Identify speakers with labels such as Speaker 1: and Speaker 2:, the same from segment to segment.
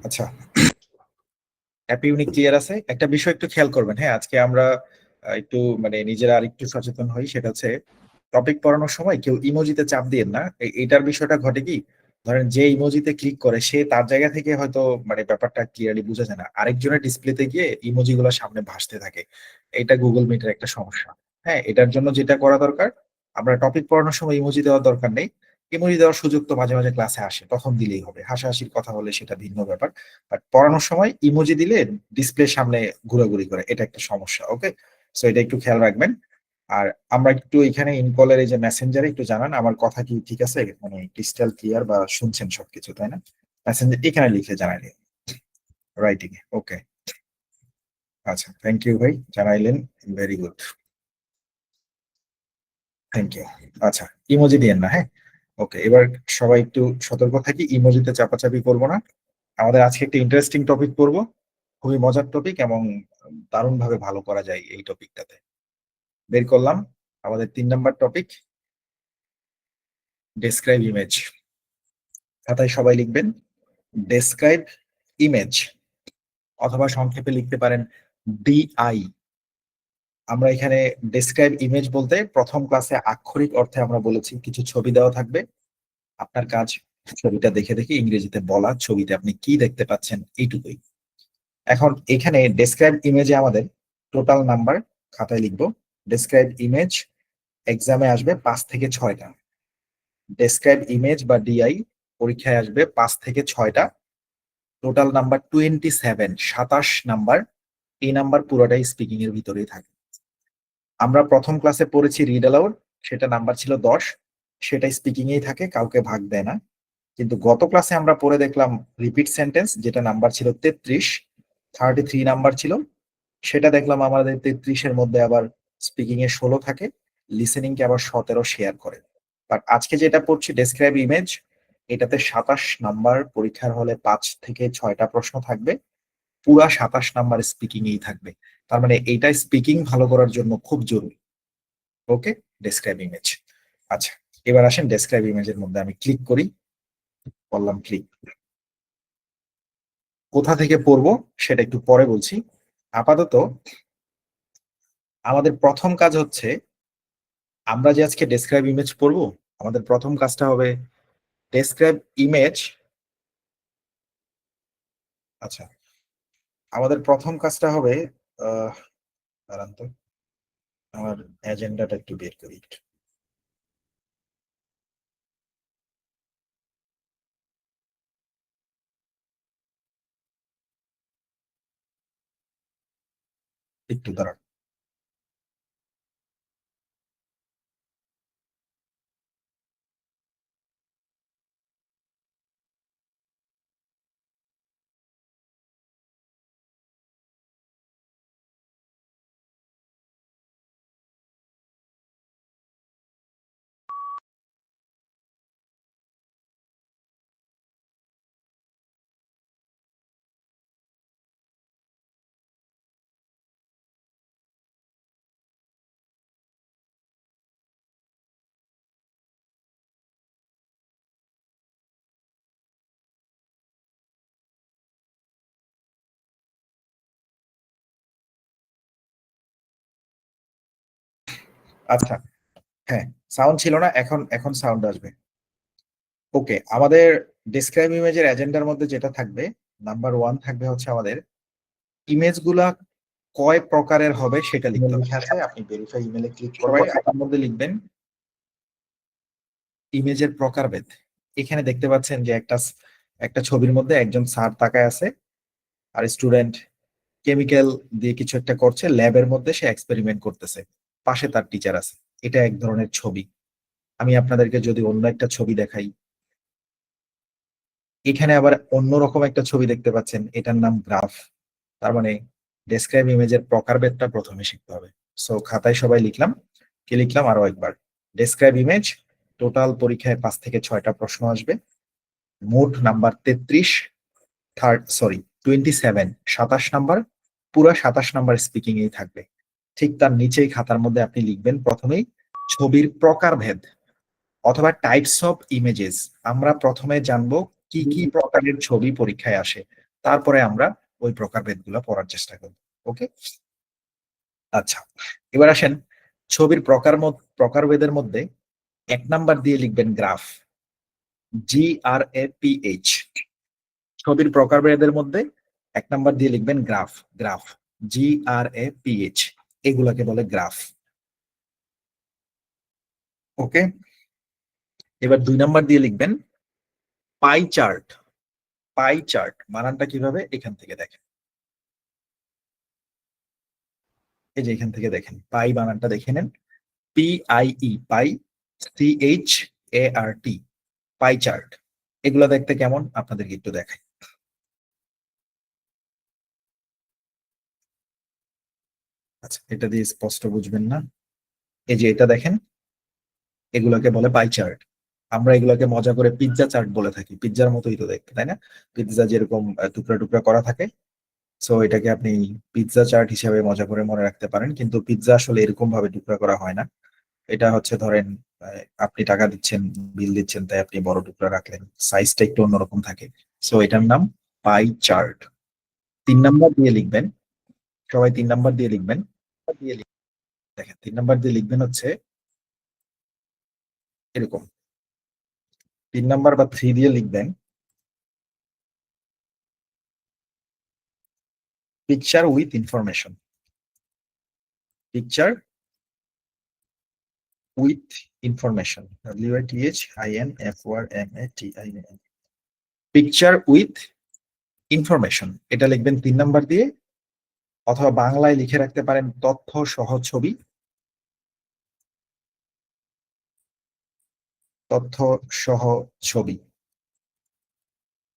Speaker 1: আচ্ছা, happy unique clear আছে। একটা বিষয় একটু খেয়াল করবেন। হ্যাঁ, আজকে আমরা একটু মানে নিজেরা আর একটু সচেতন হই। সেটা হচ্ছে টপিক পড়ানোর সময় কেউ ইমোজিতে চাপ দিয়েন না। এটার বিষয়টা ঘটে কি, ধরেন যে ইমোজিতে ক্লিক করে সে তার জায়গা থেকে হয়তো মানে ব্যাপারটা ক্লিয়ারলি বোঝা যায় না, আরেকজনের ডিসপ্লেতে গিয়ে ইমোজি গুলো সামনে ভাসতে থাকে। এটা গুগল মিটের একটা সমস্যা। হ্যাঁ, এটার জন্য যেটা করা দরকার, আমরা টপিক পড়ানোর সময় ইমোজি দেওয়ার দরকার নেই। ইমোজি দেওয়ার সুযোগ তো মাঝে মাঝে ক্লাসে আসে, তখন দিলেই হবে। হাসাহাসির কথা হলে সেটা ভিন্ন ব্যাপার। বাট পড়ানোর সময় ইমোজি দিলে ডিসপ্লের সামনে ঘোরাঘুরি করে, এটা একটা সমস্যা। ওকে, সো এটা একটু খেয়াল রাখবেন। আর আমরা একটু এখানে ইনকলের এই যে মেসেঞ্জারে একটু জানান আমার কথা কি ঠিক আছে, মানে ক্রিস্টাল ক্লিয়ার বা শুনছেন সবকিছু, তাই না? মেসেঞ্জার এখানে লিখে জানাই দিন, রাইটিং এ। ওকে, আচ্ছা, থ্যাংক ইউ ভাই, জানাইলেন, ভেরি গুড, থ্যাংক ইউ। আচ্ছা, ইমোজি দিয়েন না, হ্যাঁ। ওকে, এবার সবাই একটু সতর্ক থাকি, ইমোজিতে চাপাচাপি করবো না। আমাদের আজকে একটা ইন্টারেস্টিং টপিক পড়বো, খুবই মজার টপিক, এবং দারুণ ভাবে ভালো করা যায় এই টপিকটাতে। বের করলাম আমাদের 3 নাম্বার টপিক, ডেসক্রাইব ইমেজ। খাতায় সবাই লিখবেন ডেসক্রাইব ইমেজ, অথবা সংক্ষেপে লিখতে পারেন ডিআই। আমরা এখানে ডেসক্রাইব ইমেজ বলতে প্রথম ক্লাসে আক্ষরিক অর্থে আমরা বলেছি কিছু ছবি দেওয়া থাকবে, আপনার কাজ ছবিটা দেখে দেখে ইংরেজিতে বলা, ছবিতে আপনি কি দেখতে পাচ্ছেন এইটুকুই। এখন এখানে ডেসক্রাইব ইমেজে আমাদের টোটাল নাম্বার খাতায় লিখবো। ডেসক্রাইব ইমেজ এক্সামে আসবে 5 থেকে 6টা। ডেসক্রাইব ইমেজ বা ডিআই পরীক্ষায় আসবে 5 থেকে 6টা। Total number 27, 27 number. এই নাম্বার পুরোটাই স্পিকিং এর ভিতরেই থাকে। আমরা প্রথম ক্লাসে পড়েছি রিড অ্যালাউড, সেটা নাম্বার ছিল 10, সেটা স্পিকিং এই থাকে, কাউকে ভাগ দেয় না। কিন্তু গত ক্লাসে আমরা পড়ে দেখলাম রিপিট সেন্টেন্স, যেটা নাম্বার ছিল 33, 33 নাম্বার ছিল। সেটা দেখলাম আমাদের 33-এর মধ্যে আবার স্পিকিং এ 16 থাকে, লিসেনিং কে আবার 17 শেয়ার করে। বাট আজকে যেটা পড়ছি ডেসক্রাইব ইমেজ, এটাতে 27 নাম্বার, পরীক্ষার হলে 5 থেকে 6টা প্রশ্ন থাকবে, পুরা 27 নাম্বার স্পিকিং এই থাকবে। তার মানে এইটা স্পিকিং ভালো করার জন্য খুব জরুরি। ওকে, ডেসক্রাইব ইমেজ। আচ্ছা, এবার আসেন ডেসক্রাইব ইমেজের মধ্যে আমি ক্লিক করি, বললাম ক্লিক। কোথা থেকে পড়বো সেটা একটু পরে বলছি। আপাতত আমাদের প্রথম কাজ হচ্ছে, আমরা যে আজকে ডেসক্রাইব ইমেজ পড়বো, আমাদের প্রথম কাজটা হবে ডেসক্রাইব ইমেজ। আচ্ছা, আমাদের প্রথম কাজটা হবে দাঁড়ান তো, আমার এজেন্ডাটা একটু বের করি একটু। একটু দাঁড়ান। আচ্ছা, হ্যাঁ, সাউন্ড ছিল না, এখন এখন সাউন্ড আসবে। ওকে, আমাদের ডেসক্রাইব ইমেজের এজেন্ডার মধ্যে যেটা থাকবে, নাম্বার 1 থাকবে হচ্ছে আমাদের ইমেজ গুলা কয় প্রকারের হবে সেটা লিখতে হবে। লিখে আছে, আপনি ভেরিফাই ইমেলে ক্লিক করবেন, তার মধ্যে লিখবেন ইমেজের প্রকারভেদ। এখানে দেখতে পাচ্ছেন যে একটা একটা ছবির মধ্যে একজন স্যার তাকায় আছে, আর স্টুডেন্ট কেমিক্যাল দিয়ে কিছু একটা করছে, ল্যাবের মধ্যে সে এক্সপেরিমেন্ট করতেছে, পাশে তার টিচার আছে। এটা এক ধরনের ছবি। আমি আপনাদেরকে যদি অন্য একটা ছবি দেখাই, এখানে আবার অন্যরকম একটা ছবি দেখতে পাচ্ছেন, এটার নাম গ্রাফ। তার মানে ডেসক্রাইব ইমেজের প্রকারভেদটা প্রথমে শিখতে হবে। সো খাতায় সবাই লিখলাম, কি লিখলাম আরো একবার, ডেসক্রাইব ইমেজ। টোটাল পরীক্ষায় 5 থেকে 6টা প্রশ্ন আসবে, মোট নাম্বার 33, থার্ড সরি 27, 27 নাম্বার। পুরা 27 নাম্বার স্পিকিং এই থাকবে। ঠিক তার নিচেই খাতার মধ্যে আপনি লিখবেন প্রথমেই ছবির প্রকারভেদ, অথবা টাইপস অফ ইমেজেস। আমরা প্রথমে জানবো কি কি প্রকারের ছবি পরীক্ষায় আসে। তারপরে আমরা ওই প্রকারভেদগুলো পড়ার চেষ্টা করব। ওকে, আচ্ছা, এবার আসেন ছবির প্রকারভেদের মধ্যে 1 নাম্বার দিয়ে লিখবেন গ্রাফ, GRAPH। ছবির প্রকারভেদের মধ্যে 1 নাম্বার দিয়ে লিখবেন গ্রাফ, গ্রাফ, GRAPH। এগুলাকে বলে গ্রাফ। ওকে, এবার 2 নাম্বার দিয়ে লিখবেন পাই চার্ট। পাই চার্ট বানানটা কিভাবে, এখান থেকে দেখেন, এই যে এখান থেকে দেখেন পাই বানানটা দেখে নেন, PIE, পাই, CHART, পাই চার্ট। এগুলো দেখতে কেমন আপনাদেরকে একটু দেখাই। আচ্ছা, এটা দিয়ে স্পষ্ট বুঝবেন না, এই যে এটা দেখেন, এগুলোকে বলে পাই চার্ট। আমরা এগুলোকে মজা করে পিৎজা চার্ট বলে থাকি, পিৎজার মতোই তো দেখতে, তাই না? পিৎজা যেরকম টুকরা টুকরা করা থাকে, সো এটাকে আপনি পিৎজা চার্ট হিসেবে মজা করে মনে রাখতে পারেন, কিন্তু পিৎজা আসলে এরকম ভাবে টুকরা করা হয় না। এটা হচ্ছে ধরেন আপনি টাকা দিচ্ছেন, বিল দিচ্ছেন, তাই আপনি বড় টুকরা রাখলেন, সাইজটা একটু অন্যরকম থাকে। সো এটার নাম পাই চার্ট। 3 নাম্বার দিয়ে লিখবেন, সবাই 3 নাম্বার দিয়ে লিখবেন, দিয়ে দেখেন 3 নাম্বার দিয়ে লিখবেন হচ্ছে এরকম, 3 নাম্বার বা 3 দিয়ে লিখবেন picture with information. Picture with information, WITHINFORMATION, picture with information, এটা লিখবেন 3 নাম্বার দিয়ে, অথবা বাংলায় লিখে রাখতে পারেন তথ্য সহ ছবি, তথ্য সহ ছবি।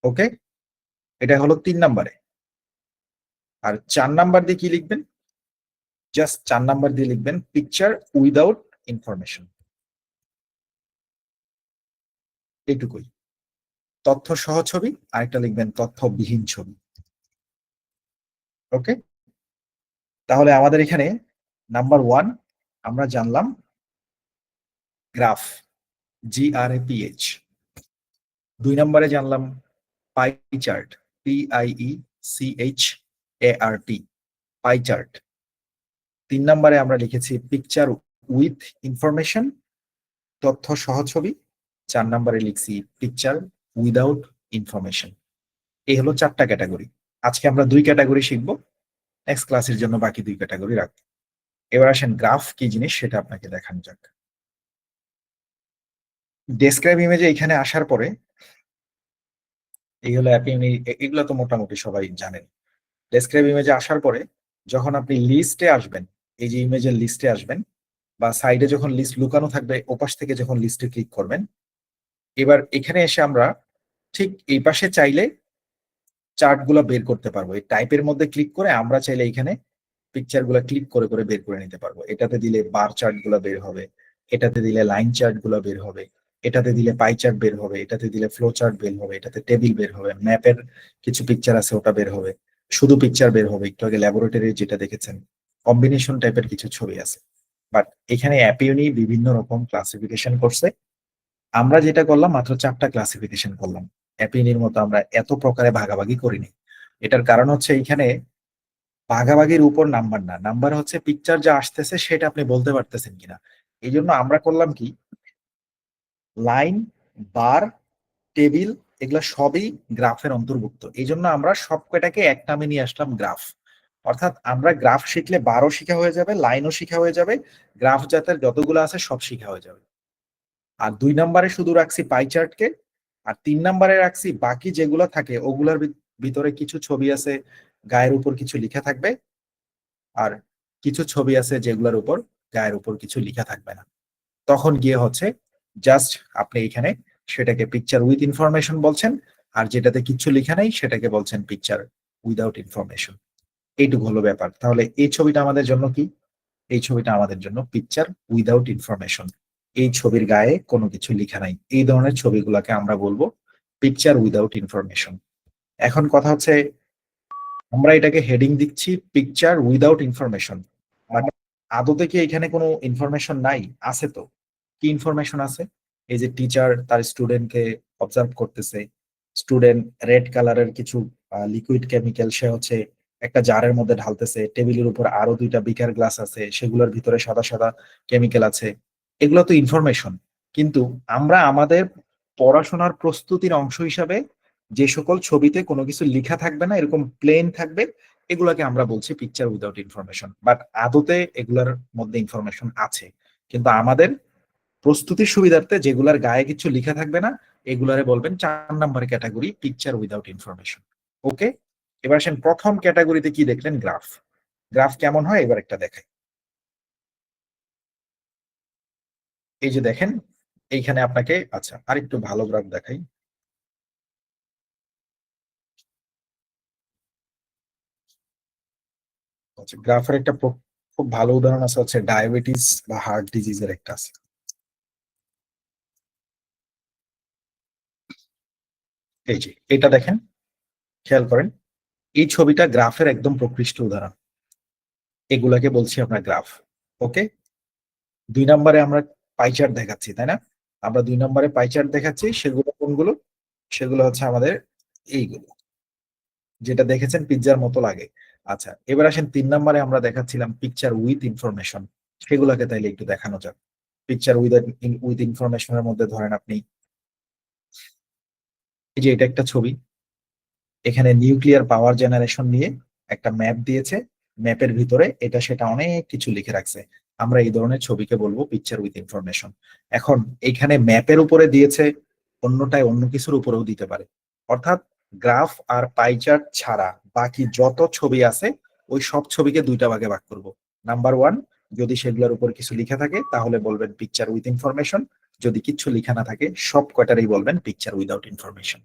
Speaker 1: ওকে, এটা হলো 3 নাম্বারে। আর 4 নাম্বার দিয়ে কি লিখবেন, জাস্ট 4 নাম্বার দিয়ে লিখবেন পিকচার উইদাউট ইনফরমেশন, এইটুকুই। তথ্য সহ ছবি, আরেকটা লিখবেন তথ্যবিহীন ছবি। ওকে, তাহলে আমাদের এখানে নাম্বার 1 আমরা জানলাম গ্রাফ, GRAPH। 2 নাম্বারে জানলাম pie chart, PIECHART, pie chart. 3 নাম্বারে আমরা লিখেছি পিকচার উইথ ইনফরমেশন, তথ্য সহ ছবি। 4 নাম্বারে লিখছি পিকচার উইদাউট ইনফরমেশন। এই হলো 4টা ক্যাটাগরি। আজকে আমরা 2 ক্যাটাগরি শিখবো, নেক্সট ক্লাসের জন্য বাকি 2 ক্যাটাগরি রাখবো। এবার আসেন গ্রাফ কি জিনিস সেটা আপনাকে দেখানো যাক। ডেসক্রাইব ইমেজে এখানে আসার পরে, এই হলো এগুলো তো মোটামুটি সবাই জানেন। ডেসক্রাইব ইমেজে আসার পরে যখন আপনি লিস্টে আসবেন, এই যে ইমেজের লিস্টে আসবেন, বা সাইডে যখন লিস্ট লুকানো থাকবে ওপাশ থেকে যখন লিস্টে ক্লিক করবেন, এবার এখানে এসে আমরা ঠিক এই পাশে চাইলে চার্ট গুলা বের করতে পারবো। এই টাইপের মধ্যে ক্লিক করে আমরা চাইলে এখানে পিকচার গুলা ক্লিক করে করে বের করে নিতে পারবো। এটাতে দিলে বার চার্ট গুলা বের হবে, এটাতে দিলে লাইন চার্ট গুলা বের হবে, এটাতে দিলে পাই চার্ট বের হবে, এটাতে দিলে ফ্লো চার্ট বের হবে, এটাতে টেবিল বের হবে, ম্যাপের কিছু পিকচার আছে ওটা বের হবে, শুধু পিকচার বের হবে। একটু আগে ল্যাবরেটরি যেটা দেখেছেন কম্বিনেশন টাইপের কিছু ছবি আছে। বাট এখানে অ্যাপিউনি বিভিন্ন রকম ক্লাসিফিকেশন করছে, আমরা যেটা করলাম মাত্র 4টা ক্লাসিফিকেশন করলাম। অ্যাপিউনির মতো আমরা এত প্রকারে ভাগাভাগি করিনি। এটার কারণ হচ্ছে এইখানে ভাগাভাগির উপর নাম্বার না, নাম্বার হচ্ছে পিকচার যা আসতেছে সেটা আপনি বলতে পারতেছেন কিনা। এই জন্য আমরা করলাম কি, লাইন, বার, টেবিল, এগুলা সবই গ্রাফের অন্তর্ভুক্ত। এই জন্য আমরা সব কয়টাকে এক নামে নিয়ে আসলাম গ্রাফ। অর্থাৎ আমরা গ্রাফ শিখলে বারও শিখা হয়ে যাবে, লাইনও শিখা হয়ে যাবে, গ্রাফ জাতের যতগুলো আছে সব শিখা হয়ে যাবে। আর 2 নাম্বারে শুধু রাখছি পাই চার্টকে, আর 3 নাম্বারে রাখছি বাকি যেগুলো থাকে ওগুলোর ভিতরে কিছু ছবি আছে গায়ের উপর কিছু লিখা থাকবে, আর কিছু ছবি আছে যেগুলোর উপর গায়ের উপর কিছু লিখা থাকবে না। তখন গিয়ে হচ্ছে জাস্ট আপনি এখানে সেটাকে পিকচার উইথ ইনফরমেশন বলছেন, আর যেটাতে কিছু লেখা নাই সেটাকে বলছেন পিকচার উইদাউট ইনফরমেশন। এইটুকু হলো ব্যাপার। তাহলে এই ছবিটা আমাদের জন্য কি, এই ছবিটা আমাদের জন্য পিকচার উইদাউট ইনফরমেশন। এই ছবির গায়ে কোনো কিছু লেখা নাই, এই ধরনের ছবিগুলোকে আমরা বলবো পিকচার উইদাউট ইনফরমেশন। এখন কথা হচ্ছে আমরা এটাকে হেডিং দিচ্ছি পিকচার উইদাউট ইনফরমেশন, মানে আদতে কি এখানে কোনো ইনফরমেশন নাই? আছে তো। কি ইনফরমেশন আছে? এই যে টিচার তার স্টুডেন্টকে অবজার্ভ করতেছে, স্টুডেন্ট রেড কালারের কিছু লিকুইড কেমিক্যাল, সে হচ্ছে একটা জারের মধ্যে ঢালতেছে, টেবিলের উপর আরো দুইটা বিকার গ্লাস আছে, সেগুলোর ভিতরে সাদা সাদা কেমিক্যাল আছে। এগুলো তো ইনফরমেশন। কিন্তু আমরা আমাদের পড়াশোনার প্রস্তুতির অংশ হিসাবে যে সকল ছবিতে কোনো কিছু লেখা থাকবে না, এরকম প্লেন থাকবে, এগুলোকে আমরা বলছি পিকচার উইদাউট ইনফরমেশন। বাট আদতে এগুলার মধ্যে ইনফরমেশন আছে, কিন্তু আমাদের প্রস্তুতির সুবিধার্থে যেগুলার গায়ে কিছু লেখা থাকবে না, এগুলারে বলবেন 4 নম্বর ক্যাটাগরি পিকচার উইদাউট ইনফরমেশন। ওকে, এবার আসেন প্রথম ক্যাটাগরিতে কি দেখলেন, গ্রাফ। গ্রাফ কেমন হয় এবার একটা দেখাই। এই যে দেখেন, এইখানে আপনাকে, আচ্ছা আরেকটু ভালো গ্রাফ দেখাই। আচ্ছা, গ্রাফের একটা খুব ভালো উদাহরণ আছে, হচ্ছে ডায়াবেটিস বা হার্ট ডিজিজের একটা আছে। এই যে এটা দেখেন, খেয়াল করেন, এই ছবিটা গ্রাফের একদম প্রকৃষ্ট উদাহরণ। এগুলাকে বলছি আমরা গ্রাফ। ওকে, 2 নম্বরে আমরা পাই চার্ট দেখাচ্ছি, তাই না? আমরা 2 নম্বরে পাই চার্ট দেখাচ্ছি, সেগুলো কোনগুলো? সেগুলো হচ্ছে আমাদের এইগুলো, যেটা দেখেছেন পিৎজার মতো লাগে। আচ্ছা, এবার আসেন 3 নম্বরে আমরা দেখাচ্ছিলাম পিকচার উইথ ইনফরমেশন। সেগুলোকে তাইলে একটু দেখানো যাক। পিকচার উইথ ইনফরমেশনের মধ্যে ধরেন আপনি, এই যে এটা একটা ছবি, এখানে নিউক্লিয়ার পাওয়ার জেনারেশন নিয়ে একটা ম্যাপ দিয়েছে, ম্যাপের ভিতরে এটা সেটা অনেক কিছু লিখে রাখছে। আমরা এই ধরনের ছবিকে বলবো পিকচার উইথ ইনফরমেশন। এখন এইখানে ম্যাপের উপরে দিয়েছে, অন্যটায় অন্য কিছুর উপরেও দিতে পারে। অর্থাৎ গ্রাফ আর পাই চার্ট ছাড়া বাকি যত ছবি আছে, ওই সব ছবিকে দুইটা ভাগে ভাগ করব। নাম্বার ওয়ান, যদি সেগুলোর উপর কিছু লিখা থাকে তাহলে বলবেন পিকচার উইথ ইনফরমেশন, যদি কিছু লিখা না থাকে সব কয়টারই বলবেন পিকচার উইদাউট ইনফরমেশন।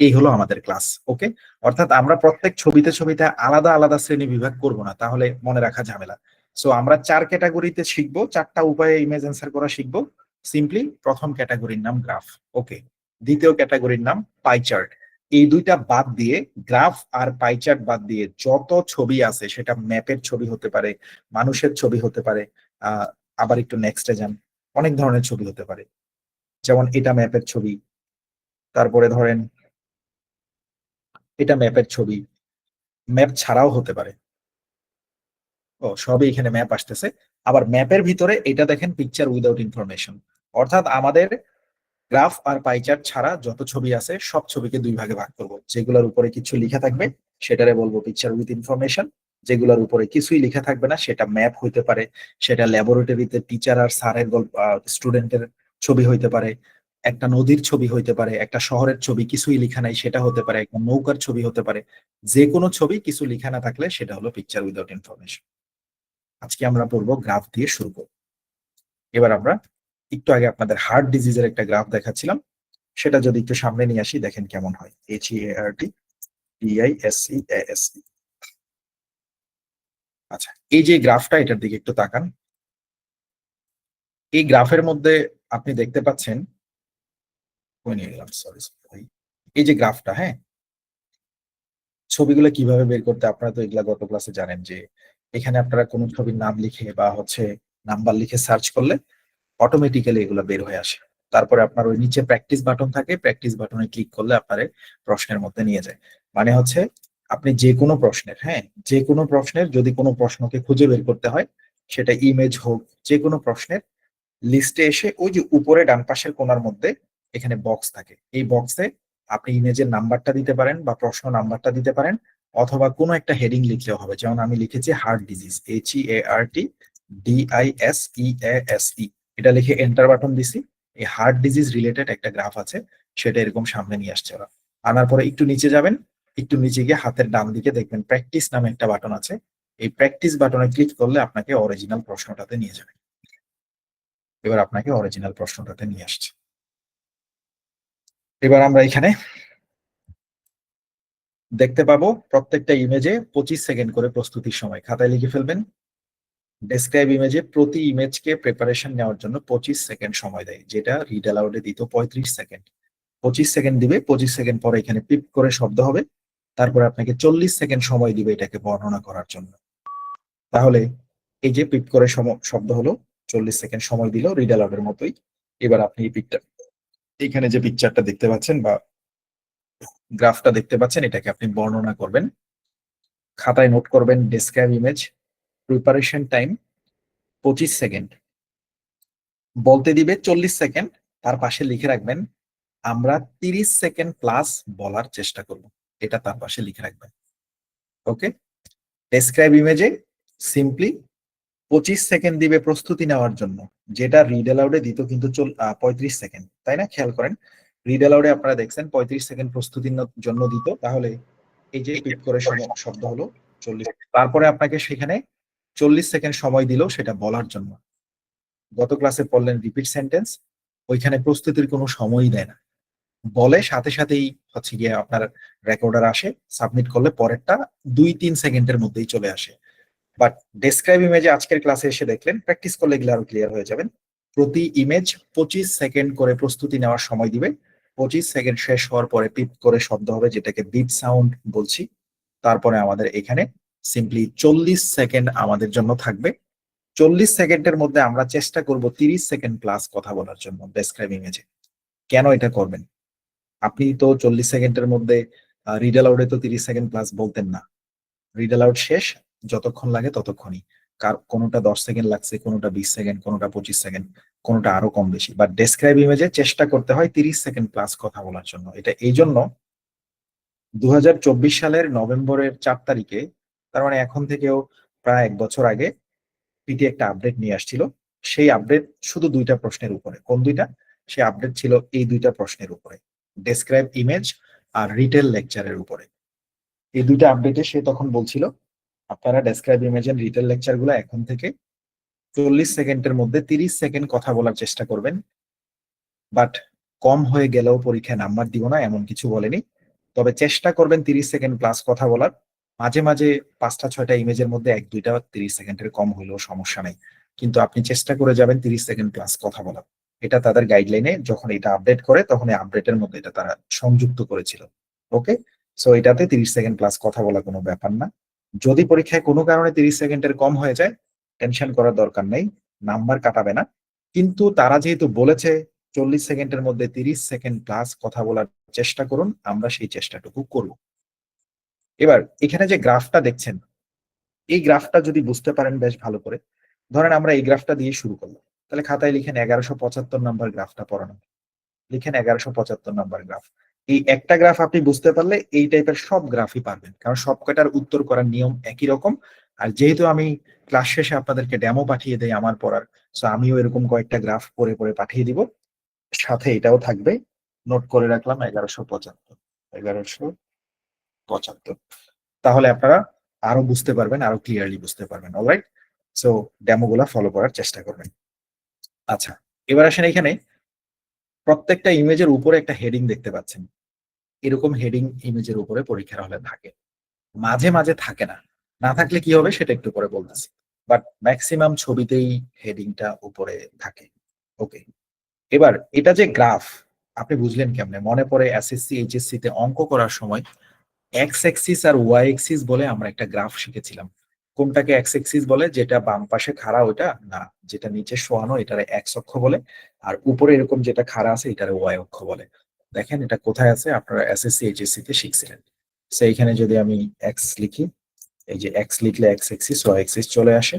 Speaker 1: এই হলো আমাদের ক্লাস। ওকে, অর্থাৎ আমরা প্রত্যেক ছবিতে ছবিতে আলাদা আলাদা শ্রেণী বিভাগ করব না, তাহলে মনে রাখা ঝামেলা। সো আমরা 4 ক্যাটাগরিতে শিখবো, 4টা উপায়ে ইমেজ অ্যান্সার করা শিখবো। সিম্পলি প্রথম ক্যাটাগরির নাম গ্রাফ। ওকে, দ্বিতীয় ক্যাটাগরির নাম পাই চার্ট। এই দুইটা বাদ দিয়ে, গ্রাফ আর পাই চার্ট বাদ দিয়ে যত ছবি আছে, সেটা ম্যাপের ছবি হতে পারে, মানুষের ছবি হতে পারে, আহ আবার একটু নেক্সটে যান, অনেক ধরনের ছবি হতে পারে। যেমন এটা ম্যাপের ছবি, তারপরে ধরেন এটা ম্যাপের ছবি, ম্যাপ ছাড়াও হতে পারে। ও, সবই এখানে ম্যাপ আসতেছে। আবার ম্যাপের ভিতরে এটা দেখেন পিকচার উইদাউট ইনফরমেশন। অর্থাৎ আমাদের গ্রাফ আর পাই চার্ট ছাড়া যত ছবি আছে সব ছবিকে দুই ভাগে ভাগ করব। যেগুলোর উপরে কিছু লেখা থাকবে সেটারে বলবো পিকচার উইথ ইনফরমেশন, যেগুলোর উপরে কিছুই লেখা থাকবে না, সেটা ম্যাপ হইতে পারে, সেটা ল্যাবরেটরিতে টিচার আর স্যারের গল্প, স্টুডেন্টের ছবি হইতে পারে, একটা নদীর ছবি হইতে পারে, একটা শহরের ছবি কিছুই লেখা নাই সেটা হতে পারে, একটা নৌকার ছবি হতে পারে। যে কোনো ছবি কিছু লেখা না থাকলে সেটা হলো পিকচার উইদাউট ইনফরমেশন। আজকে আমরা পড়বো গ্রাফ দিয়ে শুরু করব। এবার আমরা একটু আগে আপনাদের হার্ট ডিজিজের একটা গ্রাফ দেখাচ্ছিলাম, সেটা যদি একটু সামনে নিয়ে আসি, দেখেন কেমন হয়। HEART DISEASE। আচ্ছা, এই যে গ্রাফটা, এটার দিকে একটু তাকান। এই গ্রাফের মধ্যে আপনি দেখতে পাচ্ছেন, কই নিয়ে গেলাম, সরি সরি, এই যে গ্রাফটা, হ্যাঁ, ছবিগুলো কিভাবে বের করতে আপনারা তো এগুলা গত ক্লাসে জানেন, যে এখানে আপনারা কোনো ছবির নাম লিখে বা হচ্ছে নাম্বার লিখে সার্চ করলে অটোমেটিক্যালি এগুলো বের হয়ে আসে। তারপরে আপনার ওই নিচে প্র্যাকটিস বাটন থাকে, প্র্যাকটিস বাটনে ক্লিক করলে আপনার প্রশ্নের মধ্যে নিয়ে যায়। মানে হচ্ছে আপনি যে কোনো প্রশ্নের, হ্যাঁ, যে কোনো প্রশ্নের যদি কোনো প্রশ্নকে খুঁজে বের করতে হয়, সেটা ইমেজ হোক, যে কোনো প্রশ্নের লিস্টে এসে ওই যে উপরে ডান পাশের কোণার মধ্যে এখানে বক্স থাকে, এই বক্সে আপনি ইমেজের নাম্বারটা দিতে পারেন বা প্রশ্ন নাম্বারটা দিতে পারেন, অথবা কোনো একটা হেডিং লিখলেও হবে। যেমন আমি লিখেছি হার্ট ডিজিজ, HEARTDISEASE, এটা লিখে এন্টার বাটন দিছি। এই হার্ট ডিজিজ রিলেটেড একটা গ্রাফ আছে, সেটা এরকম সামনে নিয়ে আসছে ওরা। আনার পরে একটু নিচে যাবেন, একটু নিচে গিয়ে হাতের ডান দিকে দেখবেন প্র্যাকটিস নামে একটা বাটন আছে। এই প্র্যাকটিস বাটনে ক্লিক করলে আপনাকে অরিজিনাল প্রশ্নটাতে নিয়ে যাবে। এবার আপনাকে অরিজিনাল প্রশ্নটাতে নিয়ে আসছে। এবার আমরা এখানে দেখতে পাবো প্রত্যেকটা ইমেজে 25 সেকেন্ড করে প্রস্তুতির সময়। খাতায় লিখে ফেলবেন, ডেসক্রাইব ইমেজে প্রতি ইমেজকে প্রিপারেশন নেওয়ার জন্য 25 সেকেন্ড সময় দেয়, যেটা রিড অ্যালাউডে দিত 35 সেকেন্ড। 25 সেকেন্ড দিবে, 25 সেকেন্ড পরে এখানে পিপ করে শব্দ হবে, তারপরে আপনাকে 40 সেকেন্ড সময় দিবে এটাকে বর্ণনা করার জন্য। তাহলে এই যে পিপ করে শব্দ হলো, 40 সেকেন্ড সময় দিল, রিড অ্যালাউডের মতোই। এবার আপনি এই পিকটা, এখানে যে পিকচারটা দেখতে পাচ্ছেন বা গ্রাফটা দেখতে পাচ্ছেন, এটাকে আপনি বর্ণনা করবেন। খাতায় নোট করবেন describe image, preparation time 25 second, বলতে দিবে 40 সেকেন্ড, তার পাশে লিখে রাখবেন আমরা 30 সেকেন্ড প্লাস বলার চেষ্টা করব, এটা তার পাশে লিখে রাখবেন। ওকে, ডেসক্রাইব ইমেজে সিম্পলি 25 সেকেন্ড দিবে প্রস্তুতি নেওয়ার জন্য, যেটা রিড অ্যালাউডে দিত কিন্তু 35 সেকেন্ড, তাই না? খেয়াল করেন, রিড অ্যালাউডে আপনারা দেখছেন 35 সেকেন্ড প্রস্তুতির জন্য দিত, তাহলে এই যে পিপ করে শব্দ হলো 40, তারপরে আপনাকে সেখানে 40 সেকেন্ড সময় দিল সেটা বলার জন্য। গত ক্লাসে পড়লেন রিপিট সেন্টেন্স, ওইখানে প্রস্তুতির কোনো সময়ই দেয় না, বলে সাথে সাথেই হচ্ছে গিয়ে আপনার রেকর্ডার আসে, সাবমিট করলে পরেরটা 2-3 সেকেন্ডের মধ্যেই চলে আসে। বাট ডেসক্রাইব ইমেজে আজকের ক্লাসে এসে দেখলেন, প্র্যাকটিস করলে এগুলো আরো ক্লিয়ার হয়ে যাবেন। প্রতি ইমেজ 25 সেকেন্ড করে প্রস্তুতি নেওয়ার সময় দিবে, 25 সেকেন্ড শেষ হওয়ার পরে পিপ করে শব্দ হবে, যেটাকে বিপ সাউন্ড বলছি। তারপরে আমাদের এখানে সিম্পলি 40 সেকেন্ড আমাদের জন্য থাকবে। 40 সেকেন্ডের মধ্যে আমরা চেষ্টা করব 30 সেকেন্ড প্লাস কথা বলার জন্য ডেসক্রাইব ইমেজে। কেন এটা করবেন? আপনি তো 40 সেকেন্ডের মধ্যে রিড অ্যালাউডে তো 30 সেকেন্ড প্লাস বলতেন না, রিড অ্যালাউড শেষ যতক্ষণ লাগে ততক্ষণই, কোনোটা 10 সেকেন্ড লাগছে, কোনোটা 20 সেকেন্ড, কোনোটা 25 সেকেন্ড, কোনোটা আরো কম বেশি, বাট ডেসক্রাইব ইমেজে চেষ্টা করতে হয় 30 সেকেন্ড প্লাস কথা বলার জন্য। এটা এই জন্য 2024 সালের নভেম্বরের 4 তারিখে, তার মানে এখন থেকেও প্রায় 1 বছর আগে, পিটি একটা আপডেট নিয়ে আসছিল। সেই আপডেট শুধু 2টা প্রশ্নের উপরে। কোন 2টা? সেই আপডেট ছিল এই 2টা প্রশ্নের উপরে, ডেসক্রাইব ইমেজ আর রিটেল লেকচারের উপরে। এই 2টা আপডেটে সে তখন বলছিল আপনারা describe image and retell lecture গুলো এখন থেকে 40 সেকেন্ডের মধ্যে 30 সেকেন্ড কথা বলার চেষ্টা করবেন, বাট কম হয়ে গেলেও পরীক্ষায় নাম্বার দিব না এমন কিছু বলেনি, তবে চেষ্টা করবেন 30 সেকেন্ড প্লাস কথা বলার। মাঝে মাঝে 5টা 6টা ইমেজের মধ্যে 1-2টা 30 সেকেন্ডের কম হইলেও সমস্যা নেই, কিন্তু আপনি চেষ্টা করে যাবেন 30 সেকেন্ড প্লাস কথা বলার। এটা তাদের গাইডলাইনে যখন এটা আপডেট করে তখন এই আপডেটের মধ্যে এটা তারা সংযুক্ত করেছিল। ওকে, সো এটাতে 30 সেকেন্ড প্লাস কথা বলা কোনো ব্যাপার না। যদি পরীক্ষায় কোনো কারণে 30 সেকেন্ডের কম হয়ে যায়, টেনশন করার দরকার নেই, নাম্বার কাটাবে না। কিন্তু তারা যেহেতু বলেছে 40 সেকেন্ডের মধ্যে 30 সেকেন্ড প্লাস কথা বলার চেষ্টা করুন, আমরা সেই চেষ্টাটুকু করব। এবার এখানে যে গ্রাফটা দেখছেন, এই গ্রাফটা যদি বুঝতে পারেন বেশ ভালো করে, ধরেন আমরা এই গ্রাফটা দিয়ে শুরু করলাম, তাহলে খাতায় লিখেন 1175 গ্রাফটা পড়ানো, লিখেন 1175 গ্রাফ। এই একটা গ্রাফ আপনি বুঝতে পারলে এই টাইপের সব গ্রাফই পারবেন, কারণ সব কয়টার উত্তর করার নিয়ম একই রকম। আর যেহেতু আমি ক্লাস শেষে আপনাদেরকে ডেমো পাঠিয়ে দেই আমার পড়ার, সো আমিও এরকম কয়েকটা গ্রাফ পরে পরে পাঠিয়ে দিব, সাথে এটাও থাকবে, নোট করে রাখলাম 1175, 1175। তাহলে আপনারা আরো বুঝতে পারবেন, আরো ক্লিয়ারলি বুঝতে পারবেন। অলরাইট, সো ডেমো গুলা ফলো করার চেষ্টা করবেন। আচ্ছা, এবার আসেন, এখানে প্রত্যেকটা ইমেজের উপরে একটা হেডিং দেখতে পাচ্ছেন, এরকম হেডিং ইমেজের উপরে পরীক্ষার হলে থাকে, মাঝে মাঝে থাকে না। না থাকলে কি হবে সেটা একটু পরে বলতেছি, বাট ম্যাক্সিমাম ছবিতেই হেডিংটা উপরে থাকে। ওকে, এবার এটা যে গ্রাফ, আপনি বুঝলেন কেমনে? মনে পড়ে এসএসসি এইচএসসি তে অঙ্ক করার সময় এক্স এক্সিস আর ওয়াই এক্সিস বলে আমরা একটা গ্রাফ শিখেছিলাম। কোনটাকে এক্স এক্সিস বলে? যেটা বাম পাশে খাড়া ওটা না, যেটা নিচে শোয়ানো এটারে এক্স অক্ষ বলে, আর উপরে এরকম যেটা খাড়া আছে এটারে ওয়াই অক্ষ বলে। দেখেন এটা কোথায় আছে, আপনারা এসএসসি এইচএসসি তে শিখছিলেন। সেইখানে যদি আমি এক্স লিখি, এই যে এক্স লিখলে এক্স এক্সিস ওয়াই এক্সিস চলে আসে।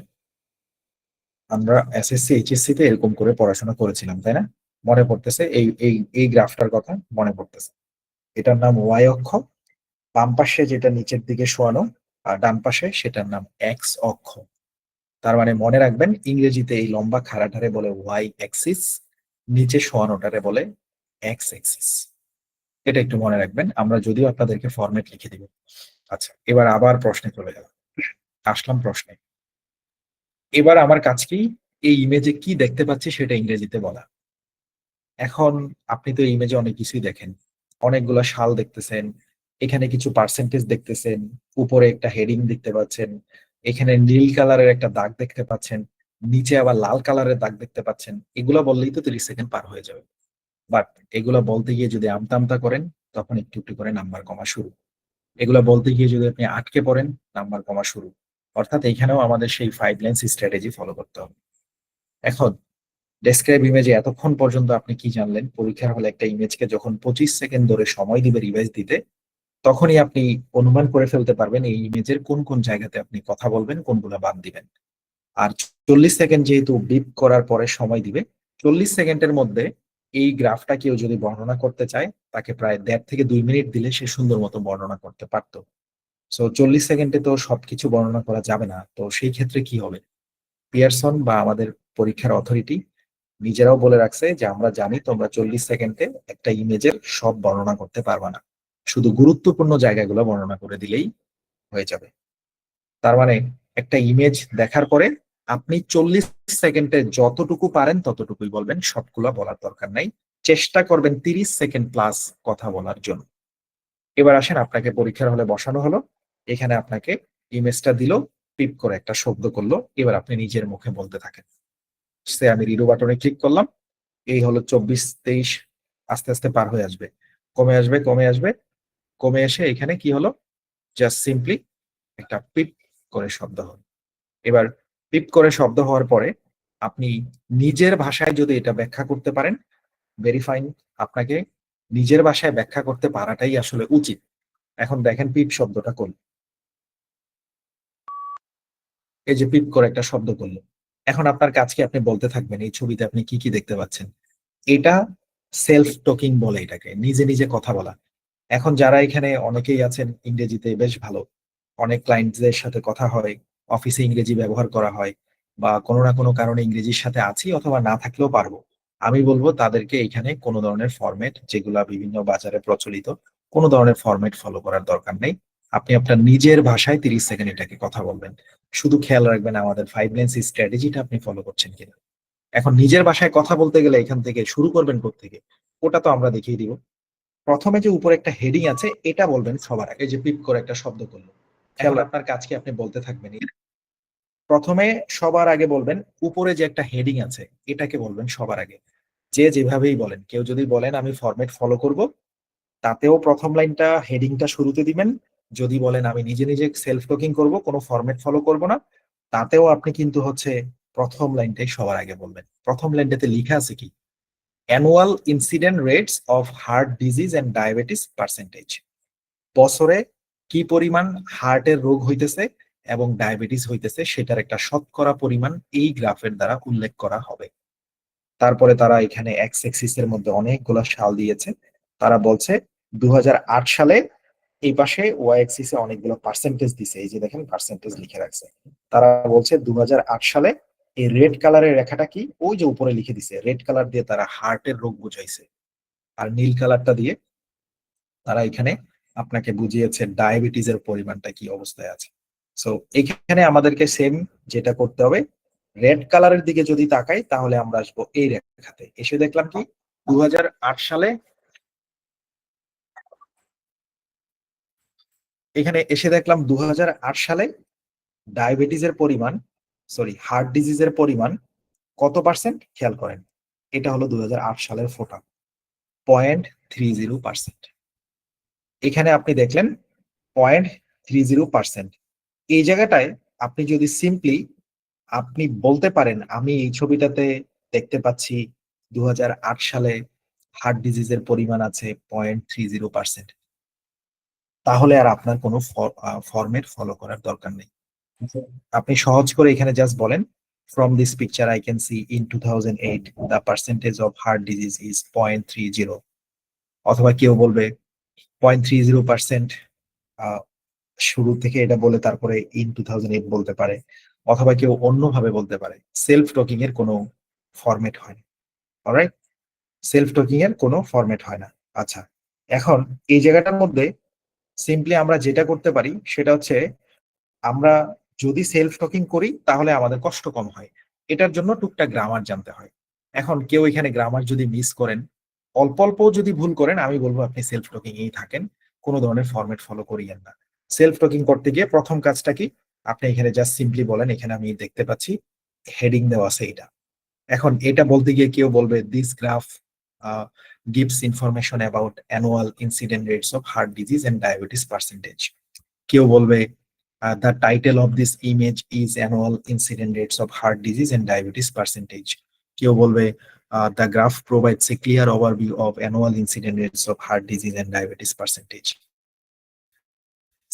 Speaker 1: আমরা এসএসসি এইচএসসি তে এরকম করে পড়াশোনা করেছিলাম, তাই না? মনে পড়তেছে এই এই এই গ্রাফটার কথা মনে পড়তেছে। এটার নাম ওয়াই অক্ষ, বাম পাশে যেটা নিচের দিকে শোয়ানো আর ডান পাশে সেটার নাম এক্স অক্ষ। তার মানে মনে রাখবেন, ইংরেজিতে এই লম্বা খাড়াটারে বলে ওয়াই অ্যাক্সিস, নিচে শোয়ানোটারে বলে এক্স অ্যাক্সিস। এটা একটু মনে রাখবেন, আমরা যদিও আপনাদেরকে ফরম্যাট লিখে দিব। আচ্ছা, এবার আবার প্রশ্নে চলে গেলাম, আসলাম প্রশ্নে। এবার আমার কাজ কি, এই ইমেজে কি দেখতে পাচ্ছি সেটা ইংরেজিতে বলা। এখন আপনি তো ইমেজে অনেক কিছুই দেখেন, অনেকগুলো সাল দেখতেছেন, এখানে কিছু পার্সেন্টেজ দেখতেছেন, উপরে একটা হেডিং দেখতে পাচ্ছেন, এখানে নীল কালারের একটা দাগ দেখতে পাচ্ছেন, নিচে আবার লাল কালারের দাগ দেখতে পাচ্ছেন। এগুলো বললেই তো 30 সেকেন্ড পার হয়ে যাবে, বাট এগুলো বলতে গিয়ে যদি আমতা আমতা করেন তখন একটু একটু করে নাম্বার কমা শুরু। এগুলো বলতে গিয়ে যদি আপনি আটকে পড়েন, নাম্বার কমা শুরু। অর্থাৎ এখানেও আমাদের সেই 5 লাইন্স স্ট্র্যাটেজি ফলো করতে হবে। এখন ডেসক্রাইব ইমেজে এতক্ষণ পর্যন্ত আপনি কি জানলেন? পরীক্ষার হলে একটা ইমেজকে যখন 25 সেকেন্ড ধরে সময় দিবে রিভাইজ দিতে, তখনই আপনি অনুমান করে ফেলতে পারবেন এই ইমেজের কোন কোন জায়গাতে আপনি কথা বলবেন, কোনগুলো বাদ দিবেন। আর 40 সেকেন্ড যেহেতু বিপ করার পরে সময় দিবে, 40 সেকেন্ডের মধ্যে এই গ্রাফটা কেউ যদি বর্ণনা করতে চায়, তাকে প্রায় 1.5 থেকে 2 মিনিট দিলে সে সুন্দর মতো বর্ণনা করতে পারতো। সো 40 সেকেন্ডে তো সবকিছু বর্ণনা করা যাবে না, তো সেই ক্ষেত্রে কি হবে? পিয়ারসন বা আমাদের পরীক্ষার অথরিটি নিজেরাও বলে রাখছে যে আমরা জানি তোমরা 40 সেকেন্ডে একটা ইমেজের সব বর্ণনা করতে পারবে না, শুধু গুরুত্বপূর্ণ জায়গাগুলো বর্ণনা করে দিলেই হয়ে যাবে। তার মানে একটা ইমেজ দেখার পরে আপনি 40 সেকেন্ডে যতটুকু পারেন ততটুকুই বলবেন, সবগুলো বলার দরকার নাই। চেষ্টা করবেন 30 সেকেন্ড প্লাস কথা বলার জন্য। এবার আসেন, আপনাকে পরীক্ষার হলে বসানো হলো, এখানে আপনাকে ইমেজটা দিল, পিপ করে একটা শব্দ করলো, এবার আপনি নিজের মুখে বলতে থাকেন। সে আমি রিডো বাটনে ক্লিক করলাম, এই হলো 24, 23, আস্তে আস্তে পার হয়ে আসবে, কমে আসবে কমে আসবে, কমে এসে এখানে কি হলো, জাস্ট সিম্পলি একটা পিপ করে শব্দ হলো। এবার পিপ করে শব্দ হওয়ার পরে আপনি নিজের ভাষায় যদি এটা ব্যাখ্যা করতে পারেন, ভেরি ফাইন, আপনাকে নিজের ভাষায় ব্যাখ্যা করতে পারাটাই আসলে উচিত। এখন দেখেন পিপ শব্দটা করল, এই যে পিপ করে একটা শব্দ করলো। এখন আপনার কাজকে আপনি বলতে থাকবেন এই ছবিতে আপনি কি কি দেখতে পাচ্ছেন। এটা সেলফ টকিং বলে, এটাকে নিজে নিজে কথা বলা। এখন যারা এখানে অনেকেই আছেন ইংরেজিতে বেশ ভালো, অনেক ক্লায়েন্টদের সাথে কথা হয়, অফিসে ইংরেজি ব্যবহার করা হয়, বা কোনো না কোনো কারণে ইংরেজির সাথে আছি অথবা না থাকলেও পারবো, আমি বলবো তাদেরকে এখানে কোনো ধরনের ফরম্যাট, যেগুলা বিভিন্ন বাজারে প্রচলিত, কোনো ধরনের ফরম্যাট ফলো করার দরকার নেই। আপনি আপনার নিজের ভাষায় 30 সেকেন্ড এটাকে কথা বলবেন। শুধু খেয়াল রাখবেন আমাদের 5 লাইন্স স্ট্র্যাটেজিটা আপনি ফলো করছেন কিনা। এখন নিজের ভাষায় কথা বলতে গেলে এখান থেকে শুরু করবেন কোত্থেকে, ওটা তো আমরা দেখিয়ে দিব। প্রথমে যে উপরে একটা হেডিং আছে এটা বলবেন সবার আগে, এই যে পিপ করে একটা শব্দ করলো, খেয়াল আপনার কাজকে আপনি বলতে থাকবেন। প্রথমে সবার আগে বলবেন উপরে যে একটা হেডিং আছে এটাকে বলবেন সবার আগে। যে যেভাবেই বলেন, কেউ যদি বলেন আমি ফরম্যাট ফলো করব, তাতেও প্রথম লাইনটা হেডিংটা শুরুতে দিবেন। যদি বলেন আমি নিজে নিজে সেলফ টকিং করব, কোনো ফরম্যাট ফলো করব না, তাতেও আপনি কিন্তু হচ্ছে প্রথম লাইনটাই সবার আগে বলবেন। প্রথম লাইনটাতে লেখা আছে কি, annual incident rates of heart disease and diabetes percentage, বছরে কি পরিমাণ হার্টের রোগ হইতেছে এবং ডায়াবেটিস হইতেছে সেটার একটা শতকরা পরিমাণ এই গ্রাফের দ্বারা উল্লেখ করা হবে। তারপরে তারা এখানে এক্স এক্সিস এর মধ্যে অনেকগুলো সাল দিয়েছে। তারা বলছে 2008 সালে, এই পাশে ওয়াই এক্সিসে অনেকগুলো পার্সেন্টেজ দিছে, এই যে দেখেন পার্সেন্টেজ লিখে রাখছে। তারা বলছে 2008 সালে এই রেড কালারের রেখাটা কি, ওই যে উপরে লিখে দিছে, রেড কালার দিয়ে তারা হার্টের রোগ বুঝাইছে, আর নীল কালারটা দিয়ে তারা এখানে আপনাকে বুঝিয়েছে ডায়াবেটিসের পরিমাণটা কি অবস্থায় আছে। সো এখানে আমাদেরকে সেম যেটা করতে হবে, রেড কালারের দিকে যদি তাকাই তাহলে আমরা আসবো এই রেখাতে, এসে দেখলাম কি 2008 সালে, এখানে এসে দেখলাম 2008 সালে ডায়াবেটিসের পরিমাণ, সরি হার্ট ডিজিজের পরিমাণ কত পার্সেন্ট খেয়াল করেন। এটা হলো 2008 সালের ফোটা, 0.30%। এখানে আপনি দেখলেন 0.30%। এই জায়গাটায় আপনি যদি সিম্পলি আপনি বলতে পারেন আমি এই ছবিটাতে দেখতে পাচ্ছি 2008 সালে হার্ট ডিজিজের পরিমাণ আছে 0.30%, তাহলে আর আপনার কোনো ফরম্যাট ফলো করার দরকার নেই। আপনি সহজ করে এখানে জাস্ট বলেন, from this picture I can C in 2008 the percentage of heart disease is 0.30। অথবা কেউ বলবে 0.30%, শুরু থেকে এটা বলে তারপরে ইন 2008 বলতে পারে, অথবা কেউ অন্যভাবে বলতে পারে। সেলফ টকিং এর কোনো ফরম্যাট হয় না। অলরাইট, সেলফ টকিং এর কোনো ফরম্যাট হয় না। আচ্ছা, এখন এই জায়গাটার মধ্যে সিম্পলি আমরা যেটা করতে পারি সেটা হচ্ছে, আমরা যদি সেলফ টকিং করি তাহলে আমাদের কষ্ট কম হয়, এটার জন্য টুকটাক গ্রামার জানতে হয়। এখন কেউ এখানে গ্রামার যদি মিস করেন, অল্প অল্প যদি ভুল করেন, আমি বলবো আপনি সেলফ টকিং এই থাকেন, কোনো ধরনের ফরম্যাট ফলো করিয়েন না। সেলফ টকিং করতে গিয়ে প্রথম কাজটা কি, আপনি এখানে জাস্ট সিম্পলি বলেন এখানে আমি দেখতে পাচ্ছি হেডিং দেওয়া আছে এটা। এখন এটা বলতে গিয়ে কেউ বলবে this graph gives information about annual incident rates of heart disease and diabetes percentage. কেউ বলবে the title of this image is annual incident rates of heart disease and diabetes percentage. কেউ বলবে the graph provides a clear overview of annual incident rates of heart disease and diabetes percentage.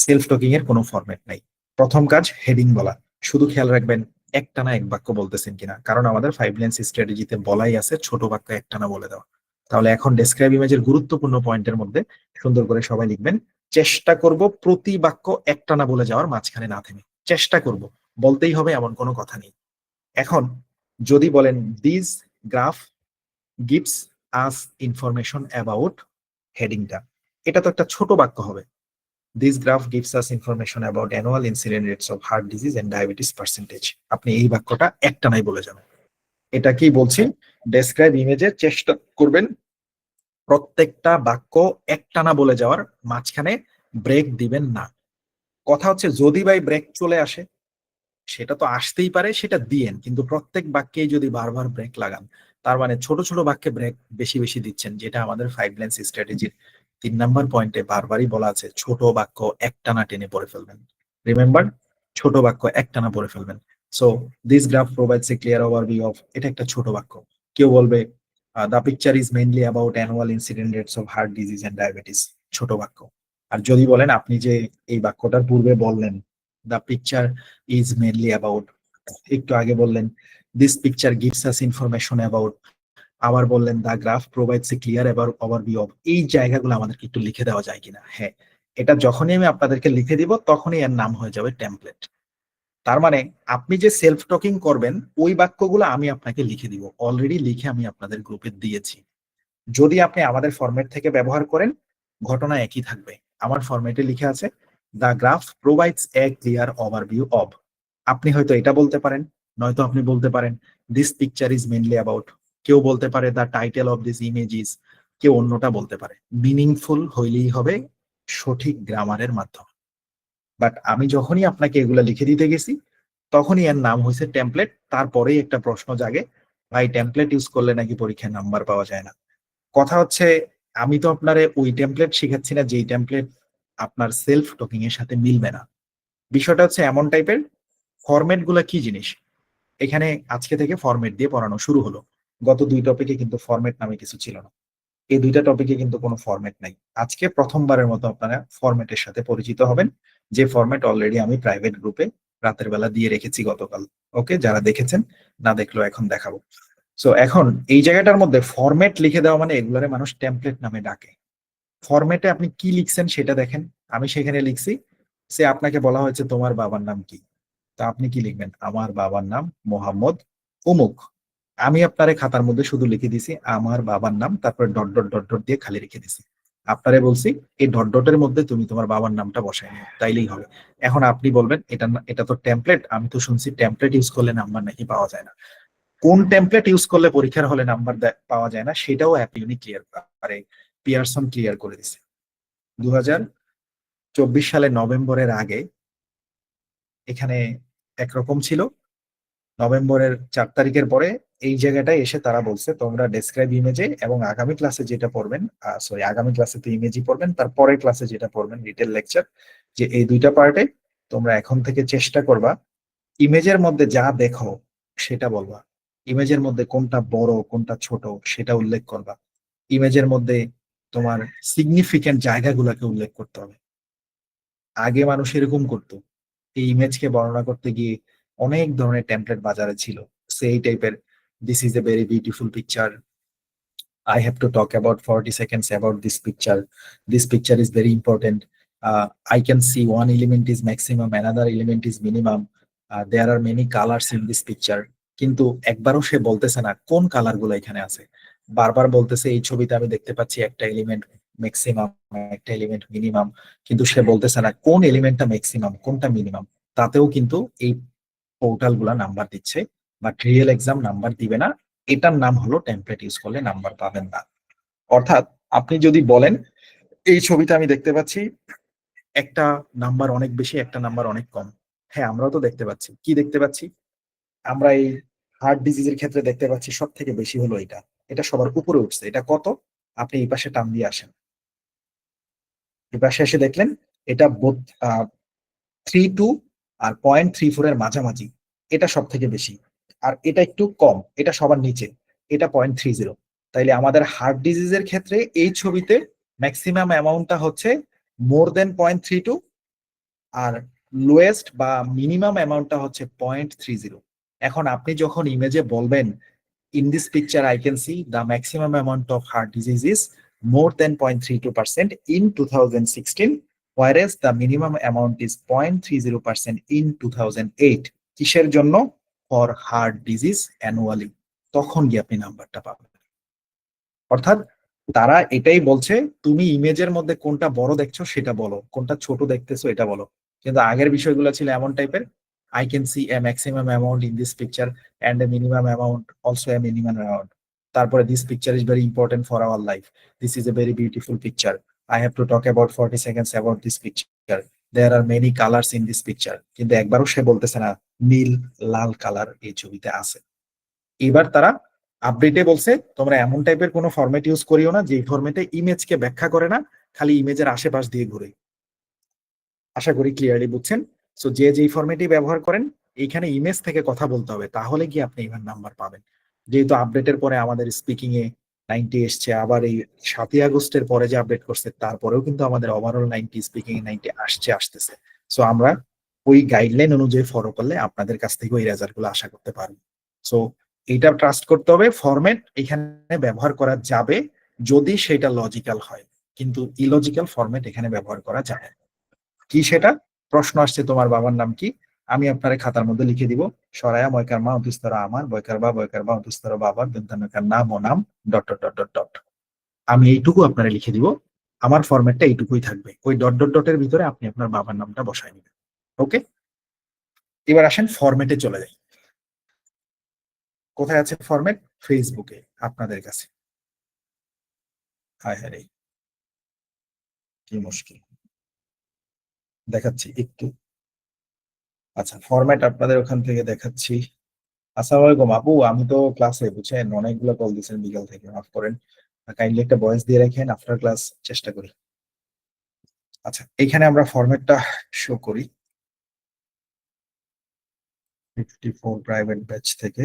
Speaker 1: Self talking এর কোনো format নাই। প্রথম কাজ heading বলা, শুধু খেয়াল রাখবেন একটানা এক বাক্য বলতেছেন কিনা, কারণ আমাদের 5 লাইন্স স্ট্র্যাটেজিতে বলাই আছে ছোট বাক্য একটানা বলে দেওয়া। তাহলে এখন ডেসক্রাইব ইমেজের গুরুত্বপূর্ণ পয়েন্টের মধ্যে সুন্দর করে সবাই লিখবেন, চেষ্টা করব প্রতি বাক্য একটানা বলে যাওয়ার, মাঝখানে না থেমে চেষ্টা করব, বলতেই হবে এমন কোনো কথা নেই। এখন যদি বলেন this graph gives us information about, হেডিংটা, এটা তো একটা ছোট বাক্য হবে। This graph gives us information about annual incident rates of heart disease and diabetes percentage. আপনি এই বাক্যটা একটানাই বলে যাবেন। এটা কি বলছি, ডেসক্রাইব ইমেজে চেষ্টা করবেন প্রত্যেকটা বাক্য একটানা বলে যাওয়ার, মাঝখানে ব্রেক দিবেন না। কথা হচ্ছে যদি ভাই ব্রেক চলে আসে, সেটা তো আসতেই পারে, সেটা দিয়েন, কিন্তু প্রত্যেক বাক্যে যদি বারবার ব্রেক লাগান, তার মানে ছোট ছোট বাক্যে ব্রেক বেশি বেশি দিচ্ছেন, যেটা আমাদের 5 লাইন্স স্ট্র্যাটেজির 3 নম্বর পয়েন্টে বারবারই বলা আছে, ছোট বাক্য একটানা টেনে পড়ে ফেলবেন। রিমেম্বার, ছোট বাক্য একটানা পড়ে ফেলবেন। So this graph provides a clear overview of, এটা একটা ছোট বাক্য। কেউ বলবে the picture is mainly about annual incident rates of heart disease and diabetes, ছোট বাক্য। আর যদি বলেন আপনি যে এই বাক্যটার পূর্বে বললেন the picture is mainly about, একটু আগে বললেন this picture gives us information about, আবার বললেন the graph provides a clear overview of, এই জায়গাগুলো আমাদেরকে একটু লিখে দেওয়া যায় কিনা? হ্যাঁ, এটা যখনই আমি আপনাদেরকে লিখে দিব তখনই এর নাম হয়ে যাবে টেমপ্লেট। তার মানে আপনি যে সেলফ টকিং করবেন ওই বাক্যগুলো আমি আপনাকে লিখে দিব, অলরেডি লিখে আমি আপনাদের গ্রুপে দিয়েছি। যদি আপনি আমাদের ফরম্যাট থেকে ব্যবহার করেন, ঘটনা একই থাকবে। আমার ফরম্যাটে লিখে আছে the graph provides a clear overview of, আপনি হয়তো এটা বলতে পারেন, নয়তো আপনি বলতে পারেন this picture is mainly about, কেউ বলতে পারে the title of this image is, কেউ অন্যটা বলতে পারে। মিনিংফুল হইলেই হবে, সঠিক গ্রামারের মাধ্যমে। বাট আমি যখনই আপনাকে এগুলা লিখে দিতে গেছি, তখনই এর নাম হয়েছে টেমপ্লেট। তারপরেই একটা প্রশ্ন জাগে, ভাই টেমপ্লেট ইউজ করলে নাকি পরীক্ষায় নাম্বার পাওয়া যায় না। কথা হচ্ছে আমি তো আপনারে ওই টেমপ্লেট শিখাচ্ছি না যেই টেমপ্লেট আপনার সেলফ টকিং এর সাথে মিলবে না। বিষয়টা হচ্ছে এমন টাইপের, ফরম্যাট গুলা কি জিনিস, এখানে আজকে থেকে ফরম্যাট দিয়ে পড়ানো শুরু হলো। গত 2 টপিকে কিন্তু ফরম্যাট নামে কিছু ছিল না, এই 2টা টপিকে কিন্তু কোনো ফরম্যাট নাই। আজকে প্রথমবারের মতো আপনারা ফরম্যাটের সাথে পরিচিত হবেন, যে ফরম্যাট অলরেডি আমি প্রাইভেট গ্রুপে রাতের বেলা দিয়ে রেখেছি গতকাল। ওকে, যারা দেখেছেন, না দেখলেও এখন দেখাবো। সো এখন এই জায়গাটার মধ্যে ফরম্যাট লিখে দেওয়া মানে এগুলারে মানুষ টেমপ্লেট নামে ডাকে। ফরম্যাটে আপনি কি লিখছেন সেটা দেখেন। আমি সেখানে লিখছি, সে আপনাকে বলা হয়েছে তোমার বাবার নাম কি, তা আপনি কি লিখবেন, আমার বাবার নাম মোহাম্মদ অমুক। আমি আপনারে খাতার মধ্যে শুধু লিখে দিছি আমার বাবার নাম, তারপরে ডট ডট ডট ডট দিয়ে খালি রেখে দিছি। আপনারে বলছি এই ডট ডটের মধ্যে তুমি তোমার বাবার নামটা বসাই নিও, তাইলেই হবে। এখন আপনি বলবেন এটা তো টেমপ্লেট, আমি তো শুনছি টেমপ্লেট ইউজ করলে নাম্বার নাকি পাওয়া যায় না। কোন টেমপ্লেট ইউজ করলে পরীক্ষার হলে নাম্বার পাওয়া যায় না সেটাও অ্যাপিউনি ক্লিয়ার করে, পিয়ারসন ক্লিয়ার করে দিছে 2024 সালের নভেম্বরের আগে। এখানে একরকম ছিল, নভেম্বরের 4 তারিখের পরে এই জায়গাটায় এসে তারা বলছে তোমরা ডেসক্রাইব ইমেজে এবং আগামী ক্লাসে যেটা পড়বেন, সরি আগামী ক্লাসে তো ইমেজই পড়বেন, তার পরের ক্লাসে যেটা পড়বেন ডিটেল লেকচার, যে এই 2টা পার্টে তোমরা এখন থেকে চেষ্টা করবা ইমেজের মধ্যে যা দেখো সেটা বলবা, ইমেজের মধ্যে কোনটা বড় কোনটা ছোট সেটা উল্লেখ করবা, ইমেজের মধ্যে তোমার সিগনিফিকেন্ট জায়গাগুলোকে উল্লেখ করতে হবে। আগে মানুষ এরকম করতো, এই ইমেজকে বর্ণনা করতে গিয়ে অনেক ধরনের টেমপ্লেট বাজারে ছিল, সেই টাইপের this is a very beautiful picture, I have to talk about 40 seconds about this picture. This picture is very important. I can see one element is maximum, another element is minimum. There are many colors in this picture. কিন্তু একবারও সে বলতেছে না কোন colour গুলো এখানে আছে। বারবার বলতেছে এই ছবিতে আমি দেখতে পাচ্ছি একটা এলিমেন্ট ম্যাক্সিমাম, একটা এলিমেন্ট মিনিমাম, কিন্তু সে বলতেছে না কোন এলিমেন্টটা ম্যাক্সিমাম কোনটা মিনিমাম। তাতেও কিন্তু এই পোর্টাল গুলা নাম্বার দিচ্ছে, বাট রিয়েল এক্সাম নাম্বার দিবে না। এটার নাম হলো টেমপ্লেট ইউজ করলে নাম্বার পাবেন না। অর্থাৎ আপনি যদি বলেন এই ছবিতে আমি দেখতে পাচ্ছি একটা নাম্বার অনেক বেশি একটা নাম্বার অনেক কম, হ্যাঁ আমরাও তো দেখতে পাচ্ছি, কি দেখতে পাচ্ছি আমরা এই হার্ট ডিজিজের ক্ষেত্রে দেখতে পাচ্ছি সব থেকে বেশি হলো এটা, এটা সবার উপরে উঠছে, এটা কত, আপনি এই পাশে টান দিয়ে আসেন, এই পাশে এসে দেখলেন এটা 3.2 আর 0.34 এর মাঝামাঝি, এটা সব থেকে বেশি। আর এটা একটু কম, এটা সবার নিচে, এটা 0.30। তাইলে আমাদের হার্ট ডিজিজের ক্ষেত্রে এই ছবিতে ম্যাক্সিমাম অ্যামাউন্টটা হচ্ছে মোর দেন 0.32, আর লোয়েস্ট বা মিনিমাম অ্যামাউন্টটা হচ্ছে 0.30। এখন আপনি যখন ইমেজে বলবেন in this picture I can see the maximum amount of heart disease is more than 0.32% in 2016, whereas the minimum amount is 0.30% in 2008. কিসের জন্য? For heart disease annually. তখন গিয়ে আপনি নাম্বারটা পাবেন। অর্থাৎ তারা এটাই বলছে, তুমি ইমেজের মধ্যে কোনটা বড় দেখছো সেটা বলো, কোনটা ছোট দেখতেছো এটা বলো। কিন্তু আগের বিষয়গুলো ছিল এমন টাইপের, I can see a maximum amount in this picture and a minimum amount also a minimum amount. তারপরে this picture is very important for our life, this is a very beautiful picture, I have to talk about 40 seconds about this picture, there are many colours in this picture. কিন্তু একবারও সে বলতেছে না নীল লাল colour এই ছবিতে আছে। এবার তারা আপডেটে বলছে তোমরা এমন টাইপের কোনো ফরম্যাট ইউজ করিও না যে ফরম্যাটে ইমেজকে ব্যাখ্যা করে না, খালি ইমেজের আশেপাশ দিয়ে ঘুরে। আশা করি ক্লিয়ারলি বুঝছেন। সো যে যেই ফরম্যাটই ব্যবহার করেন, এইখানে ইমেজ থেকে কথা বলতে হবে, তাহলে কি আপনি ইভেন নাম্বার পাবেন। যেহেতু আপডেটের পরে আমাদের স্পিকিং এ 90 এসছে, আবার এই 7ই আগস্টের পরে যে আপডেট করছে তারপরেও কিন্তু আমাদের ওভারঅল 90, স্পিকিং এ 90 আসতেছে। সো আমরা ওই গাইডলাইন অনুযায়ী ফলো করলে আপনাদের কাছ থেকে ওই রেজাল্ট গুলো আশা করতে পারবো। সো এইটা ট্রাস্ট করতে হবে, ফরম্যাট এখানে ব্যবহার করা যাবে যদি সেটা লজিক্যাল হয়, কিন্তু ইলজিক্যাল ফরম্যাট এখানে ব্যবহার করা যাবে না। কি সেটা? প্রশ্ন আসছে তোমার বাবার নাম কি, আমি আপনার খাতার মধ্যে লিখে দিব সরায়া ময়কার মা অতুস্তর আমার বয়কার বা অতুস্তর বাবার দন্তানকার নাম ও নাম dot dot dot dot dot. আমি এইটুকু আপনারা লিখে দিব, আমার ফরম্যাটটা এইটুকুই থাকবে, ওই ডট ডট ডটের ভিতরে আপনি আপনার বাবার নামটা বসাই নেবেন। ওকে, এবার আসেন ফরম্যাটে চলে যাই। কোথায় আছে ফরম্যাট? ফেসবুকে আপনাদের কাছে। হায় হায় কি মুশকিল, দেখাচ্ছি একটু। আচ্ছা, ফরম্যাট আপনাদের ওখান থেকে দেখাচ্ছি। আসসালামু আলাইকুম আপু, আমি তো ক্লাসে, বুঝছেন, অনেকগুলো কল দিচ্ছেন বিকাল থেকে, মাফ করেন। কাইন্ডলি একটা ভয়েস দিয়ে রাখেন, আফটার ক্লাস চেষ্টা করি। আচ্ছা, এখানে আমরা ফরম্যাটটা শো করি 54 প্রাইভেট ব্যাচ থেকে।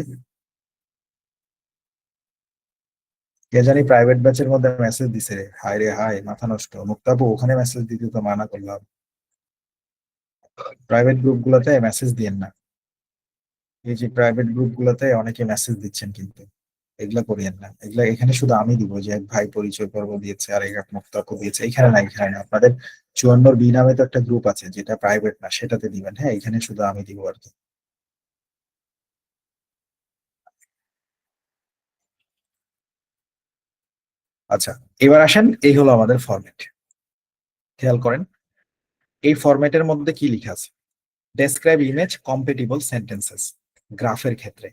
Speaker 1: কে জানি প্রাইভেট ব্যাচের মধ্যে মেসেজ দিছে, হায় রে হায়, মাথা নষ্ট। মুক্তাপু, ওখানে মেসেজ দিতে তো মানা করলাম, প্রাইভেট গ্রুপ গুলোতে মেসেজ দিয়েন না। এই যে প্রাইভেট গ্রুপ গুলোতে অনেকে মেসেজ দিচ্ছেন, কিন্তু এগুলা করিয়েন না। এগুলা এখানে শুধু আমি দিব যে এক ভাই পরিচয় পর্ব দিয়েছে আর এক মুক্তাপু দিয়েছে, এখানে না, এখানে না। আপনাদের 54 বি নামে তো একটা গ্রুপ আছে যেটা প্রাইভেট না, সেটাতে দিবেন। হ্যাঁ, এখানে শুধু আমি দিব আর কি। আচ্ছা, এবার আসেন, এই হলো আমাদের ফরম্যাট। খেয়াল করেন এই ফরম্যাটের মধ্যে কি লেখা আছে। ডেসক্রাইব ইমেজ কম্পেটিবল সেন্টেন্সেস গ্রাফের ক্ষেত্রে।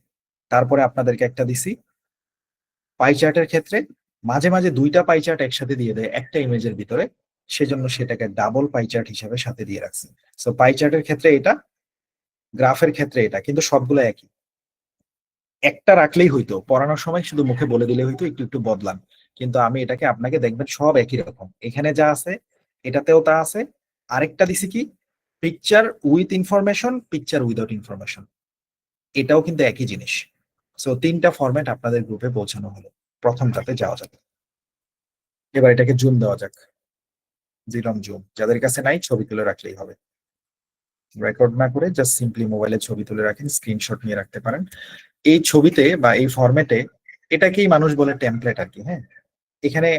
Speaker 1: তারপরে আপনাদেরকে একটা দিছি পাই চার্টের ক্ষেত্রে। মাঝে মাঝে দুইটা পাই চার্ট একসাথে দিয়ে দেয় একটা ইমেজের ভিতরে, সেজন্য সেটাকে ডাবল পাই চার্ট হিসেবে সাথে দিয়ে রাখছে। সো পাই চার্টের ক্ষেত্রে এটা, গ্রাফের ক্ষেত্রে এটা, কিন্তু সবগুলো একই। একটা রাখলেই হইতো, পড়ানোর সময় শুধু মুখে বলে দিলে হইতো একটু একটু বদলান, কিন্তু আমি এটাকে আপনাকে দেখবেন সব একই রকম। এখানে যা আছে এটাতেও তা আছে। আরেকটা দিছি কি, picture with information, picture without information, এটাও কিন্তু একই জিনিস। সো তিনটা ফরম্যাট আপনাদের গ্রুপে পৌঁছানো হলো। প্রথমটাতে যাওয়া যাবে। এবার এটাকে জুম দেওয়া যাক, জিরম জুম। যাদের কাছে নাই ছবি তুলে রাখলেই হবে, রেকর্ড না করে জাস্ট সিম্পলি মোবাইলে ছবি তুলে রাখেন, স্ক্রিনশট নিয়ে রাখতে পারেন। এই ছবিতে বা এই ফরম্যাটে, এটাকেই মানুষ বলে টেমপ্লেট আর কি। হ্যাঁ, এখানে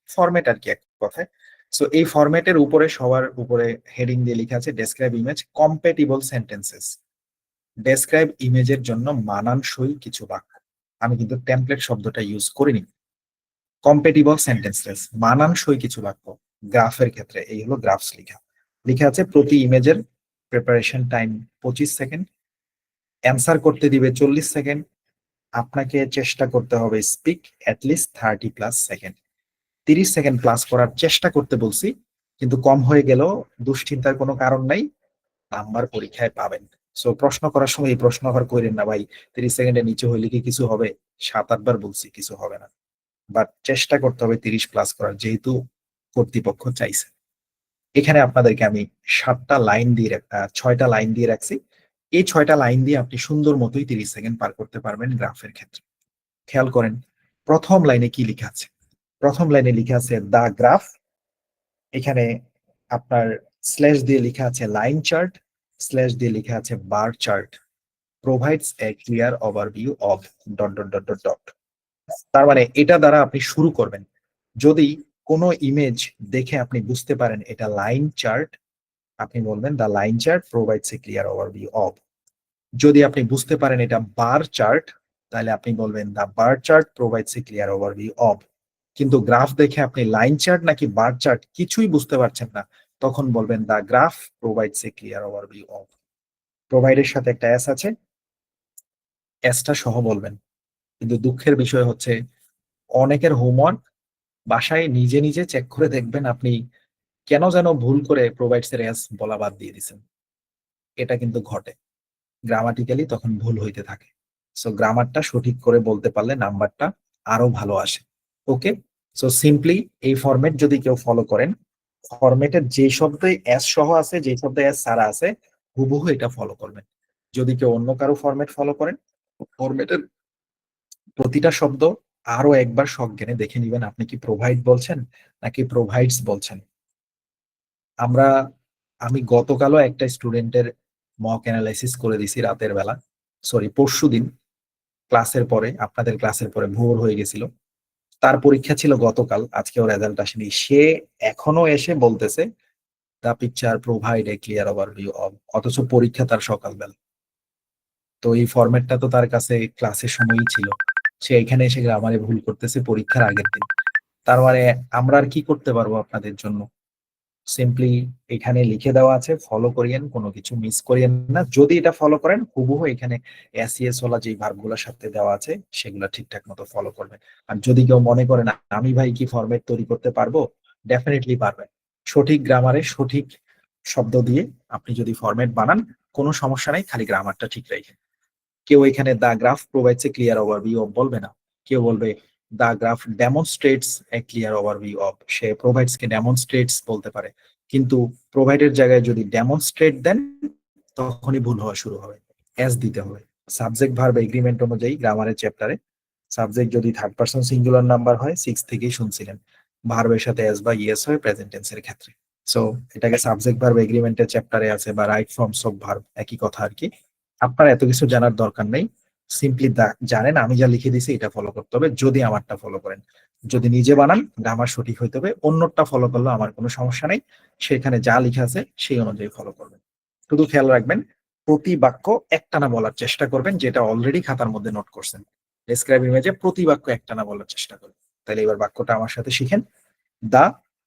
Speaker 1: ফরম্যাট আর কি এক কথায়। সো এই ফরম্যাটের উপরে সবার উপরে হেডিং দিয়ে লেখা আছে describe image compatible sentences. Describe ইমেজের জন্য মানানসই কিছু বাক্য। আমি কিন্তু টেমপ্লেট শব্দটা ইউজ করিনি। কম্প্যাটিবল সেন্টেন্সেস, মানানসই কিছু বাক্য। গ্রাফের ক্ষেত্রে এই হলো গ্রাফস লেখা। লেখা আছে প্রতি ইমেজের প্রিপারেশন টাইম 25 সেকেন্ড, অ্যান্সার করতে দিবে 40 সেকেন্ড, আপনাকে চেষ্টা করতে হবে speak at least 30+ second. 30 second plus করার চেষ্টা করতে বলছি, কিন্তু কম হয়ে গেলেও দুশ্চিন্তার কোনো কারণ নাই, নাম্বার পরীক্ষায় পাবেন। সো প্রশ্ন করার সময় এই প্রশ্ন আবার করেন না ভাই, 30 সেকেন্ডের নিচে হইলে কি কিছু হবে? 7-8 বার বলছি কিছু হবে না, বাট চেষ্টা করতে হবে 30+ করার, যেহেতু কর্তৃপক্ষ চাইছে। এখানে আপনাদেরকে আমি 7টা লাইন দিয়ে 6টা লাইন দিয়ে রাখছি। এই 6টা লাইন দিয়ে আপনি সুন্দর মতোই 30 সেকেন্ড পার করতে পারবেন গ্রাফের ক্ষেত্রে। খেয়াল করেন প্রথম লাইনে কি লেখা আছে। প্রথম লাইনে লেখা আছে দা গ্রাফ। এখানে আপনার স্ল্যাশ দিয়ে লেখা আছে লাইন চার্ট, স্ল্যাশ দিয়ে লেখা আছে বার chart, provides a clear overview of dot dot dot dot dot. তার মানে এটা দ্বারা আপনি শুরু করবেন। যদি কোনো ইমেজ দেখে আপনি বুঝতে পারেন এটা লাইন চার্ট, আপনি বলবেন the line chart provides a clear overview of. যদি আপনি বুঝতে পারেন এটা বার চার্ট, তাহলে আপনি বলবেন the bar chart provides a clear overview of. কিন্তু গ্রাফ দেখে আপনি লাইন চার্ট নাকি বার চার্ট কিছুই বুঝতে পারছেন না, তখন বলবেন the graph provides a clear overview of. প্রোভাইডের সাথে একটা এস আছে, এসটা সহ বলবেন। কিন্তু দুঃখের বিষয় হচ্ছে অনেকের হোমওয়ার্ক বাসায় নিজে নিজে চেক করে দেখবেন আপনি কেন যেন ভুল করে প্রোভাইডস এর এস বলা বাদ দিয়ে দিচ্ছেন। এটা কিন্তু ঘটে, গ্রামাটিক্যালি তখন ভুল হইতে থাকে। সো গ্রামারটা সঠিক করে বলতে পারলে নাম্বারটা আরো ভালো আসে। ওকে, সো সিম্পলি এই ফরম্যাট যদি কেউ ফলো করেন, ফরম্যাটের যে শব্দে এস সহ আছে, যে শব্দে এস ছাড়া আছে, হুবহু এটা ফলো করবেন। যদি কেউ অন্য কারো ফরম্যাট ফলো করেন, ফরম্যাটের প্রতিটা শব্দ আরো একবার সজ্ঞানে দেখে নিবেন আপনি কি প্রোভাইড বলছেন নাকি প্রোভাইডস বলছেন। আমরা আমি গতকালও একটা স্টুডেন্টের মক অ্যানালাইসিস করে দিছি রাতের বেলা, সরি পরশুদিন, ক্লাসের পরে, আপনাদের ক্লাসের পরে ভোর হয়ে গেছিল। তার পরীক্ষা ছিল গতকাল, আজকেও রেজাল্ট আসেনি। সে এখনো এসে বলতেছে the picture provide a clear overview of, অথচ পরীক্ষা তার সকালবেলা। তো এই ফরম্যাটটা তো তার কাছে ক্লাসের সময়ই ছিল, সে এখানে এসে গ্রামারে ভুল করতেছে পরীক্ষার আগের দিন। তার মানে আমরা আর কি করতে পারবো আপনাদের জন্য? সিম্পলি এখানে লিখে দেওয়া আছে, ফলো করিয়েন, কোনো কিছু মিস করিয়েন না। যদি এটা ফলো করেন হুবহু এখানে এসইএস ওয়ালা যে ভার্বগুলোর সাথে দেওয়া আছে সেগুলো ঠিকঠাক মতো ফলো করবেন। আর যদি কেউ মনে করেন আমি ভাই কি ফরম্যাট তৈরি করতে পারবো, ডেফিনেটলি পারবেন। সঠিক গ্রামারে সঠিক শব্দ দিয়ে আপনি যদি ফরম্যাট বানান কোনো সমস্যা নাই, খালি গ্রামারটা ঠিক রাখেন। কেউ এখানে the graph provides a clear overview of বলবে না, কেউ বলবে the graph demonstrates a clear overview of. সে প্রোভাইডস কে ডেমনস্ট্রেটস বলতে পারে, কিন্তু প্রোভাইডের জায়গায় যদি ডেমনস্ট্রেট দেন তখনই ভুল হওয়া শুরু হবে, এস দিতে হবে। সাবজেক্ট ভার্ব এগ্রিমেন্ট অনুযায়ী গ্রামারের চ্যাপ্টারে সাবজেক্ট যদি থার্ড পারসন সিঙ্গুলার নাম্বার হয়, সিক্স থেকেই শুনছিলেন, ভার্বের সাথে এস বা ইয়েস হয় প্রেজেন্ট টেন্সের ক্ষেত্রে। সো এটাকে সাবজেক্ট ভার্ব এগ্রিমেন্টের চ্যাপ্টারে আছে, বা রাইট ফর্মস অফ ভার্ব, একই কথা আর কি। আপনার এত কিছু জানার দরকার নেই, সিম্পলি জানেন আমি যা লিখে দিছি এটা ফলো করতে হবে যদি আমারটা ফলো করেন। যদি নিজে বানান গ্রামার সঠিক হইতে হবে, অন্যটা ফলো করলে আমার কোনো সমস্যা নেই, সেখানে যা লিখা আছে সেই অনুযায়ী ফলো করবেন। শুধু খেয়াল রাখবেন প্রতি বাক্য একটানা বলার চেষ্টা করবেন, যেটা অলরেডি খাতার মধ্যে নোট করছেন। ডেসক্রাইব ইমেজে প্রতি বাক্য একটানা বলার চেষ্টা করবেন। তাহলে এবার বাক্যটা আমার সাথে শিখেন। দা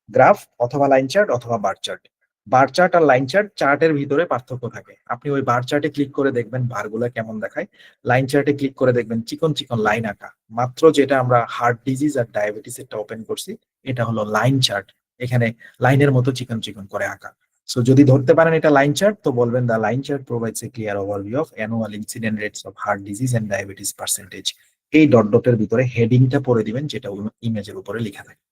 Speaker 1: গ্রাফ অথবা লাইন চার্ট অথবা বার চার্ট। বার চার্ট আর লাইন চার্ট, চার্টের ভিতরে পার্থক্য থাকে। আপনি ওই বার চার্টে ক্লিক করে দেখবেন বারগুলো কেমন দেখায়, লাইন চার্টে ক্লিক করে দেখবেন চিকন চিকন লাইন আঁকা। মাত্র যেটা আমরা হার্ট ডিজিজ আর ডায়াবেটিস এটা ওপেন করছি, এটা হলো লাইন চার্ট। এখানে লাইনের মতো চিকন চিকন করে আঁকা। সো যদি ধরতে পারেন এটা লাইন চার্ট, তো বলবেন the line chart provides a clear overview of annual incident rates of heart disease and diabetes percentage. এই ডট ডটের ভিতরে হেডিংটা পড়ে দিবেন যেটা ইমেজের উপরে লেখা থাকে।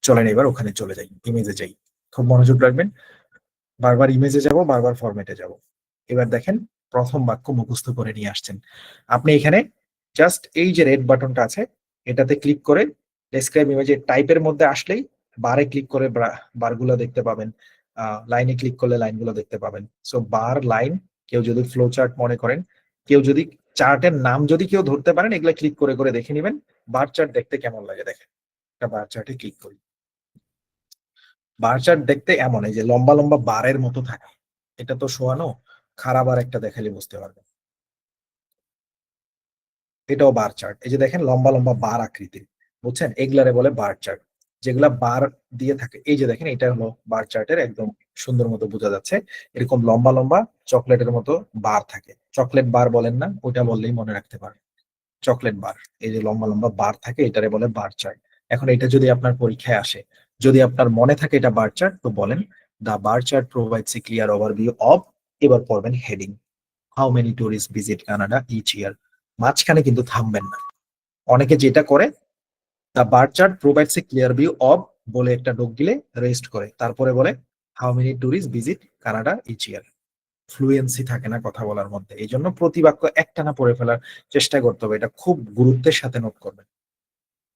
Speaker 1: চলেন এবার ওখানে চলে যাই, ইমেজে যাই। খুব মনোযোগ রাখবেন, বারবার ইমেজে যাব, বারবার ফরম্যাটে যাব। এবার দেখেন প্রথম বাক্য মুখস্থ করে নিয়ে আসছেন আপনি। এখানে জাস্ট এই যে রেড বাটনটা আছে এটাতে ক্লিক করে ডেসক্রাইব ইমেজের টাইপের মধ্যে আসলেই বারে ক্লিক করে বারগুলো দেখতে পাবেন, লাইনে ক্লিক করলে লাইনগুলো দেখতে পাবেন। সো বার লাইন, কেউ যদি ফ্লো চার্ট মনে করেন, কেউ যদি চার্টের নাম যদি কেউ ধরতে পারেন, এগুলো ক্লিক করে করে দেখে নেবেন বার চার্ট দেখতে কেমন লাগে। দেখেন একটা বার চার্টে ক্লিক করি, বার চার্ট দেখতে এমন এই যে লম্বা লম্বা বারের মতো থাকে। এটা তো শোয়ানো, খারাপ আর একটা দেখালে বুঝতে পারবেন। এটাও বার চার্ট, এই যে দেখেন লম্বা লম্বা বার আকৃতির, বুঝছেন, এগুলারে বলে বার চার্ট, যেগুলা বার দিয়ে থাকে। এই যে দেখেন এটা হলো বার চার্টের একদম সুন্দর মতো বোঝা যাচ্ছে, এরকম লম্বা লম্বা চকলেটের মতো বার থাকে। চকলেট বার বলেন না, ওইটা বললেই মনে রাখতে পারেন, চকলেট বার। এই যে লম্বা লম্বা বার থাকে এটারে বলে বার চার্ট। এখন এটা যদি আপনার পরীক্ষায় আসে, যদি আপনার মনে থাকে এটা বার চার্ট, তো বলেন the bar chart provides a clear overview of, এবার পড়বেন heading how many tourist visit Canada each year. মাঝখানে কিন্তু থামবেন না। অনেকে যেটা করে the bar chart provides a clear view of বলে একটা ডোক দিলে রেস্ট করে, তারপরে বলে how many tourist visit Canada each year. Fluency থাকে না কথা বলার মধ্যে, এই জন্য প্রতি বাক্য একটানা পড়ে ফেলার চেষ্টা করতে হবে, এটা খুব গুরুত্বের সাথে নোট করবেন।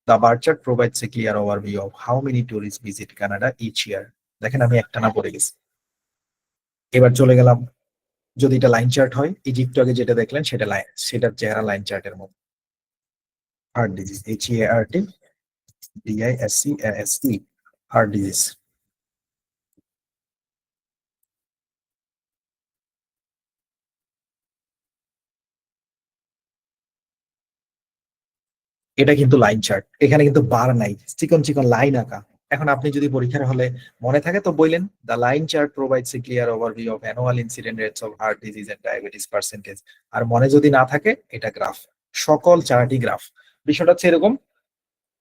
Speaker 1: The bar chart provides a clear overview of how many tourists visit Canada each year. দেখেন আমি একটানা পড়ে গেছি। এবার চলে গেলাম, যদি এটা লাইন চার্ট হয়, ইজিপ্ট আগে যেটা দেখলেন সেটা লাইন, সেটার চেহারা লাইন চার্টের মতো। Heart disease, HEARTDISEASE, heart disease. এটা কিন্তু লাইন চার্ট, এখানে কিন্তু বার নাই, চিকন চিকন লাইন আঁকা। এখন আপনি যদি পরীক্ষার হলে মনে থাকে তো বললেন, the line chart provides a clear overview of annual incident rates of heart disease and diabetes percentage. আর মনে যদি না থাকে, এটা গ্রাফ, সকল চার্টই গ্রাফ। বিষয়টা হচ্ছে এরকম,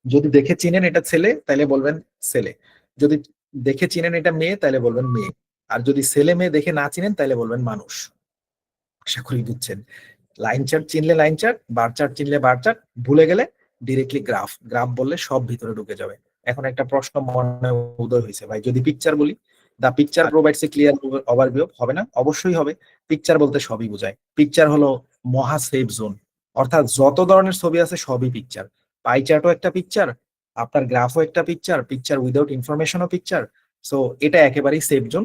Speaker 1: যদি দেখে চিনেন এটা ছেলে তাহলে বলবেন ছেলে, যদি দেখে চিনেন এটা মেয়ে তাহলে বলবেন মেয়ে, আর যদি ছেলে মেয়ে দেখে না চিনেন তাহলে বলবেন মানুষ। আশা করি বুঝছেন। লাইন চার্ট চিনলে লাইন চার্ট, বার চার্ট চিনলে বার চার্ট, ভুলে গেলে ডিরেক্টলি গ্রাফ, গ্রাফ বললে সব ভিতরে ঢুকে যাবে। এখন একটা প্রশ্ন মনে উদয় হয়েছে, ভাই যদি পিকচার বলি, the picture provides a clear overview, হবে না? অবশ্যই হবে। পিকচার বলতে সবই বোঝায়, পিকচার হলো মহা সেফ জোন, অর্থাৎ যত ধরনের ছবি আছে সবই পিকচার। পাই চার্টও একটা পিকচার, আপনার গ্রাফও একটা পিকচার, পিকচার উইদাউট ইনফরমেশনও পিকচার। সো এটা একেবারেই সেফ জোন।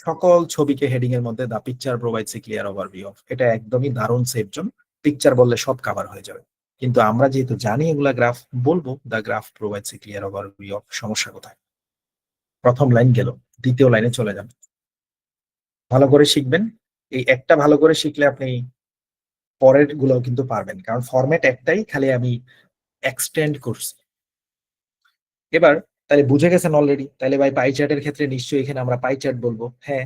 Speaker 1: সকল ছবিকে হেডিং এর মধ্যে the picture provides a clear overview of, এটা একদমই দারুণ সেফ জোন। পিকচার বললে সব কভার হয়ে যাবে। কিন্তু আমরা যেহেতু জানি এগুলা গ্রাফ, বলবো the graph provides a clear overview of. সমস্যা কোথায়? প্রথম লাইন গেল, দ্বিতীয় লাইনে চলে যান। ভালো করে শিখবেন, এই একটা ভালো করে শিখলে আপনি পরের গুলোও কিন্তু পারবেন, কারণ ফরম্যাট একটাই, খালি আমি এক্সটেন্ড করছি। এবার তাহলে বুঝে গেছেন অলরেডি, তাহলে ভাই পাই চার্টের ক্ষেত্রে নিশ্চয়ই এখানে আমরা পাই চার্ট বলবো, হ্যাঁ।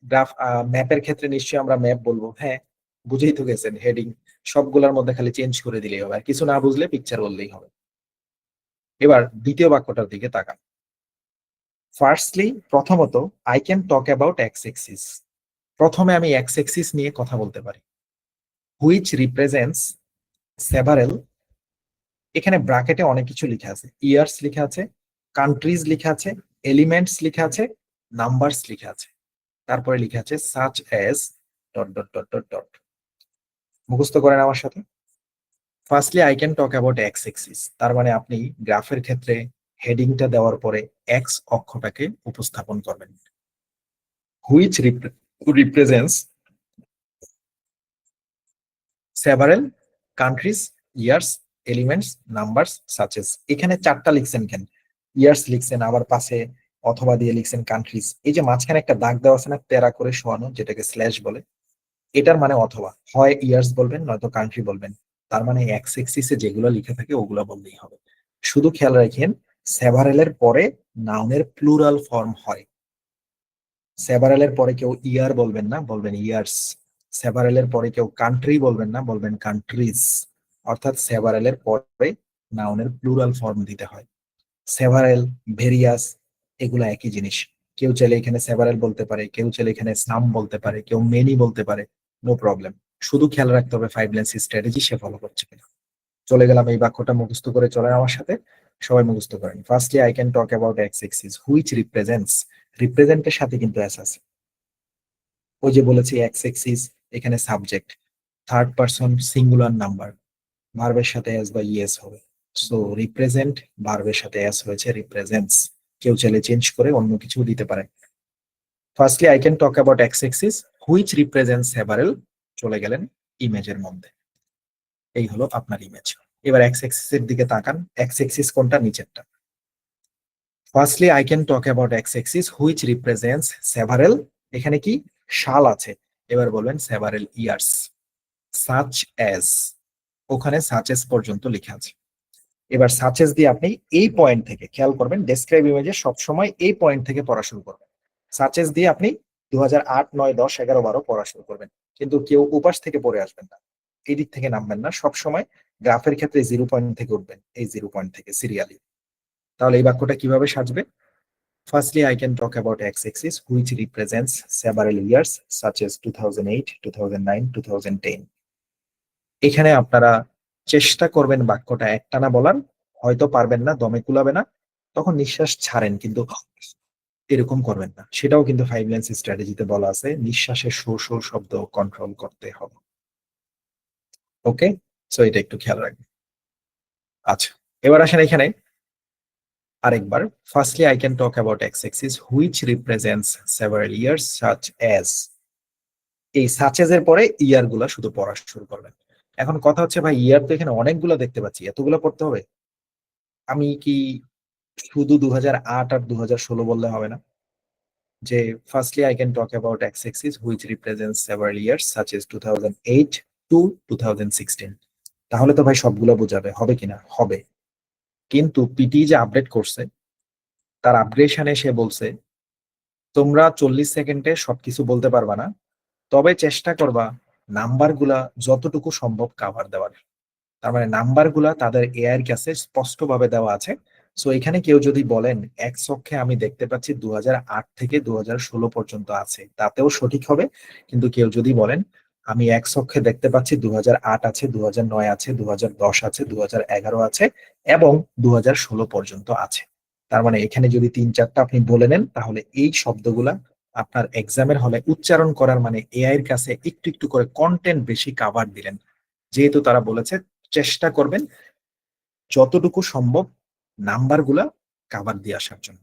Speaker 1: গ্রাফ, ম্যাপের ক্ষেত্রে নিশ্চয়ই আমরা ম্যাপ বলবো, হ্যাঁ। বুঝেই তো গেছেন, হেডিং সবগুলোর মধ্যে খালি চেঞ্জ করে দিলেই হবে, আর কিছু না বুঝলে পিকচার বললেই হবে। এবার দ্বিতীয় বাক্যটার দিকে তাকান। ফার্স্টলি, প্রথমত, I can talk about x axis. প্রথমে আমি এক্স এক্সিস নিয়ে কথা বলতে পারি, হুইচ রিপ্রেজেন্টস সেভারেল। এখানে ব্র্যাকেটে অনেক কিছু লেখা আছে, ইয়ার্স লেখা আছে, কান্ট্রিজ লেখা আছে, এলিমেন্টস লেখা আছে, নাম্বারস লেখা আছে, তারপরে লেখা আছে such as dot dot dot dot dot. মুখস্থ করেন আমার সাথে। Firstly I can talk about x axis, তার মানে আপনি গ্রাফের ক্ষেত্রে হেডিংটা দেওয়ার পরে এক্স অক্ষটাকে উপস্থাপন করবেন, which represents several countries, years, elements, numbers, such as. এখানে চারটা লিখছেন কেন? ইয়ার্স লিখছেন, আবার পাশে অথবা দিয়ে লিখছেন কান্ট্রিজ। এই যে মাঝখানে একটা দাগ দেওয়া আছে না, তেরা করে শোয়ানো, যেটাকে স্ল্যাশ বলে, এটার মানে অথবা হয় ইয়ার্স বলবেন নয়তো কান্ট্রি বলবেন। তার মানে এক্স এক্সিসে যেগুলো লিখে থাকে ওগুলো বললেই হবে। শুধু খেয়াল রাখেন, সেভারেলের পরে নাউনের প্লুরাল ফর্ম হয়। সেভারেলের পরে কেউ ইয়ার বলবেন না, বলবেন ইয়ার্স। সেভারেলের পরে কেউ কান্ট্রি বলবেন না, বলবেন কান্ট্রিজ। অর্থাৎ সেভারেলের পরে নাউনের প্লুরাল ফর্ম দিতে হয়। সেভারেল, ভেরিয়াস, এগুলো একই জিনিস। কেউ চাইলে এখানে সেভারেল বলতে পারে, কেউ চাইলে এখানে সাম বলতে পারে, কেউ মেনি বলতে পারে, নো প্রবলেম। শুধু খেয়াল রাখতে হবে ফাইভ লেন্স স্ট্র্যাটেজি সে ফলো করছে কিনা। চলে গেলাম, এই বাক্যটা মুখস্থ করে চলেন আমার সাথে, সবাই মুখস্থ করেন। Firstly I can talk about x axis which represents, রিপ্রেজেন্টের সাথে কিন্তু এস আছে। ওই যে বলেছি এক্স এক্সিস, এখানে subject, third person singular number, ভার্বের সাথে এস বা ইএস হবে। সো রিপ্রেজেন্ট, ভার্বের সাথে এস হয়েছে রিপ্রেজেন্টস। কেউ চাইলে চেঞ্জ করে অন্য কিছু দিতে পারে। Firstly I can talk about x axis which represents several. চলে গেলেন ইমেজের মধ্যে, এই হলো আপনার ইমেজ। এবার এক্স এক্সিস এর দিকে তাকান, এক্স এক্সিস কোনটা? নিচেরটা। Firstly I can talk about x axis which represents several, এখানে কি সাল আছে, এবার বলবেন সেভারেল ইয়ার্স, সাচ অ্যাজ, ওখানে সাচেস পর্যন্ত লেখা আছে। এবার সাচেস দিয়ে আপনি এই পয়েন্ট থেকে, খেয়াল করবেন ডেসক্রাইব ইমেজে সবসময় এই পয়েন্ট থেকে পড়া শুরু করবেন। সাচেস দিয়ে আপনি 2008, 9, 10, 11, 12 পড়া শুরু করবেন, কিন্তু কেউ উপাস থেকে পড়ে আসবেন না, এই দিক থেকে নামবেন না। সবসময় গ্রাফের ক্ষেত্রে 0 পয়েন্ট থেকে উঠবেন, এই 0 পয়েন্ট থেকে সিরিয়ালি। তাহলে এই বাক্যটা কিভাবে সাজবে? Firstly, I can talk about x-axis, which represents several years, such as 2008, 2009, 2010. এখানে আপনারা চেষ্টা করবেন বাক্যটা একটানা বলার, হয়তো পারবেন না, দমে কুলাবে না, তখন নিঃশ্বাস ছাড়েন, কিন্তু এরকম করবেন না। সেটাও কিন্তু ফাইভ লাইন্স স্ট্র্যাটেজিতে বলা আছে, নিঃশ্বাসের শো শো শব্দ কন্ট্রোল করতে হবে। ওকে, সো এটা একটু খেয়াল রাখবেন। আচ্ছা, এবার আসেন এখানে আরেকবার, firstly I can talk about x axis which represents several years such as. এই সাচেজ এর পরে ইয়ার গুলা শুধু পড়া শুরু করবেন। এখন কথা হচ্ছে ভাই, ইয়ার তো এখানে অনেকগুলো দেখতে পাচ্ছি, এতগুলো পড়তে হবে? আমি কি শুধু 2008 আর 2016 বললে হবে না? যে firstly I can talk about x axis which represents several years such as 2008 to 2016। তাহলে তো ভাই সবগুলো বোঝাবে, হবে কিনা? হবে। কিন্তু পিটি যে আপডেট করছে, তার আপগ্রেশনে সে বলছে তোমরা 40 সেকেন্ডে সবকিছু বলতে পারবা না, তবে চেষ্টা করবা নাম্বার গুলা যতটুকু সম্ভব কাভার দেওয়ার। তার মানে নাম্বার গুলা তাদের এআই এর কাছে স্পষ্ট ভাবে দেওয়া আছে। সো এখানে কেউ যদি বলেন এক চক্ষে আমি দেখতে পাচ্ছি 2008 থেকে 2016 পর্যন্ত আছে, তাতেও সঠিক হবে। কিন্তু কেউ যদি বলেন আমি এক চক্ষে দেখতে পাচ্ছি 2008 আছে, 2009 আছে, 2010 আছে, 2011 আছে এবং 2016 পর্যন্ত আছে, তার মানে এখানে যদি 3-4টা আপনি বলে নেন, তাহলে এই শব্দগুলা আপনার এক্সামের হলে উচ্চারণ করার মানে এআই এর কাছে একটু একটু করে কন্টেন্ট বেশি কাভার দিলেন। যেহেতু তারা বলেছে চেষ্টা করবেন যতটুকু সম্ভব নাম্বার গুলা কাভার দিয়ে আসার জন্য।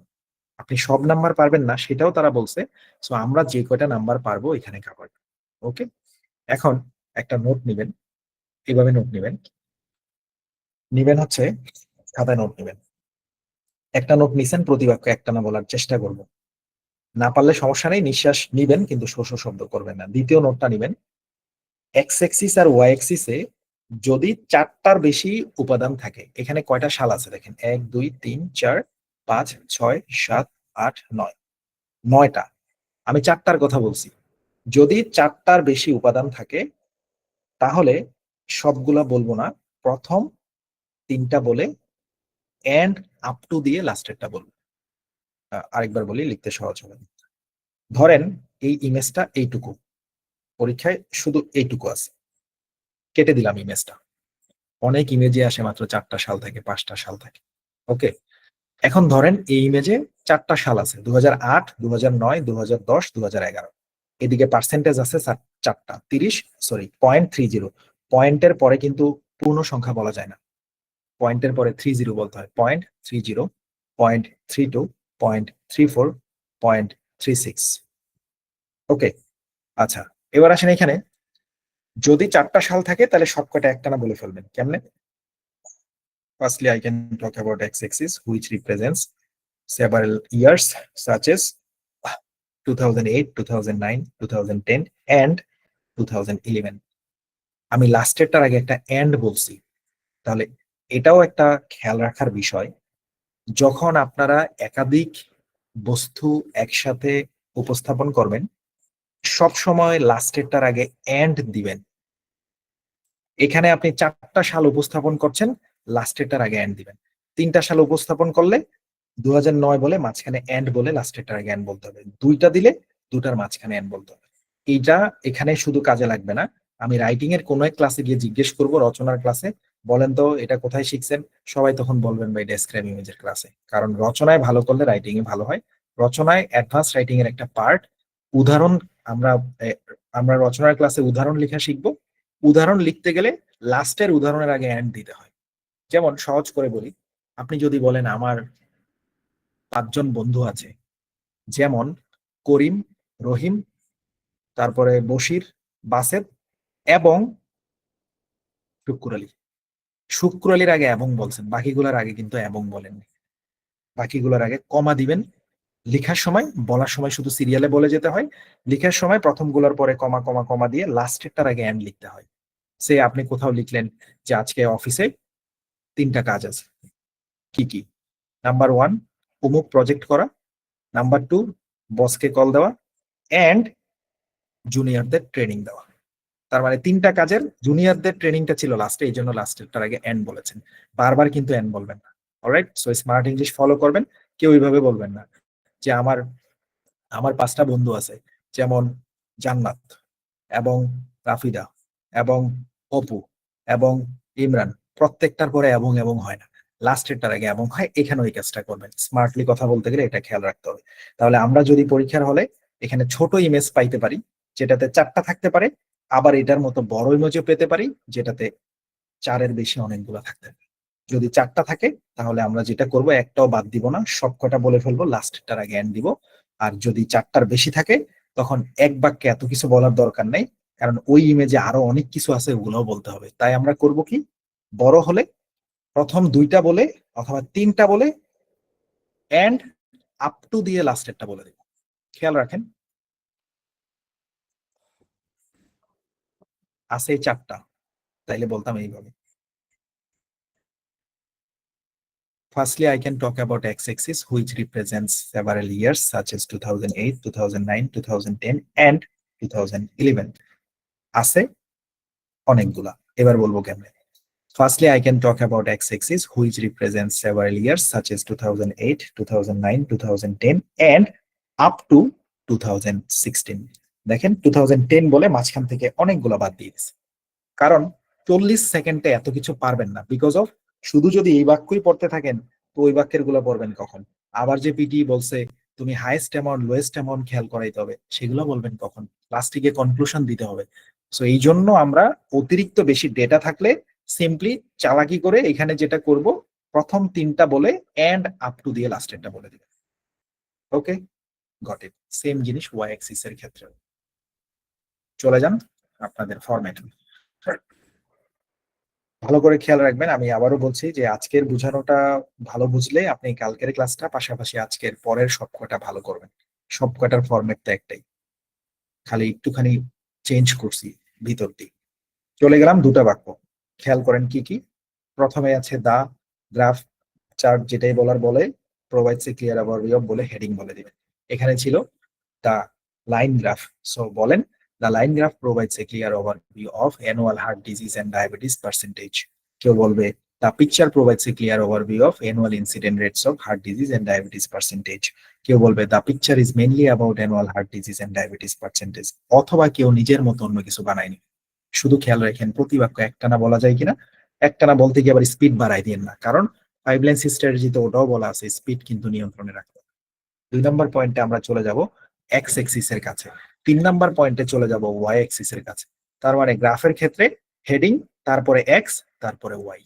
Speaker 1: আপনি সব নাম্বার পারবেন না সেটাও তারা বলছে। সো আমরা যে কয়টা নাম্বার পারবো এখানে কাভার। ওকে, এখন একটা নোট নিবেন, এভাবে নোট নিবেন। নিবেন হচ্ছে খাতায় নোট নিবেন। একটা নোট নিছেন, প্রতিবাক্য একটানা বলার চেষ্টা করব। না পারলে সমস্যা নেই, নিঃশ্বাস নিবেন কিন্তু শো শো শব্দ করবেন না। দ্বিতীয় নোটটা নিবেন, এক্স এক্সিস আর ওয়াই এক্সিসে যদি 4টার বেশি উপাদান থাকে, এখানে কয়টা সাল আছে দেখেন, 1 2 3 4 5 6 7 8 9, 9টা। আমি 4টার কথা বলছি। যদি 4টার বেশি উপাদান থাকে তাহলে সবগুলা বলবো না, প্রথম 3টা বলে এন্ড আপ টু দিয়ে লাস্টেরটা বলবো। আরেকবার বলি লিখতে সহজ হবে। ধরেন এই ইমেজটা এইটুকু, পরীক্ষায় শুধু এইটুকু আছে, কেটে দিলাম ইমেজটা। অনেক ইমেজে আসে মাত্র 4টা সাল থাকে, 5টা সাল থাকে। ওকে, এখন ধরেন এই ইমেজে 4টা সাল আছে, 2008, 2009, 2010, 2011। এদিকে পার্সেন্টেজ আছে 4টা, 30, সরি 0.30। পয়েন্টের পরে কিন্তু পূর্ণ সংখ্যা বলা যায় না, পয়েন্টের পরে 30 বলতে হয়। 0.30, 0.32, 0.34, 0.36। ওকে, আচ্ছা, এবার আসেন এখানে যদি 4টা সাল থাকে তাহলে সবকটা একটানা বলে ফেলবেন। কেমনে? Firstly, I can talk about x-axis, which represents several years such as 2008, 2009, 2010 and 2011। আমি লাস্টেরটার আগে একটা এন্ড বলছি, তাহলে এটাও একটা খেয়াল রাখার বিষয়। যখন আপনারা একাধিক বস্তু একসাথে উপস্থাপন করবেন, সব সময় লাস্টেরটার আগে এন্ড দিবেন। এখানে আপনি 4টা সাল উপস্থাপন করছেন, লাস্টেরটার আগে এন্ড দিবেন। 3টা সাল উপস্থাপন করলে 2009 বলে মাঝখানে এন্ড বলে লাস্টেরটার আগে এন্ড বলতে হবে। 2টা দিলে 2টার মাঝখানে এন্ড বলতে হবে। এইটা এখানে শুধু কাজে লাগবে না, আমি রাইটিং এর কোন এক ক্লাসে গিয়ে জিজ্ঞেস করব, রচনার ক্লাসে, বলেন তো এটা কোথায় শিখছেন? সবাই তখন বলবেন ভাই ডেসক্রাইব ইমেজের ক্লাসে। কারণ রচনায় ভালো করলে রাইটিং এ ভালো হয়। রচনায় অ্যাডভান্স রাইটিং এর একটা পার্ট। উদাহরণ, আমরা এ, আমরা রচনার ক্লাসে উদাহরণ লেখা শিখবো। উদাহরণ লিখতে গেলে লাস্টের উদাহরণের আগে এন্ড দিতে হয়। যেমন সহজ করে বলি, আপনি যদি বলেন আমার 5জন বন্ধু আছে, যেমন করিম, রহিম, তারপরে বশির, বাসেত এবং শুক্র আলী। শুক্র আলীর আগে এবং বলছেন, বাকিগুলোর আগে কিন্তু এবং বলেননি। বাকিগুলোর আগে কমা দিবেন। লেখার সময়, বলার সময় শুধু সিরিয়ালে বলে যেতে হয়, লেখার সময় প্রথম গুলোর পরে কমা কমা কমা দিয়ে লাস্টেরটার আগে এন্ড লিখতে হয়। সে আপনি কোথাও লিখলেন যে আজকে অফিসে 3টা কাজ আছে, কি কি? নাম্বার 1 অমুক প্রজেক্ট করা, নাম্বার 2 বসকে কল দেওয়া এন্ড জুনিয়রদের ট্রেনিং দেওয়া। তার মানে 3টা কাজের জুনিয়রদের ট্রেনিংটা ছিল লাস্টে, এই জন্য লাস্টেরটার আগে এন্ড বলেছেন। বারবার কিন্তু এন্ড বলবেন না। Alright, so smart English follow করবেন। কেউ এইভাবে বলবেন না যে আমার আমার 5টা বন্ধু আছে, যেমন জান্নাত এবং রাফিদা এবং অপু এবং ইমরান। প্রত্যেকটার পরে এবং এবং হয় না, লাস্টেরটার আগে এবং হয়। এখানে ওই কাজটা করবেন। স্মার্টলি কথা বলতে গেলে এটা খেয়াল রাখতে হবে। তাহলে আমরা যদি পরীক্ষার হলে এখানে ছোট ইমেজ পাইতে পারি যেটাতে 4টা থাকতে পারে, আবার এটার মতো বড় ইমেজও পেতে পারি যেটাতে 4-এর বেশি অনেকগুলো থাকতে পারে। যদি 4টা থাকে তাহলে আমরা যেটা করব একটাও বাদ দিব না, সবকটা বলে ফেলবো, লাস্টটার আগে এন্ড দিব। আর যদি 4টার বেশি থাকে তখন এক বাক্যে এত কিছু বলার দরকার নেই, কারণ ওই ইমেজে আরো অনেক কিছু আছে, ওগুলোও বলতে হবে। তাই আমরা করব কি, বড় হলে প্রথম 2টা বলে অথবা 3টা বলে এন্ড আপ টু দিয়ে লাস্টেরটা বলে দেব। খেয়াল রাখেন, আছে এই 4টা, তাইলে বলতাম এইভাবে। Firstly, I can talk about x-axis, which represents several years such as 2008, 2009, 2010 and 2011. আছে অনেকগুলা, এবার বলবো কেমনে। Firstly, I can talk about x-axis, which represents several years such as 2008, 2009, 2010 and up to 2016. দেখেন 2010 বলে মাঝখান থেকে অনেকগুলা বাদ দিয়ে দিছে, কারণ 40 সেকেন্ডে এত কিছু পারবেন না, বিকজ অফ শুধু যদি এই বাক্যই পড়তে থাকেন তো ওই বাক্যের গুলা পড়বেন কখন? আবার যে পিটি বলছে তুমি হাইয়েস্ট অ্যামাউন্ট লোয়েস্ট অ্যামাউন্ট খেয়াল করাইতে হবে, সেগুলো বলবেন কখন? লাস্টে গিয়ে কনক্লুশন দিতে হবে। সো এই জন্য আমরা অতিরিক্ত বেশি ডেটা থাকলে সিম্পলি চালাকি করে এখানে যেটা করব, প্রথম 3টা বলে এন্ড আপ টু দিয়ে লাস্টেরটা বলে দিবেন। ওকে, গট ইট। সেম জিনিস ওয়াই অ্যাক্সিস এর ক্ষেত্রে। চলে যান আপনাদের ফরম্যাট। ভালো করে খেয়াল রাখবেন, আমি আবারও বলছি যে আজকের বুঝানোটা ভালো বুঝলে আপনি কালকের ক্লাসটা পাশাপাশি আজকের পরের সবকটা ভালো করবেন। সবকটার ফরম্যাট তো একটাই, খালি একটুখানি চেঞ্জ করছি ভিতর দিয়ে। চলে গেলাম 2টা বাক্য, খেয়াল করেন কি কি। প্রথমে আছে দা গ্রাফ চার্ট, যেটাই বলার বলে provides a clear overview of বলে হেডিং বলে দিবেন। এখানে ছিল দা লাইন গ্রাফ, সো বলেন the line graph provides a clear overview of annual heart disease and diabetes percentage. কেউ বলবে the picture provides a clear overview of annual incident rates of heart disease and diabetes percentage. কেউ বলবে the picture is mainly about annual heart disease and diabetes percentage. অথবা কেউ নিজের মতো অন্য কিছু বানায়নি। শুধু খেয়াল রাখেন প্রতি বাক্য একটানা বলা যায় কিনা। একটানা বলতে গিয়ে আবার স্পিড বাড়াই দিন না, কারণ 5 লাইন স্ট্র্যাটেজিতে ওটাও বলা আছে স্পিড কিন্তু নিয়ন্ত্রণে রাখতে। 2 নম্বর পয়েন্টে আমরা চলে যাব এক্স এক্সিস এর কাছে, 3 নম্বর পয়েন্টে চলে যাব ওয়াই এক্সিস এর কাছে। তার মানে গ্রাফের ক্ষেত্রে হেডিং, তারপরে এক্স, তারপরে ওয়াই।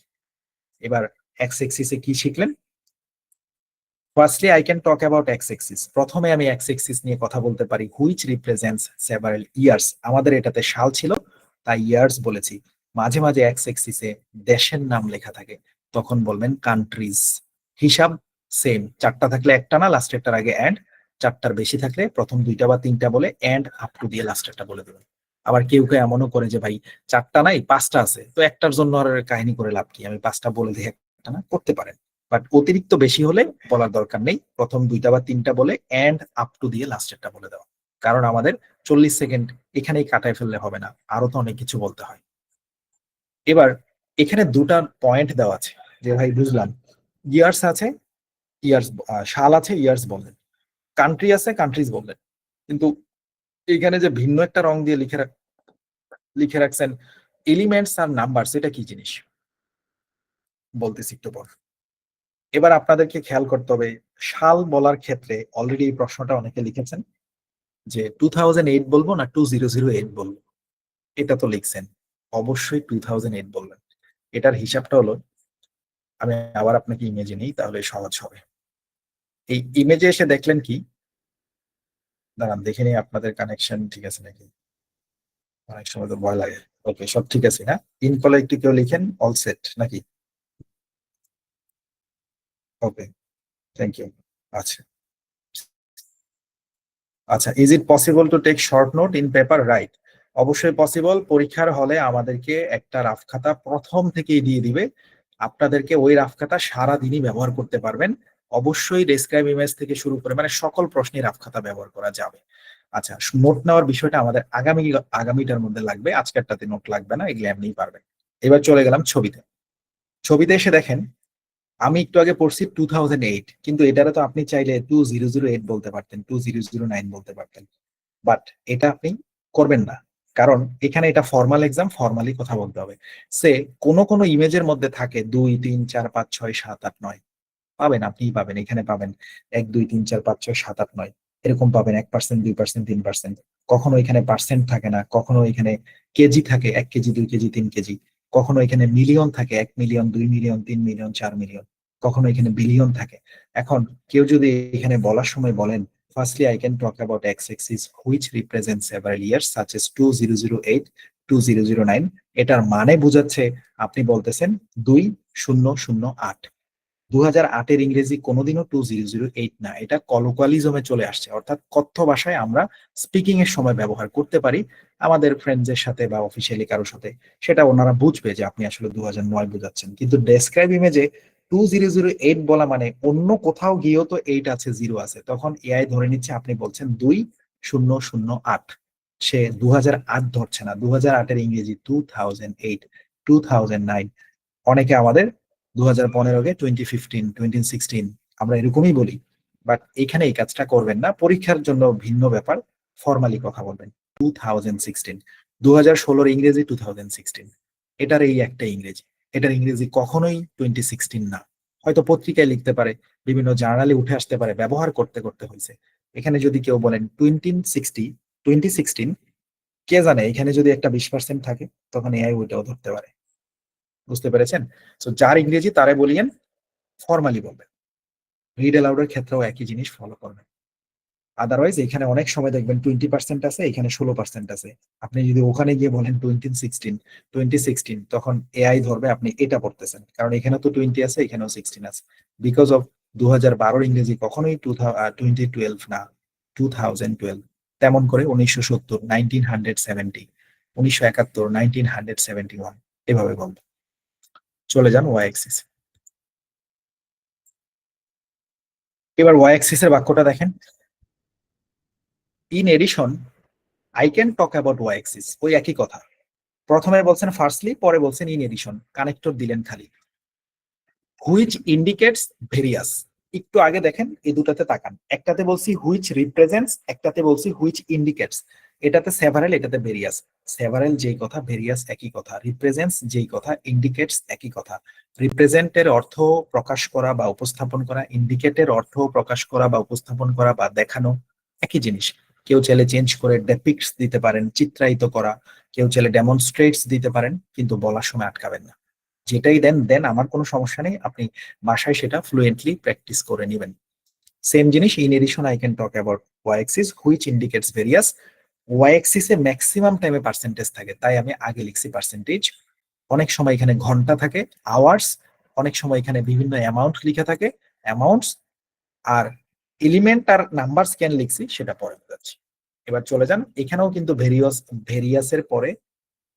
Speaker 1: এবার এক্স এক্সিসে কি শিখলেন? Firstly I can talk about x axis. প্রথমে আমি এক্স এক্সিস নিয়ে কথা বলতে পারি, হুইচ রিপ্রেজেন্টস সেভারাল ইয়ার্স। আমাদের এটাতে সাল ছিল তাই ইয়ার্স বলেছি। মাঝে মাঝে এক্স এক্সিসে দেশের নাম লেখা থাকে, তখন বলবেন কান্ট্রিজ। হিসাব সেম, 4টা থাকলে একটা না, লাস্টেরটার আগে এন্ড, 4টার বেশি থাকলে প্রথম 2টা বা 3টা বলে এন্ড আপ টু দিয়ে লাস্টেরটা বলে দেবেন। আবার কেউ কেউ এমনও করে যে ভাই 4টা নাই 5টা আছে, তো একটার জন্য আর কাহিনী করে লাভ কি, আমি 5টা বলে দিই, একটা না, করতে পারেন। বাট অতিরিক্ত বেশি হলে বলার দরকার নেই, প্রথম 2টা বা 3টা বলে এন্ড আপ টু দিয়ে লাস্টেরটা বলে দেওয়া। কারণ আমাদের 40 সেকেন্ড এখানেই কাটায় ফেললে হবে না, আরো তো অনেক কিছু বলতে হয়। এবার এখানে 2টা পয়েন্ট দেওয়া আছে যে ভাই বুঝলাম, ইয়ার্স আছে, ইয়ার্স সাল আছে, ইয়ার্স বললেন, কান্ট্রি আছে, কান্ট্রিজ বললেন, কিন্তু এখানে যে ভিন্ন একটা রং দিয়ে লিখে রাখছেন এলিমেন্টস আর নাম্বার, সেটা কি জিনিস বলতেছি একটু পর। এবার আপনাদেরকে খেয়াল করতে হবে, সাল বলার ক্ষেত্রে অলরেডি এই প্রশ্নটা অনেকে লিখেছেন যে 2008 বলবো না 2008 বলবো। এটা তো লিখছেন, অবশ্যই 2008 বলবেন। এটার হিসাবটা হলো, আমি আবার আপনাকে ইমেজে নিই তাহলে সহজ হবে। এই ইমেজে এসে দেখলেন কি, দাঁড়ান দেখে নিই আপনাদের কানেকশন ঠিক আছে নাকি, অনেক সময় তো ভয় লাগে। ওকে, সব ঠিক আছে না? ইন কলে একটু কেউ লিখেন অল সেট নাকি? Okay, thank you. আচ্ছা আচ্ছা, is it possible to take short note in paper? Right, অবশ্যই পসিবল। পরীক্ষার হলে আমাদেরকে একটা রাফ খাতা প্রথম থেকেই দিয়ে দিবে, আপনাদেরকে ওই রাফ খাতা সারাদিনই ব্যবহার করতে পারবেন। অবশ্যই ডেসক্রাইব ইমেজ থেকে শুরু করে মানে সকল প্রশ্নের রাফ খাতা ব্যবহার করা যাবে। আচ্ছা, নোট নেওয়ার বিষয়টা আমাদের আগামীটার মধ্যে লাগবে, আজকেরটাতে নোট লাগবে না, এগুলো এমনিই পারবেন। এবার চলে গেলাম ছবিতে। ছবিতে এসে দেখেন আমি একটু আগে পড়ছি 2008, কিন্তু এটারে তো আপনি চাইলে 2008 বলতে পারতেন, 2009 বলতে পারতেন, বাট এটা আপনি করবেন না, কারণ এখানে এটা ফর্মাল এক্সাম, ফর্মালি কথা বলতে হবে। সে কোন কোন ইমেজের মধ্যে থাকে 2 3 4 5 6 7 8 9, পাবেন, আপনিই পাবেন, এখানে পাবেন 1 2 3 4 5 6 7 8 9, এরকম পাবেন 1%, 2%, 3%। কখনো এখানে পার্সেন্ট থাকে না, কখনো এখানে কেজি থাকে, 1 কেজি 2 কেজি 3 কেজি। কখনো এখানে মিলিয়ন থাকে, 1 মিলিয়ন, 2 মিলিয়ন, 3 মিলিয়ন, 4 মিলিয়ন, কখনো এখানে বিলিয়ন থাকে। এখন কেউ যদি এখানে বলার সময় বলেন, firstly I can talk about x axis which represent several years such as 2008, 2009, এটার মানে বোঝাচ্ছে আপনি বলতেছেন 2008। 2008-এর ইংরেজি কোনোদিনও 2008 না, এটা কলোকুয়ালিজমে চলে আসছে, অর্থাৎ কথ্য ভাষায় আমরা স্পিকিং এর সময় ব্যবহার করতে পারি আমাদের ফ্রেন্ডসের সাথে বা অফিসিয়ালি কারোর সাথে, সেটা ওনারা বুঝবে যে আপনি আসলে 2009 বোঝাচ্ছেন। কিন্তু ডেসক্রাইব ইমেজে 2008 বলা মানে অন্য কোথাও গিয়েও তো 8 আছে, 0 আছে, তখন এআই ধরে নিচ্ছে আপনি বলছেন 2008। সে 2008 ধরছে না, 2008-এর ইংরেজি 2008, 2009। অনেকে আমাদের 2015-কে 2015, 2016 আমরা এরকমই বলি, বাট এখানে এই কাজটা করবেন না, পরীক্ষার জন্য ভিন্ন ব্যাপার, ফর্মালি কথা বলবেন 2016। 2016-র ইংরেজি 2016, এটার এই একটা ইংরেজি, এটার ইংরেজি কখনোই 2016 না। হয়তো পত্রিকায় লিখতে পারে, বিভিন্ন জার্নালে উঠে আসতে পারে, ব্যবহার করতে করতে হয়েছে। এখানে যদি কেউ বলেন 2016, কে জানে এখানে যদি একটা 20% থাকে, তখন এআই ওইটাও ধরতে পারে। বুঝতে পেরেছেন? তো যার ইংরেজি তারে বলিয়েন, ফর্মালি বলবেন। রিড অ্যালাউডের ক্ষেত্রেও একই জিনিস ফলো করবেন। আদারওয়াইজ এখানে অনেক সময় দেখবেন 20% আছে, এখানে 16% আছে। আপনি যদি ওখানে গিয়ে বলেন 2016, তখন এআই ধরবে আপনি এটা পড়তেছেন, কারণ এখানে তো 20 আছে, এখানেও 16 আছে। বিকজ অফ 2012 ইংরেজি কখনোই 2012 না, 2012। তেমন করে 1970, 1970, 1971, 1971, এভাবে বলবো। চলে যান ওয়াই এক্সিস। এবার ওয়াই অ্যাক্সিস এর বাক্যটা দেখেন, in addition I can talk about y axis, ওই একই কথা। প্রথমে বলছেন ফার্স্টলি, পরে বলছেন ইন এডিশন, কানেক্টর দিলেন খালি। হুইচ ইন্ডিকেটস ভেরিয়াস, একটু আগে দেখেন এই দুটাতে তাকান, একটাতে বলছি হুইচ রিপ্রেজেন্টস, একটাতে বলছি হুইচ ইন্ডিকেটস। এটাতে সেভারেল, এটাতে ভেরিয়াস। সেভারেল যেই কথা, ভেরিয়াস একই কথা। রিপ্রেজেন্টস যেই কথা, ইন্ডিকেটস একই কথা। রিপ্রেজেন্টের অর্থ প্রকাশ করা বা উপস্থাপন করা, ইন্ডিকেটের অর্থ প্রকাশ করা বা উপস্থাপন করা বা দেখানো, একই জিনিস। কেউ চাইলে চেঞ্জ করে ডেপিক্টস দিতে পারেন, চিত্রায়িত করা, কেউ চাইলে ডেমনস্ট্রেটস দিতে পারেন, কিন্তু বলার সময় আটকাবেন না। যেটাই দেন দেন, আমার কোনো সমস্যা নেই, আপনি বাসায় সেটা ফ্লুয়েন্টলি প্র্যাকটিস করে নেবেন। সেম জিনিস, in addition I can talk about y axis which indicates various. Y এক্সিসে ম্যাক্সিমাম টাইমে পার্সেন্টেজ থাকে, তাই আমি আগে লিখছি পার্সেন্টেজ। অনেক সময় এখানে ঘন্টা থাকে, আওয়ার্স। অনেক সময় এখানে বিভিন্ন অ্যামাউন্ট লিখা থাকে, অ্যামাউন্টস। আর এলিমেন্ট আর নাম্বার স্ক্যান লিখছি, সেটা পরে যাচ্ছি। এবার চলে যান, এখানেও কিন্তু ভেরিয়াসের পরে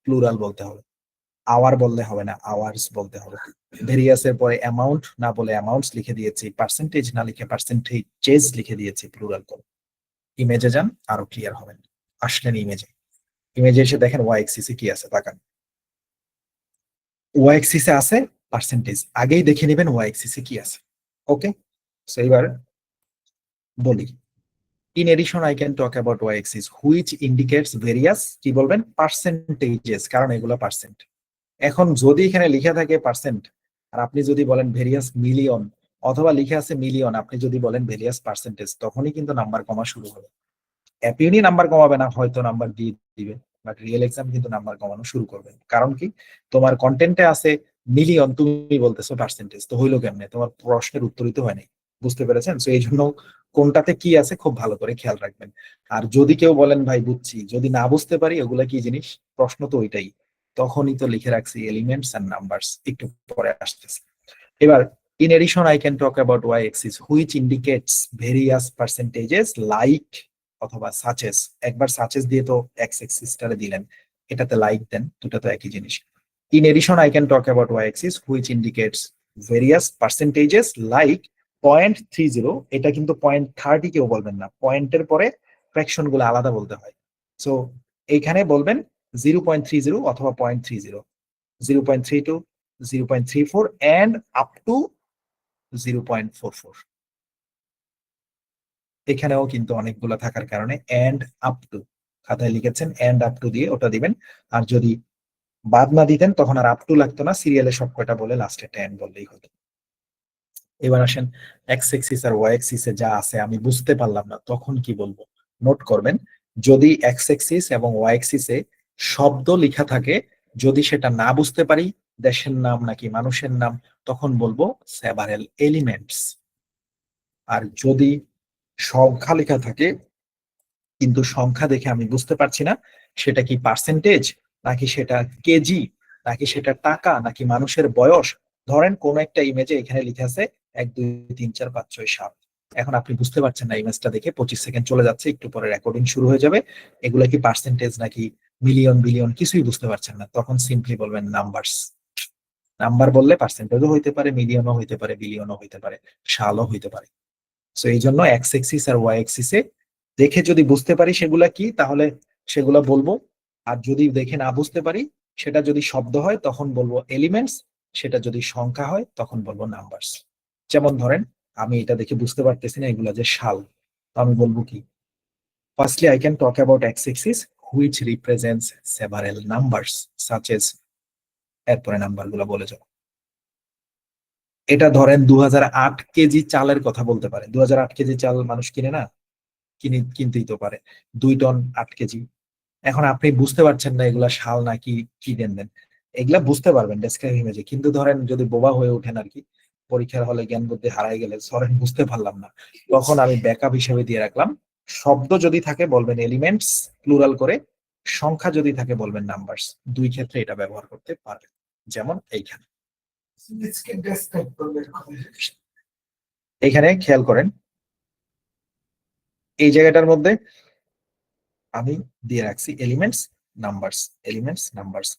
Speaker 1: প্লুরাল বলতে হবে, আওয়ার বললে হবে না, আওয়ার্স বলতে হবে। ভেরিয়াসের পরে অ্যামাউন্ট না বলে অ্যামাউন্টস লিখে দিয়েছি, পার্সেন্টেজ না লিখে পার্সেন্টেজেস লিখে দিয়েছি প্লুরাল করে। ইমেজে যান, আরো ক্লিয়ার হবেন। আসলেন ইমেজে, ইমেজে এসে দেখেন ওয়াই এক্সিস এ কি আছে, তাকান। ওয়াই এক্সিস এ আছে পার্সেন্টেজ, আগেই দেখে নেবেন ওয়াই এক্সিস এ কি আছে। ওকে, সো এবার বলি, in addition I can talk about y axis which indicates various, কি বলবেন, পার্সেন্টেজেস, কারণ এগুলো পার্সেন্ট। এখন যদি এখানে লিখে থাকে পার্সেন্ট, আর আপনি যদি বলেন ভেরিয়াস মিলিয়ন, অথবা লিখে আছে মিলিয়ন, আপনি যদি বলেন ভেরিয়াস পার্সেন্টেজ, তখনই কিন্তু নাম্বার কমা শুরু হবে। অ্যাপিউনি নাম্বার কমাবে না, হয়তো নাম্বার দিয়ে দিবে, বাট রিয়েল এক্সাম কিন্তু নাম্বার কমানো শুরু করবে। কারণ কি, তোমার কন্টেন্টে আছে মিলিয়ন, তুমি বলতেছো পার্সেন্টেজ, তো হইলো কেমনে, তোমার প্রশ্নের উত্তরিত হয় নাই। বুঝতে পেরেছেন? তো এই জন্য কোনটাতে কি আছে খুব ভালো করে খেয়াল রাখবেন। আর যদি কেউ বলেন ভাই বুঝছি, যদি না বুঝতে পারি ওগুলা কি জিনিস, প্রশ্ন তো ওইটাই, তখনই তো লিখে রাখছি এলিমেন্টস এন্ড নাম্বারস, একটু পরে আসতেছে। এবার, in addition I can talk about y axis which indicates various percentages like অথবা suches, একবার suches দিয়ে তো x axis টারে দিলেন, এটাতে লাইক দেন, দুটো তো একই জিনিস। in addition I can talk about y axis which indicates various percentages like 0.30, এটা কিন্তু 0.30 কেউ বলবেন না, পয়েন্টের পরে ফ্র্যাকশন গুলো আলাদা বলতে হয়। সো এইখানে বলবেন 0.30 অথবা 0.30, 0.32, 0.34 and up to 0.44। এখানেও কিন্তু অনেকগুলো থাকার কারণে এন্ড আপ টু, খাতায় লিখেছেন এন্ড আপ টু দিয়ে ওটা দিবেন। আর যদি বাদ না দিতেন তখন আর আপ টু লাগতো না, সিরিয়ালে সব কয়টা বলে লাস্টে 10 বললেই হতো। এবার আসেন, এক্স এক্সিস আর ওয়াই এক্সিসে যা আছে আমি বুঝতে পারলাম না, তখন কি বলবো, নোট করবেন। যদি এক্স এক্সিস এবং ওয়াই এক্সিসে শব্দ লেখা থাকে, যদি সেটা না বুঝতে পারি দেশের নাম নাকি মানুষের নাম, তখন বলবো সেভারেল এলিমেন্টস। আর যদি সংখ্যা লেখা থাকে কিন্তু সংখ্যা দেখে আমি বুঝতে পারছি না সেটা কি পার্সেন্টেজ নাকি সেটা কেজি নাকি সেটা টাকা নাকি মানুষের বয়স, ধরেন কোন একটা ইমেজে এখানে লিখে আছে 1 2 3 4 5 6 7, এখন আপনি বুঝতে পারছেন না ইমেজটা দেখে, 25 সেকেন্ড চলে যাচ্ছে, একটু পরে রেকর্ডিং শুরু হয়ে যাবে, এগুলা কি পার্সেন্টেজ নাকি মিলিয়ন বিলিয়ন কিছুই বুঝতে পারছেন না, তখন সিম্পলি বলবেন নাম্বারস। নাম্বার বললে পার্সেন্টেজও হইতে পারে, মিলিয়নও হইতে পারে, বিলিয়নও হইতে পারে, সালও হইতে পারে। সো এই জন্য এক্স এক্সিস আর ওয়াই এক্সিসে দেখে যদি বুঝতে পারি সেগুলা কি তাহলে সেগুলা বলবো, আর যদি দেখে না বুঝতে পারি সেটা যদি শব্দ হয় তখন বলবো এলিমেন্টস, সেটা যদি সংখ্যা হয় তখন বলবো নাম্বারস। যেমন ধরেন আমি এটা দেখে বুঝতে পারতেছি না এগুলা যে সাল, তো আমি বলবো কি, firstly I can talk about x axis which represents several numbers such as, এরপরে নাম্বার গুলো বলে যাবো। এটা ধরেন 2008 কেজি চালের কথা বলতে পারে, 2008 কেজি চাল মানুষ কিনে না, কিনতেই তো পারে, 2 টন 8 কেজি। এখন আপনি বুঝতে পারছেন না এগুলা শাল নাকি কি দেন দেন, এগুলা বুঝতে পারবেন ডেসক্রাইব ইমেজে, কিন্তু ধরেন যদি বোবা হয়ে ওঠেন আর কি, পরীক্ষার হলে জ্ঞান বুদ্ধি হারাই গেলে সরেন বুঝতে পারলাম না, তখন আমি ব্যাকআপ হিসেবে দিয়ে রাখলাম শব্দ যদি থাকে বলবেন এলিমেন্টস প্লুরাল করে, সংখ্যা যদি থাকে বলবেন নাম্বারস, দুই ক্ষেত্রে এটা ব্যবহার করতে পারবেন। যেমন এইখানে এইখানে খেয়াল করেন এই জায়গাটার মধ্যে আমি দিয়ে রাখছি এলিমেন্টস নাম্বারস, এলিমেন্টস নাম্বারস,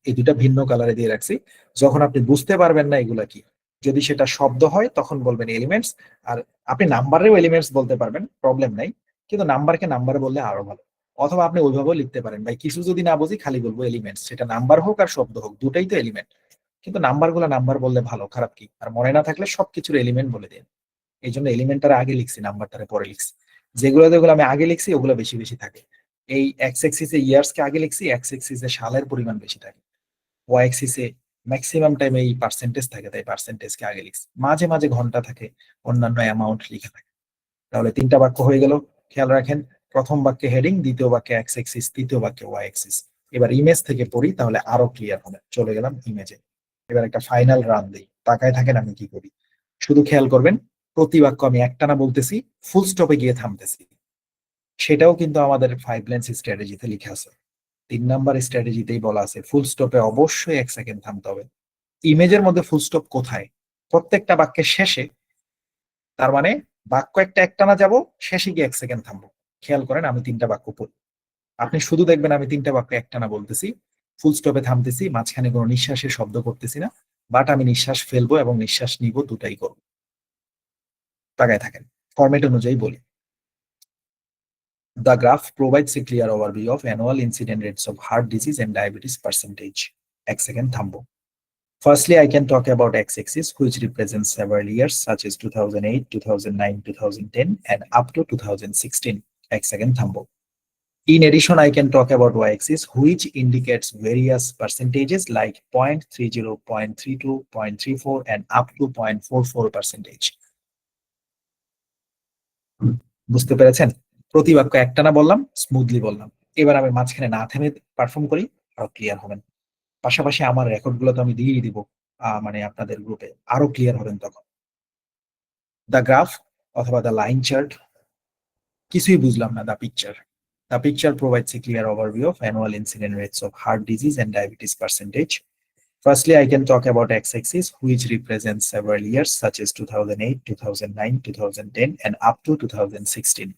Speaker 1: এই দুটা ভিন্ন কালারে দিয়ে রাখছি। যখন আপনি বুঝতে পারবেন না এগুলা কি, যদি সেটা শব্দ হয় তখন বলবেন এলিমেন্টস, আর আপনি নাম্বারেও এলিমেন্টস বলতে পারবেন, প্রবলেম নাই, কিন্তু নাম্বারকে নাম্বারে বললে আরো ভালো। অথবা আপনি ওইভাবেও লিখতে পারেন, ভাই কিছু যদি না বুঝি খালি বলবো এলিমেন্টস, সেটা নাম্বার হোক আর শব্দ হোক দুটাই তো এলিমেন্ট, কিন্তু নাম্বার গুলা নাম্বার বললে ভালো, খারাপ কি, আর মনে না থাকলে সবকিছুর এলিমেন্ট বলে দিন। এই জন্য এলিমেন্টটারে আগে লিখছি, নাম্বারটারে পরে লিখছি। যেগুলো যেগুলো আমি আগে লিখছি ওগুলো বেশি বেশি থাকে। এই এক্স এক্সিসে ইয়ার্স কে আগে লিখছি, এক্স এক্সিসে সালের পরিমাণ বেশি থাকে, ওয়াই এক্সিসে ম্যাক্সিমাম টাইম এই পার্সেন্টেজ থাকে, তাই পার্সেন্টেজ কে আগে লিখছি, মাঝে মাঝে ঘন্টা থাকে, অন্যান্য অ্যামাউন্ট লিখে থাকে। তাহলে 3টা বাক্য হয়ে গেল, খেয়াল রাখেন, প্রথম বাক্যে হেডিং, দ্বিতীয় বাক্যে এক্স এক্সিস, তৃতীয় বাক্যে ওয়াই এক্সিস। এবার ইমেজ থেকে পড়ি তাহলে আরো ক্লিয়ার হবে, চলে গেলাম ইমেজে। এবার একটা ফাইনাল রান দিই, তাকায় থাকেন আমি কি করি, শুধু খেয়াল করবেন প্রতি বাক্য আমি একটানা বলতেছি, ফুল স্টপে গিয়ে থামতেছি, সেটাও কিন্তু আমাদের 5 লাইন্স স্ট্র্যাটেজিতে লিখে আছে। 3 নাম্বার স্ট্র্যাটেজিতেই বলা আছে ফুল স্টপে অবশ্যই 1 সেকেন্ড থামতে হবে। ইমেজের মধ্যে ফুল স্টপ কোথায়? প্রত্যেকটা বাক্যের শেষে, তার মানে বাক্য একটা একটানা যাব, শেষে গিয়ে 1 সেকেন্ড থামবো। খেয়াল করেন আমি 3টা বাক্য পড়ি, আপনি শুধু দেখবেন আমি 3টা বাক্য একটানা বলতেছি, ফুল স্টপে থামতেছি, মাঝখানে কোনো নিঃশ্বাসের শব্দ করতেছি না, বাট আমি নিঃশ্বাস ফেলবো এবং নিঃশ্বাস নিব, দুটাই করবো। তাকায় থাকেন, ফরম্যাট অনুযায়ী বলি। The graph provides a clear overview of annual incident rates of heart disease and diabetes percentage. 1 second থামবো। Firstly, I can talk about x-axis, which represents several years such as 2008, 2009, 2010, and up to 2016. 1 second থামবো। In addition, I can talk about y-axis, which indicates various percentages like 0.30, 0.32, 0.34, and up to 0.44 percentage. বুঝতে পেরেছেন? প্রতি বাক্য একটানা বললাম, smoothly বললাম। এবার আমি মাঝখানে না থেমে পারফর্ম করি, আরো ক্লিয়ার হবেন। পাশাপাশি আমার রেকর্ড গুলো তো আমি দিয়ে দিব, মানে আপনাদের গ্রুপে, আরো ক্লিয়ার হবেন তখন। দ্য গ্রাফ অথবা দ্য লাইন চার্ট, কিছুই বুঝলাম না, the picture. The picture provides a clear overview of annual incident rates of heart disease and diabetes percentage. Firstly, I can talk about x-axis, which represents several years such as 2008, 2009, 2010, and up to 2016.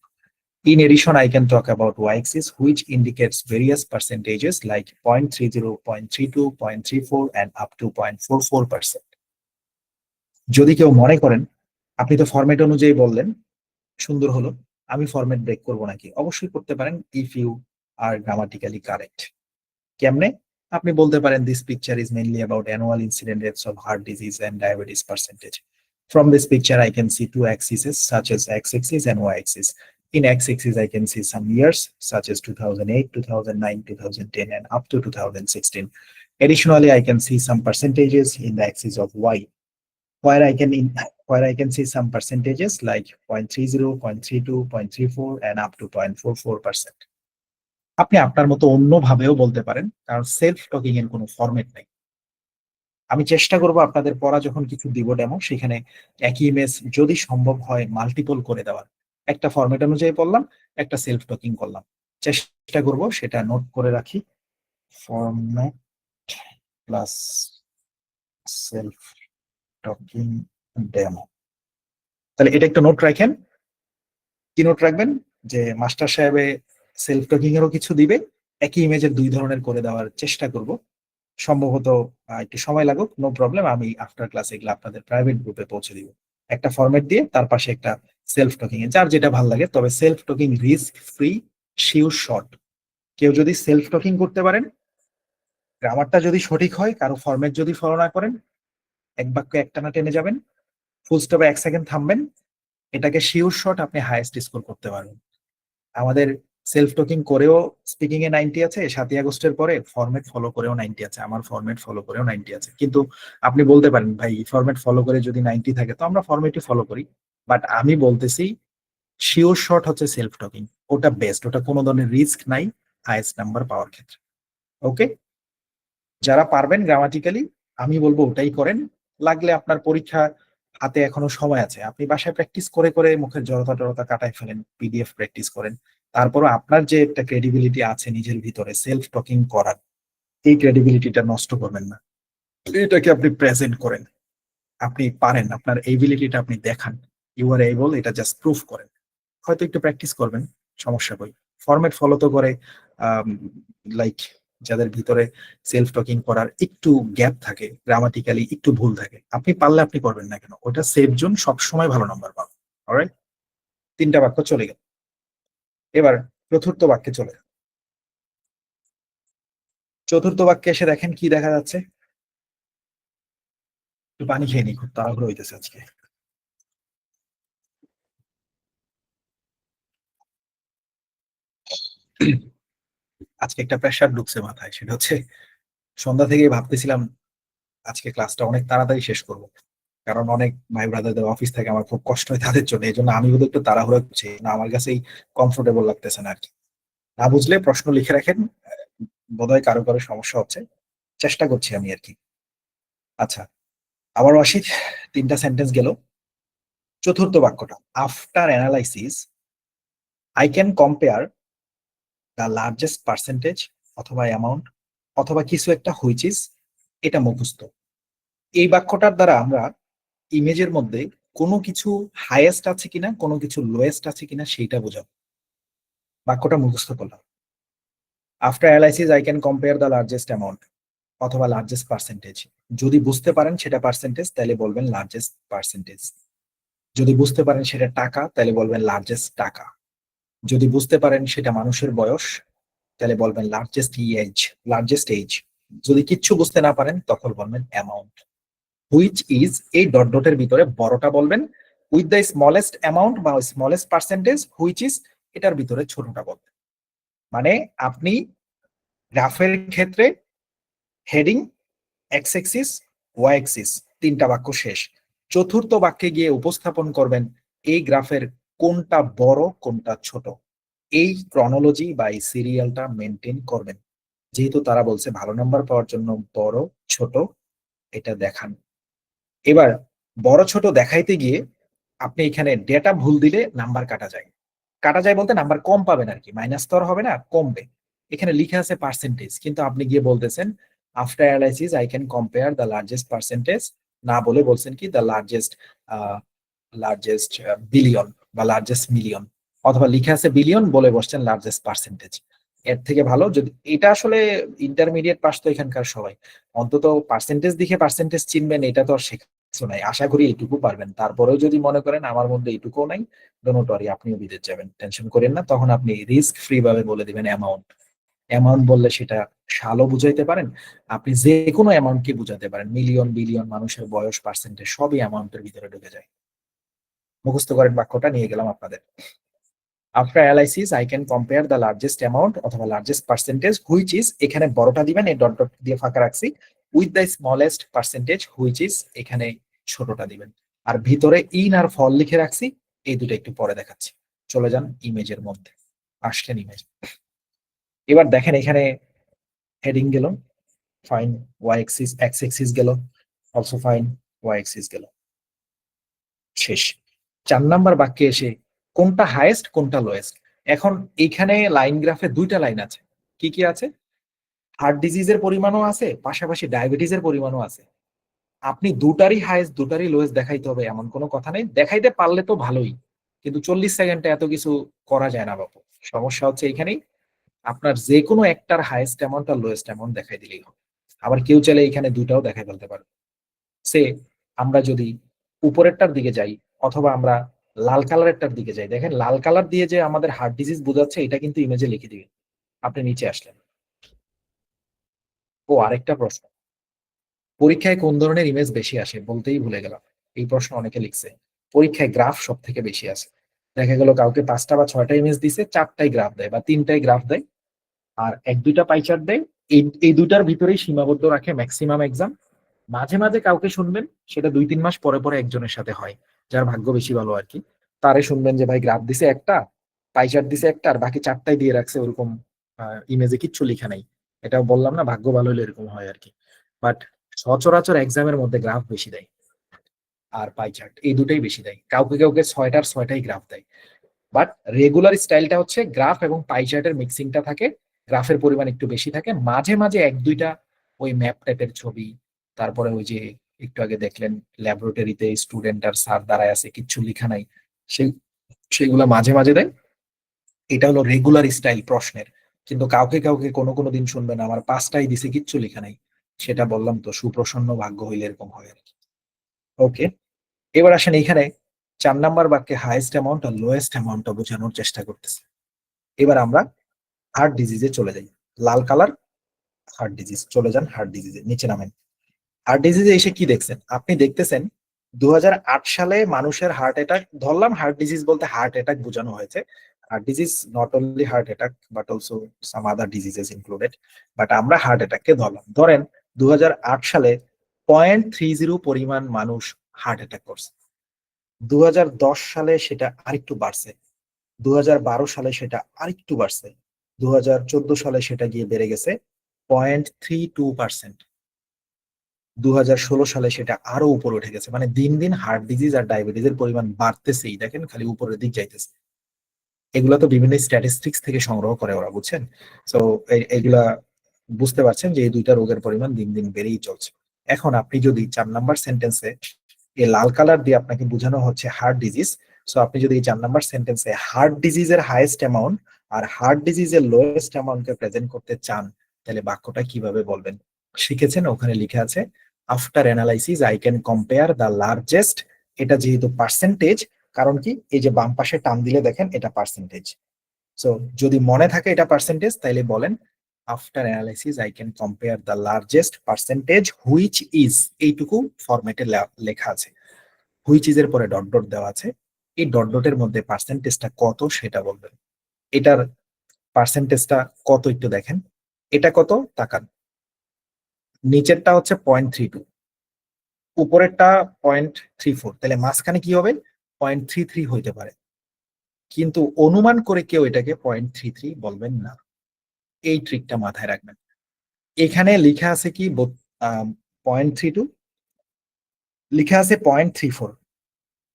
Speaker 1: In addition, I can talk about y-axis, which indicates various percentages like 0.30, 0.32, 0.34, and up to 0.44%. যদি কেউ মনে করেন আপনি তো format অনুযায়ী বললেন, সুন্দর হলো, আমি ফরম্যাট ব্রেক করবো নাকি, অবশ্যই করতে পারেন if you are grammatically correct. কেমনে? আপনি বলতে পারেন this picture is mainly about annual incident rates of heart disease and diabetes percentage. From this picture I can see two axes such as x-axis and y-axis. In x-axis I can see some years such as 2008, 2009, 2010, and up to 2016. Additionally, I can see some percentages in the axis of y, where I can see some percentages like 0.30, 0.32, 0.34, and up to 0.44%. আপনি আপনার মতো অন্যভাবেও বলতে পারেন, কারণ self talking এর কোনো format নাই। আমি চেষ্টা করব আপনাদের পড়া যখন কিছু দিব ডেমো, সেখানে একই ইমেজ যদি সম্ভব হয় মাল্টিপল করে দেওয়ার। একটা ফরম্যাট অনুযায়ী বললাম, একটা সেলফ টকিং করলাম, চেষ্টা করব সেটা নোট করে রাখি। Format plus self talking demo, তাহলে এটা একটা নোট রাখেন। কি নোট রাখবেন? যে মাস্টার সাহেবে সেলফ টকিং এরও কিছু দিবে, একই ইমেজের দুই ধরনের করে দেওয়ার চেষ্টা করব। সম্ভবত একটু সময় লাগুক, নো প্রবলেম, আমি আফটার ক্লাস এগুলো আপনাদের প্রাইভেট গ্রুপে পৌঁছে দিব। একটা ফরম্যাট দিয়ে তার পাশে একটা সেলফ টকিং এ, যার যেটা ভালো লাগে। তবে self talking risk free, sure short. কেউ যদি সেলফ টকিং করতে পারেন, গ্রামারটা যদি সঠিক হয়, কারো ফরম্যাট যদি ফলো না করেন, এক বাক্য একটানা টেনে যাবেন, ফুল স্টপে 1 সেকেন্ড থামবেন, এটাকে শিওর শট আপনি হাইয়েস্ট স্কোর করতে পারবেন। আমাদের সেলফ টকিং করেও স্পিকিং এ 90 আছে, 7ই আগস্টের পরে ফরম্যাট ফলো করেও 90 আছে, আমার ফরম্যাট ফলো করেও 90 আছে। কিন্তু আপনি বলতে পারেন ভাই ফরম্যাট ফলো করে যদি 90 থাকে, তো আমরা ফরম্যাটই ফলো করি। বাট আমি বলতেছি শিওর শট হচ্ছে সেলফ টকিং, ওটা বেস্ট, ওটা কোনো ধরনের রিস্ক নাই হাইয়েস্ট নাম্বার পাওয়ার ক্ষেত্রে। ওকে, যারা পারবেন গ্রামাটিক্যালি, আমি বলবো ওটাই করেন। লাগলে আপনার পরীক্ষা হাতে এখনো সময় আছে, আপনি বাসায় প্র্যাকটিস করে করে মুখের জড়তা টড়তা কাটায় ফেলেন, পিডিএফ প্র্যাকটিস করেন। তারপরও আপনার যে একটা ক্রেডিবিলিটি আছে নিজের ভিতরে সেলফ টকিং করার, এই ক্রেডিবিলিটিটা নষ্ট করবেন না। এটাকে আপনি প্রেজেন্ট করেন, আপনি পারেন, আপনার এবিলিটিটা আপনি দেখান, ইউ আর এবল, এটা জাস্ট প্রুফ করেন। হয়তো একটু প্র্যাকটিস করবেন, সমস্যা কই। ফরম্যাট ফলো তো করে, লাইক যাদের ভিতরে সেলফ টকিং করার একটু গ্যাপ থাকে, গ্রামাটিক্যালি একটু ভুল থাকে, আপনি পারলে আপনি করবেন না কেন, ওটা সেফ জোন, সবসময় ভালো নাম্বার পাবেন। অলরাইট, 3টা বাক্য চলে গেল। এবার চতুর্থ বাক্যে চলে যান। চতুর্থ বাক্যে এসে দেখেন কি দেখা যাচ্ছে। একটু পানি খেয়ে নি, খুব তাড়াহুড়ো হইতেছে আজকে। আজকে একটা প্রেশার ঢুকছে মাথায়, সেটা হচ্ছে সন্ধ্যা থেকে ভাবতেছিলাম আজকে ক্লাসটা অনেক তাড়াতাড়ি শেষ করব, কারণ অনেক ভাই ব্রাদারদের অফিস থেকে, আমার খুব কষ্ট হয় তাদের জন্য, এই জন্য আমি বোধহয় একটু তাড়াহুড়ো করছি না, আমার কাছেই কমফোর্টেবল লাগতেছে না আর কি। না বুঝলে প্রশ্ন লিখে রাখেন, বোধহয় কারো কারো সমস্যা হচ্ছে, চেষ্টা করছি আমি আর কি। আচ্ছা, আবার আসি, 3টা সেন্টেন্স গেল। চতুর্থ বাক্যটা, after analysis I can compare the largest percentage অথবা অ্যামাউন্ট অথবা কিছু একটা হুইচ ইজ, এটা মুখস্থ। এই বাক্যটার দ্বারা আমরা ইমেজের মধ্যে কোনো কিছু হাইয়েস্ট আছে কিনা, কোনো কিছু লোয়েস্ট আছে কিনা সেইটা বোঝাবো। বাক্যটা মুখস্থ করলাম, after analysis I can compare the largest amount অথবা লার্জেস্ট পার্সেন্টেজ। যদি বুঝতে পারেন সেটা পার্সেন্টেজ, তাহলে বলবেন লার্জেস্ট পার্সেন্টেজ। যদি বুঝতে পারেন সেটা টাকা, তাহলে বলবেন লার্জেস্ট টাকা। যদি বুঝতে পারেন সেটা মানুষের বয়স, তাহলে বলবেন লার্জেস্ট এজ, লার্জেস্ট এজ। যদি কিচ্ছু বুঝতে না পারেন তখন বলবেন অ্যামাউন্ট। হুইচ ইজ, এই ডট ডটের ভিতরে বড়টা বলবেন, উইথ দ্য স্মলেস্ট অ্যামাউন্ট বা স্মলেস্ট পার্সেন্টেজ, হুইচ ইজ এটার ভিতরে ছোটটা বলবেন। মানে আপনি গ্রাফের ক্ষেত্রে heading, x axis, y axis, 3টা বাক্য শেষ। চতুর্থ বাক্যে গিয়ে উপস্থাপন করবেন এই গ্রাফের কোনটা বড় কোনটা ছোট, এই ক্রনোলজি বা এই সিরিয়ালটা মেনটেন করবেন। যেহেতু তারা বলছে ভালো নাম্বার পাওয়ার জন্য বড় ছোট এটা দেখান। এবার বড় ছোট দেখাইতে গিয়ে আপনি এখানে ডেটা ভুল দিলে নাম্বার কাটা যায়। কাটা যায় বলতে নাম্বার কম পাবেন আর কি, মাইনাস তো আর হবে না, কমবে। এখানে লিখে আছে পার্সেন্টেজ, কিন্তু আপনি গিয়ে বলতেছেন after analysis I can compare the largest percentage, না বলে বলছেন কি দ্য লার্জেস্ট, লার্জেস্ট বিলিয়ন বা লার্জেস্ট মিলিয়ন, অথবা লিখে আছে বিলিয়ন বলে বসছেন লার্জেস্ট পার্সেন্টেজ। এর থেকে ভালো যদি এটা আসলে ইন্টারমিডিয়েট পাস তো এখানকার সবাই, অন্তত পার্সেন্টেজ দেখে পার্সেন্টেজ চিনবেন, এটা তো আর শেখা কিছু নাই। আশা করি এইটুকু পারবেন। তারপরেও যদি মনে করেন আমার মধ্যে এইটুকুও নাই, ডোন্ট ওয়ারি, আপনিও বিদেশ যাবেন, টেনশন করেন না। তখন আপনি রিস্ক ফ্রি ভাবে বলে দিবেন অ্যামাউন্ট। অ্যামাউন্ট বললে সেটা সালও বুঝাইতে পারেন, আপনি যে কোনো অ্যামাউন্ট কে বুঝাতে পারেন, মিলিয়ন বিলিয়ন, মানুষের বয়স, পার্সেন্টেজ সবই অ্যামাউন্টের ভিতরে ঢুকে যায়। মুখস্থ করেন বাক্যটা, নিয়ে গেলাম আপনাদের। After analysis I can compare the largest amount অথবা লার্জেস্ট পার্সেন্টেজ, হুইচ ইজ, এখানে বড়টা দিবেন, এই ডট ডট দিয়ে ফাঁকা রাখছি, with the smallest percentage, which is এখানে ছোটটা দিবেন। আর ভিতরে ইন আর ফল লিখে রাখছি, এই দুটো একটু পরে দেখাচ্ছি। চলে যান ইমেজের মধ্যে, আসলেন ইমেজ। এবার দেখেন এখানে হেডিং গেল, fine, y axis x axis গেল, অলসো ফাইন, ওয়াই এক্সিস গেল, শেষ। 4 নাম্বার বাক্যে এসে কোনটা হাইয়েস্ট কোনটা লোয়েস্ট। এখন এইখানে লাইন গ্রাফে দুইটা লাইন আছে, কি কি আছে? হার্ট ডিজিজের পরিমাণও আছে, পাশাপাশি ডায়াবেটিসের পরিমাণও আছে। আপনি দুটারই হাইয়েস্ট দুটারই লোয়েস্ট দেখাইতে হবে এমন কোনো কথা নেই, দেখাইতে পারলে তো ভালোই, কিন্তু 40 সেকেন্ডে এত কিছু করা যায় না বাবু। সমস্যা হচ্ছে এইখানেই, আপনার যে কোনো একটার হাইয়েস্ট অ্যামাউন্ট আর লোয়েস্ট অ্যামাউন্ট দেখাই দিলেই হবে। আবার কেউ চাইলে এখানে দুটাও দেখাই ফেলতে পারবে। সে আমরা যদি উপরেরটার দিকে যাই, অথবা আমরা লাল কালারেরটার দিকে যাই, দেখেন লাল কালার দিয়ে যে আমাদের হার্ট ডিজিজ বোঝাচ্ছে এটা কিন্তু ইমেজে লিখে দিবে। আপনি নিচে আসলেন। ও আরেকটা প্রশ্ন, পরীক্ষায় কোন ধরনের ইমেজ বেশি আসে বলতেই ভুলে গেলাম, এই প্রশ্ন অনেকে লিখছে। পরীক্ষায় গ্রাফ সব থেকে বেশি আসে। দেখা গেল কাউকে 5টা বা 6টা ইমেজ দিছে, 4টাই গ্রাফ দেয় বা 3টাই গ্রাফ দেয়, আর 1-2টা পাই চার্ট দেয়। এই দুইটার ভিতরেই সীমাবদ্ধ রাখে ম্যাক্সিমাম এক্সাম। মাঝে মাঝে কাউকে শুনবেন, সেটা 2-3 মাস পরে পরে একজনের সাথে হয়, যার ভাগ্য বেশি ভালো আর কি। তারে শুনবেন যে ভাই গ্রাফ দিছে একটা, পাই চার্ট দিছে একটা, আর বাকি 4টাই দিয়ে রাখছে ওরকম, ইমেজে কিচ্ছু লেখা নাই। এটাও বললাম না, ভাগ্য ভালো হলে এরকম হয় আর কি। বাট সচরাচর এক্সামের মধ্যে গ্রাফ বেশি দেয় আর পাই চার্ট, এই দুটাই বেশি দেয়। কাউকে কাউকে 6টার 6টাই গ্রাফ দেয়। বাট রেগুলার স্টাইলটা হচ্ছে গ্রাফ এবং পাই চার্টের মিক্সিংটা থাকে, গ্রাফের পরিমাণ একটু বেশি থাকে, মাঝে মাঝে 1-2টা ওই ম্যাপ টাইপের ছবি, তারপরে ওই যে একটু আগে দেখলেন ল্যাবরেটরিতে স্টুডেন্ট আর স্যার দাঁড়ায় আছে কিচ্ছু লেখা নাই, সেই সেগুলো মাঝে মাঝে দেয়। এটা হলো রেগুলার স্টাইল প্রশ্নের। কিন্তু কাউকে কাউকে কোনো কোনো দিন শুনবেন আমার 5টাই দিছে কিচ্ছু লেখা নাই, সেটা বললাম তো সুপ্রসন্ন ভাগ্য হইলে এরকম হয় আর কি। ওকে, এবার আসেন এইখানে 4 নাম্বার বাক্যে হাইয়েস্ট অ্যামাউন্ট আর লোয়েস্ট অ্যামাউন্টটা বোঝানোর চেষ্টা করতেছে। এবার আমরা হার্ট ডিজিজে চলে যাই। লাল কালার হার্ট ডিজিজ, চলে যান হার্ট ডিজিজে, নিচে নামেন। হার্ট ডিজিজে এসে কি দেখছেন? আপনি দেখতেছেন 2008 সালে মানুষের হার্ট অ্যাটাক, ধরলাম হার্ট ডিজিজ বলতে হার্ট অ্যাটাক বোঝানো হয়েছে। Heart disease not only heart attack but also some other diseases included, but আমরা হার্ট অ্যাটাককে ধরলাম। ধরেন 2008 সালে 0.30 পরিমাণ মানুষ হার্ট অ্যাটাক করছে। 2010 সালে সেটা আরেকটু বাড়ছে, 2012 সালে সেটা আরেকটু বাড়ছে, 2014 সালে সেটা গিয়ে বেড়ে গেছে 0.32%, 2016 সালে সেটা আরো উপরে উঠে গেছে। মানে দিন দিন হার্ট ডিজিজ আর ডায়াবেটিসের পরিমাণ বাড়তেছেই, দেখেন খালি উপরের দিক যাইতেছে। এগুলা তো বিভিন্ন স্ট্যাটিস্টিক্স থেকে সংগ্রহ করে ওরা, বুঝছেন? তো এগুলা বুঝতে পারছেন যে এই দুইটা রোগের পরিমাণ দিন দিন বেড়েই চলছে। এখন আপনি যদি 4 নাম্বার সেন্টেন্সে, এই লাল কালার দিয়ে আপনাকে বোঝানো হচ্ছে হার্ট ডিজিজ, সো আপনি যদি এই 4 নাম্বার সেন্টেন্সে হার্ট ডিজিজের হাইয়েস্ট অ্যামাউন্ট আর হার্ট ডিজিজের লোয়েস্ট অ্যামাউন্টকে প্রেজেন্ট করতে চান, তাহলে বাক্যটা কিভাবে বলবেন শিখেছেন? ওখানে লিখে আছে after analysis I can compare the largest. এটা যেহেতু পার্সেন্টেজ, কারণ কি এই যে বাম পাশে টান দিলে দেখেন এটা পার্সেন্টেজ। সো যদি মনে থাকে এটা পার্সেন্টেজ, তাইলে বলেন after analysis I can compare the largest percentage which is, এইটুকু ফরম্যাটে লেখা আছে। হুইচ ইজ এর পরে ডট ডট দেওয়া আছে, এই ডট ডটের মধ্যে পার্সেন্টেজটা কত সেটা বলবেন। এটার পার্সেন্টেজটা কত একটু দেখেন, এটা কত তাকান। নিচেরটা হচ্ছে 0.32, উপরেরটা 0.34, তাহলে মাঝখানে কি হবে? 0.33 হইতে পারে, কিন্তু অনুমান করে কেউ এটাকে 0.33 বলবেন না। এই ট্রিকটা মাথায় রাখবেন। এখানে লিখা আছে কি 0.32, লিখা আছে 0.34,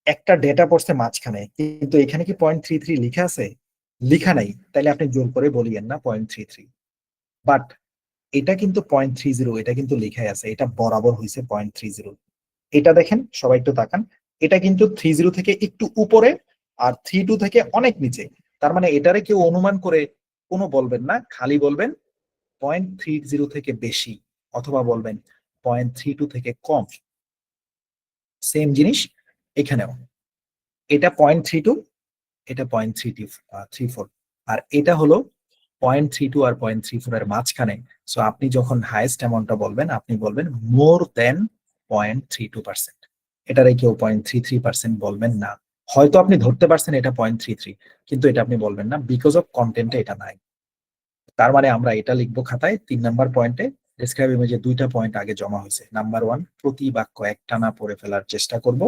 Speaker 1: একটা ডেটা পড়ছে মাঝখানে, কিন্তু এখানে কি 0.33 লিখা আছে? লিখা নাই, তাইলে আপনি জোর করে বলিয়েন না 0.33। বাট এটা কিন্তু 0.30, এটা কিন্তু লিখাই আছে, এটা বরাবর হয়েছে 0.30। এটা দেখেন সবাই একটু তাকান, এটা কিন্তু 30 থেকে একটু উপরে আর 32 থেকে অনেক নিচে। তার মানে এটারে কেউ অনুমান করে কোনো বলবেন না, খালি বলবেন 0.30 থেকে বেশি, অথবা বলবেন 0.32 থেকে কম। সেম জিনিস এখানেও, এটা 0.32, এটা 0.34, আর এটা হলো 0.32 আর 0.34 এর মাঝখানে। সো আপনি যখন হাইয়েস্ট অ্যামাউন্টটা বলবেন, আপনি বলবেন মোর দেন 0.32%। এটারে কেউ 0.33% বলবেন না। হয়তো আপনি ধরতে পারছেন এটা 0.33, কিন্তু এটা আপনি বলবেন না, বিকজ অফ কন্টেন্টে এটা নাই। তার মানে আমরা এটা লিখবো খাতায় 3 নাম্বার পয়েন্টে, ডেসক্রাইব ইমেজে 2টা পয়েন্ট আগে জমা হয়েছে। নাম্বার 1, প্রতি বাক্য একটানা পড়ে ফেলার চেষ্টা করব,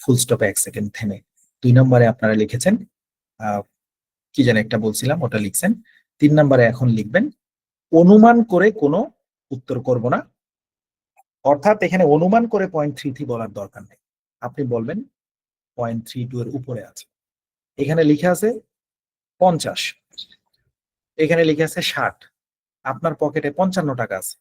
Speaker 1: ফুল স্টপে 1 সেকেন্ড থেমে। 2 নম্বরে আপনারা লিখেছেন কি যেন একটা বলছিলাম, ওটা লিখছেন 3 নম্বরে এখন লিখবেন অনুমান করে কোনো উত্তর করব না, অর্থাৎ এখানে অনুমান করে 0.33 বলার দরকার নেই, আপনি বলবেন 0.32 এর উপরে আছে। এখানে লিখে আছে 50, এখানে লিখে আছে 60, আপনার পকেটে 55 টাকা আছে,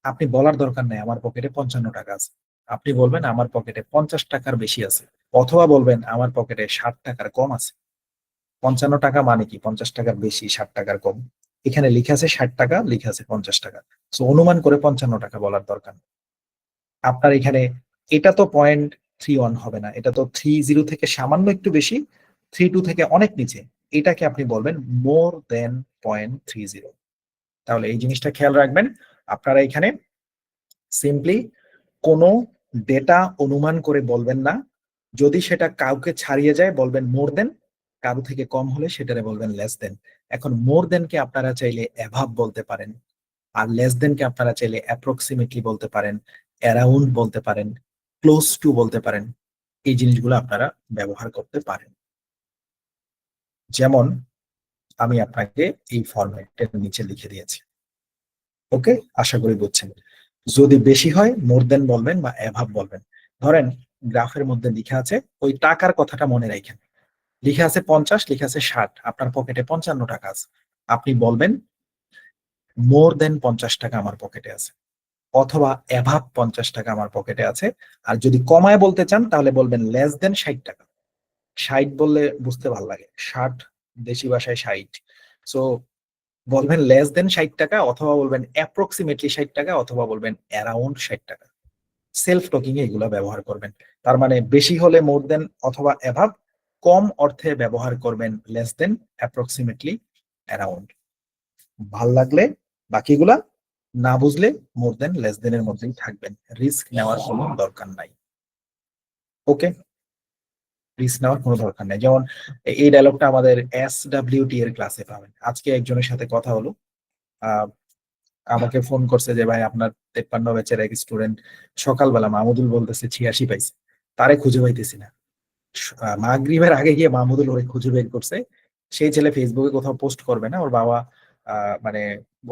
Speaker 1: আপনি বলার দরকার নেই আমার পকেটে 55 টাকা আছে, আপনি বলবেন আমার পকেটে 50 টাকার বেশি আছে, অথবা বলবেন আমার পকেটে 60 টাকার কম আছে। 55 টাকা মানে কি 50 টাকার বেশি 60 টাকার কম, এখানে লিখে আছে 60 টাকা, লিখে আছে 50 টাকা, সো অনুমান করে 55 টাকা বলার দরকার নেই। আপনার এখানে এটা তো 0.31 হবে না, এটা তো 30 থেকে সামান্য একটু বেশি, 32 থেকে অনেক নিচে, এটাকে আপনি বলবেন মোর দেন 0.30। তাহলে এই জিনিসটা খেয়াল রাখবেন। আপনারা এখানে সিম্পলি কোনো ডেটা অনুমান করে বলবেন না, যদি সেটা কাউকে ছাড়িয়ে যায় বলবেন মোর দেন, কারো থেকে কম হলে সেটারে বলবেন লেস দেন। এখন মোর দেনকে আপনারা চাইলে অ্যাভাব বলতে পারেন, আর লেস দেনকে আপনারা চাইলে অ্যাপ্রক্সিমেটলি বলতে পারেন, অ্যারাউন্ড বলতে পারেন, ক্লোজ টু বলতে পারেন, এই জিনিসগুলো আপনারা ব্যবহার করতে পারেন। যেমন আমি আপনাকে এই ফরম্যাটের নিচে লিখে দিয়েছি। ওকে, আশা করি বুঝছেন। যদি বেশি হয় মোর দেন বলবেন বা অ্যাভাব বলবেন। ধরেন গ্রাফের মধ্যে লিখা আছে, ওই টাকার কথাটা মনে রাখেন, লিখে আছে 50, লিখে আছে 60, আপনার পকেটে 55 টাকা আছে, আপনি বলবেন মোর দেন 50 টাকা আমার পকেটে আছে, অথবা অ্যাভাব 50 টাকা আমার পকেটে আছে। আর যদি কমায় বলতে চান তাহলে বলবেন লেস দেন 60 টাকা। 60 বললে বুঝতে ভালো লাগে, 60 দেশি ভাষায় 60, সো বলবেন লেস দেন 60 টাকা, অথবা বলবেন অ্যাপ্রক্সিমেটলি 60 টাকা, অথবা বলবেন অ্যারাউন্ড 60 টাকা। সেলফ টকিং এ এগুলো ব্যবহার করবেন। তার মানে বেশি হলে মোর দেন অথবা অ্যাভাব, কম অর্থে ব্যবহার করবেন লেস দেন, অ্যাপ্রক্সিমেটলি, অ্যারাউন্ড। ভাল লাগলে বাকিগুলা, না বুঝলে মোর দেন লেস দেন এর মধ্যেই থাকবেন, রিস্ক নেওয়ার কোনো দরকার নাই। ওকে, রিস্ক নেওয়ার কোনো দরকার নাই। যেমন এই ডায়লগটা আমাদের SWT এর ক্লাসে পাবেন। আজকে একজনের সাথে কথা হলো, আহ, আমাকে ফোন করছে যে ভাই আপনার 53 ব্যাচের এক স্টুডেন্ট সকালবেলা মাহমুদুল বলতেছে 86 পাইছে, তারে খুঁজে পাইতেছি না। মাগরিবের আগে গিয়ে মাহমুদুল ওরে খুঁজে বের করছে। সেই ছেলে ফেসবুকে কোথাও পোস্ট করবে না, ওর বাবা মানে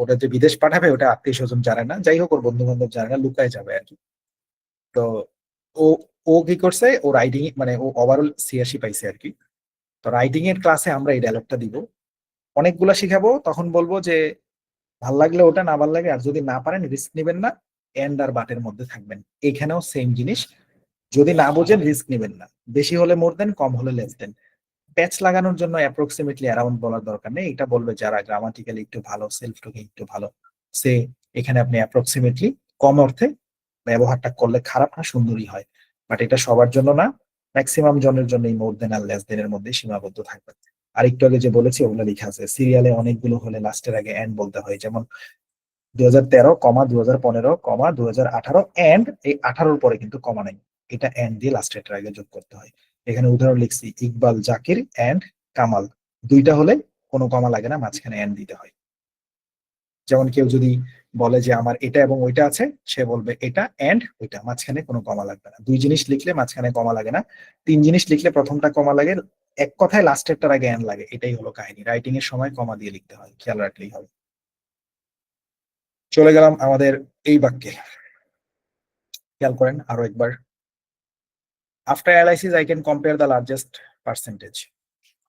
Speaker 1: ওটা যে বিদেশ পাঠাবে ওটা আত্মীয় স্বজন জানে না, যাই হোক ওর বন্ধু বান্ধব জানে না, লুকায় যাবে আর কি। তো ও ও কি করছে, ও রাইটিং মানে ও ওভারঅল 86 পাইছে আর কি। তো রাইটিং এর ক্লাসে আমরা এই ডায়লগটা দিব, অনেকগুলা শিখাবো, তখন বলবো যে ভাল লাগলে ওটা, না ভাল লাগে, আর যদি না পারেন রিস্ক নেবেন না, এন্ড আর বাটের মধ্যে থাকবেন। এখানেও সেম জিনিস, যদি না বোঝেন রিস্ক নেবেন না, বেশি হলে মোর দেন, কম হলে লেস দেন। প্যাচ লাগানোর জন্য অ্যাপ্রক্সিমেটলি অ্যারাউন্ড বলার দরকার নেই, এটা বলবে যারা গ্রামাটিক্যালি একটু ভালো, সেলফ টকিং একটু ভালো, সে এখানে আপনি অ্যাপ্রক্সিমেটলি কম অর্থে ব্যবহারটা করলে খারাপ না, সুন্দরই হয়। বাট এটা সবার জন্য না, ম্যাক্সিমাম জনের জন্য এই মোর দেন আর লেস দেন এর মধ্যে সীমাবদ্ধ থাকবে। আর একটু আগে যে বলেছি ওগুলো লেখা আছে সিরিয়ালে, অনেকগুলো হলে লাস্টের আগে এন্ড বলতে হয়, যেমন 2013, 2015, 2018, এন্ড এই 18-র পরে কিন্তু কমা নাই, এটা এন্ড দিয়ে লাস্টের আগে যোগ করতে হয়। এখানে উদাহরণ লিখছি ইকবাল জাকির এন্ড কামাল, দুইটা হলে কোনো কমা লাগে না, মাঝখানে এন্ড দিতে হয়। যেমন কেউ যদি বলে যে আমার এটা এবং ওইটা আছে, সে বলবে এটা এন্ড ওইটা, মাঝখানে কোনো কমা লাগবে না। দুই জিনিস লিখলে মাঝখানে কমা লাগে না, তিন জিনিস লিখলে প্রথমটা কমা লাগে, এক কথায় লাস্টেরটার আগে এন্ড লাগে, এটাই হলো কাহিনী। রাইটিং এর সময় কমা দিয়ে লিখতে হয়, খেয়াল রাখলেই হবে। চলে গেলাম আমাদের এই বাক্যে, খেয়াল করেন আরো একবার। After analysis I can compare the largest percentage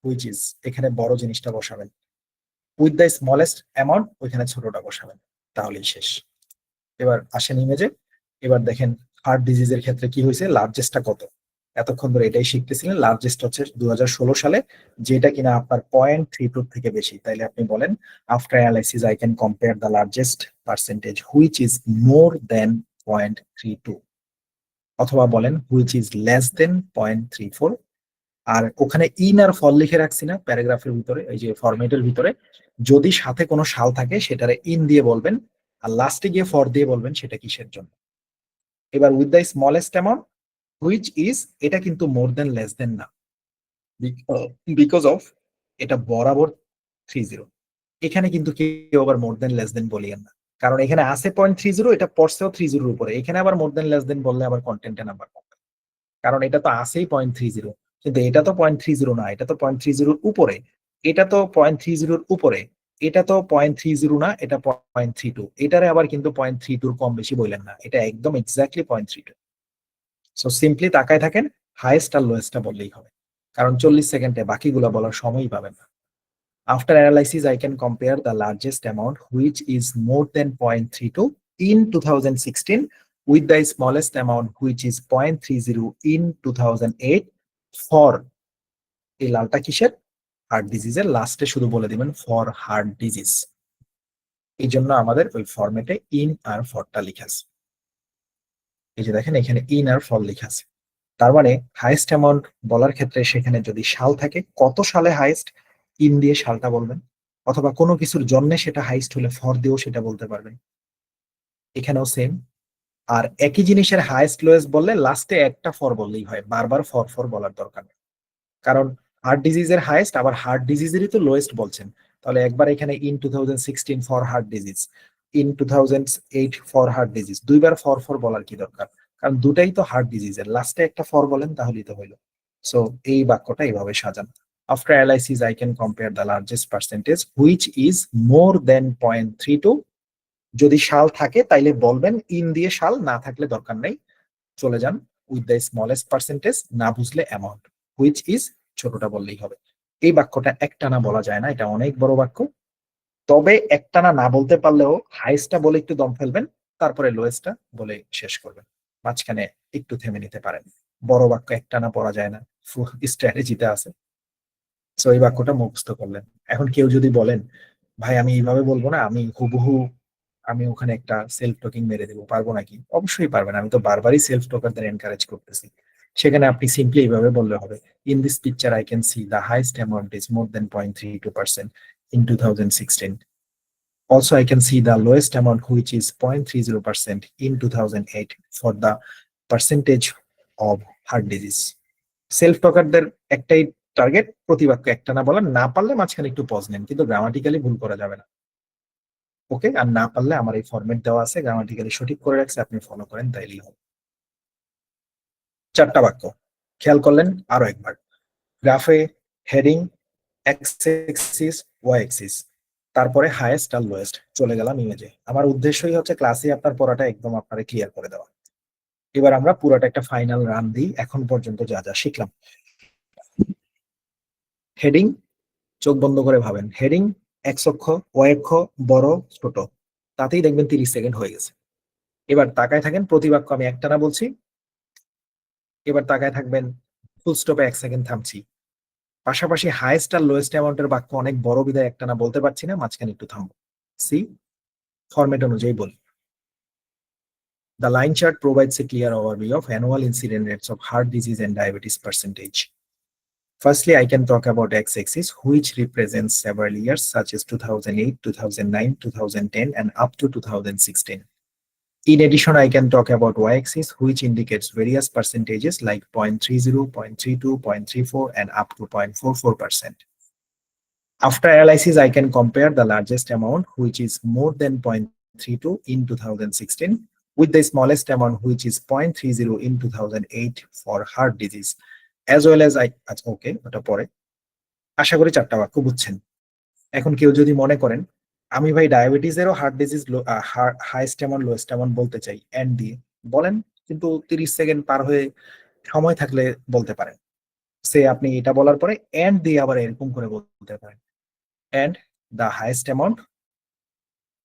Speaker 1: which is, এখানে বড় জিনিসটা বসাবেন, উইথ দ্য স্মলেস্ট অ্যামাউন্ট ওইখানে ছোটটা বসাবেন, তাহলেই শেষ। এবার আসেন ইমেজে, এবার দেখেন হার্ট ডিজিজের ক্ষেত্রে কি হয়েছে, লার্জেস্টটা কত। এতক্ষণ ধরে এটাই শিখতেছিলেন, লার্জেস্ট হচ্ছে 2016 সালে, যেটা কিনা আপনার 0.32 থেকে বেশি। তাইলে আপনি বলেন after analysis I can compare the largest percentage which is more than 0.32, অথবা বলেন হুইচ ইজ লেস দেন 0.34। আর ওখানে ইন আর ফল লিখে রাখছি না প্যারাগ্রাফের ভিতরে, এই যে ফরম্যাটের ভিতরে, যদি সাথে কোনো সাল থাকে সেটারে ইন দিয়ে বলবেন, আর লাস্টে গিয়ে ফর দিয়ে বলবেন সেটা কিসের জন্য। এবার with the smallest amount which is, এটা কিন্তু মোর দেন লেস দেন না, বিকজ অফ এটা বরাবর 30, এখানে কিন্তু কেউ আবার মোর দেন লেস দেন বলিয়েন না, কারণ এখানে আছে 0.30, এটা পড়ছেও 30-র উপরে, এখানে আবার মোর দেন লেস দেন বললে আবার কন্টেন্টে নাম্বার পাবে, কারণ এটা তো আছেই 0.30, কিন্তু এটা তো 0.30 না, এটা তো 0.30-র উপরে, এটা তো 0.30-র উপরে, এটা তো 0.30 না, এটা 0.32, এটারে আবার কিন্তু 0.32 কম বেশি বললেন না, এটা একদম এক্স্যাক্টলি 0.32। সো সিম্পলি তাকায় থাকেন, হাইয়েস্ট আর লোয়েস্টটা বললেই হবে, কারণ 40 সেকেন্ডে বাকিগুলো বলার সময়ই পাবেন না। After analysis, I can compare the largest amount, which is more than 0.32 in 2016, with the smallest amount, which is 0.30 in 2008 for এই লালটা কিসের, হার্ট ডিজিজের, লাস্টে শুধু বলে দিবেন ফর হার্ট ডিজিজ। এই জন্য আমাদের ওই ফরম্যাটে ইন আর ফরটা লিখা আছে। এই যে দেখেন এখানে ইন আর ফর লিখা আছে, তার মানে হাইয়েস্ট অ্যামাউন্ট বলার ক্ষেত্রে সেখানে যদি সাল থাকে, কত সালে হাইয়েস্ট, ইন দিয়ে সালটা বলবেন, অথবা কোনো কিছুর জন্য সেটা হাইয়েস্ট হলে ফর দিয়েও সেটা বলতে পারবেন। এখানেও সেম। আর একই জিনিসের হাইয়েস্ট লোয়েস্ট বললে লাস্টে একটা ফর বললেই হয়, বারবার ফর ফর বলার দরকার নেই, কারণ হার্ট ডিজিজের হাইয়েস্ট আবার হার্ট ডিজিজেরই তো লোয়েস্ট বলছেন, তাহলে একবার এখানে in 2016 for heart disease, in 2008 for heart disease, দুইবার ফর ফর বলার কি দরকার, কারণ দুটাই তো হার্ট ডিজিজের, লাস্টে একটা ফর বলেন তাহলেই তো হইলো। সো এই বাক্যটা এইভাবে সাজান। After analysis I can compare the largest percentage which is more than 0.32। যদি সাল থাকে তাইলে বলবেন ইন দিয়ে, সাল না থাকলে দরকার নেই, চলে যান উইথ দ্য স্মলেস্ট পার্সেন্টেজ, না বুঝলে অ্যামাউন্ট, হুইচ ইজ ছোটটা বললেই হবে। এই বাক্যটা একটানা বলা যায় না, এটা অনেক বড় বাক্য, তবে একটানা না বলতে পারলেও হাইস্টটা বলে একটু দম ফেলবেন, তারপরে লোয়েস্টটা বলে শেষ করবেন, মাঝখানে একটু থেমে নিতে পারেন। বড় বাক্য একটানা পড়া যায় না, স্ট্র্যাটেজিতে আছে। সো এই বাক্যটা মুখস্থ করলেন। এখন কেউ যদি বলেন ভাই আমি এইভাবে বলবো না, আমি হুবহু আমি ওখানে একটা সেলফ টকিং মেরে দেবো, পারবো নাকি? অবশ্যই পারবেন, আমি তো বারবারই সেলফ টকারদের এনকারেজ করতেছি। সেখানে আপনি সিম্পলি এইভাবে বললে হবে, in this picture I can see the highest amount is more than 0.32% in 2016. Also I can see the lowest amount which is 0.30% in 2008 for the percentage of heart disease. Self টকারদের একটাই target, প্রতিবাক্য একটা না বলা, না পারলে মাঝখানে একটু pause নেন, কিন্তু গ্রামাটিক্যালি ভুল করা যাবে না। ওকে, আর না পারলে আমার এই ফরম্যাট দেওয়া আছে, গ্রামাটিক্যালি সঠিক করে রাখছে, আপনি ফলো করেন তাইলেই হবে। চারটা বাক্য খেয়াল করলেন আরো একবার, গ্রাফে heading, x axis, y axis, তারপরে হাইয়েস্ট আর লোয়েস্ট, চলে গেলাম ইমেজে। আমার উদ্দেশ্যই হচ্ছে ক্লাসে আপনার পড়াটা একদম আপনারা ক্লিয়ার করে দেওয়া। এবার আমরা পুরোটা একটা ফাইনাল রান দিই, এখন পর্যন্ত যা যা শিখলাম। হেডিং, চোখ বন্ধ করে ভাবেন, হেডিং এক্স অক্ষ, ওয়াই অক্ষ, বড় ছোট, তাতেই দেখবেন 30 সেকেন্ড হয়ে গেছে। এবার তাকায় থাকেন, প্রতিবাক্য আমি একটানা বলছি, এবার তাকায় থাকবেন, ফুল স্টপে 1 সেকেন্ড থামছি, পাশাপাশি হাইয়েস্ট আর লোয়েস্ট অ্যামাউন্টের বাক্য অনেক বড় বিদায় একটানা বলতে পারছি না, মাঝখানে একটু থামবো। সি, ফরম্যাট অনুযায়ী বলি। The line chart provides a clear overview of annual incidence rates of heart disease and diabetes percentage. Firstly, I can talk about x-axis, which represents several years such as 2008, 2009, 2010, and up to 2016. In addition, I can talk about y-axis, which indicates various percentages like 0.30, 0.32, 0.34, and up to 0.44%. After analysis, I can compare the largest amount, which is more than 0.32 in 2016, with the smallest amount, which is 0.30 in 2008 for heart disease, as well as ওকে ওটা পরে। আশা করি চারটা বাক্য বুঝছেন। এখন কেউ যদি মনে করেন আমি ভাই ডায়াবেটিসেরও heart disease highest amount lowest amount বলতে চাই, এন্ড দিয়ে বলেন, কিন্তু 30 সেকেন্ড পার হয়ে সময় থাকলে বলতে পারেন। সে আপনি এটা বলার পরে এন্ড দিয়ে আবার এরকম করে বলতে পারেন, এন্ড দ্য হাইয়েস্ট অ্যামাউন্ট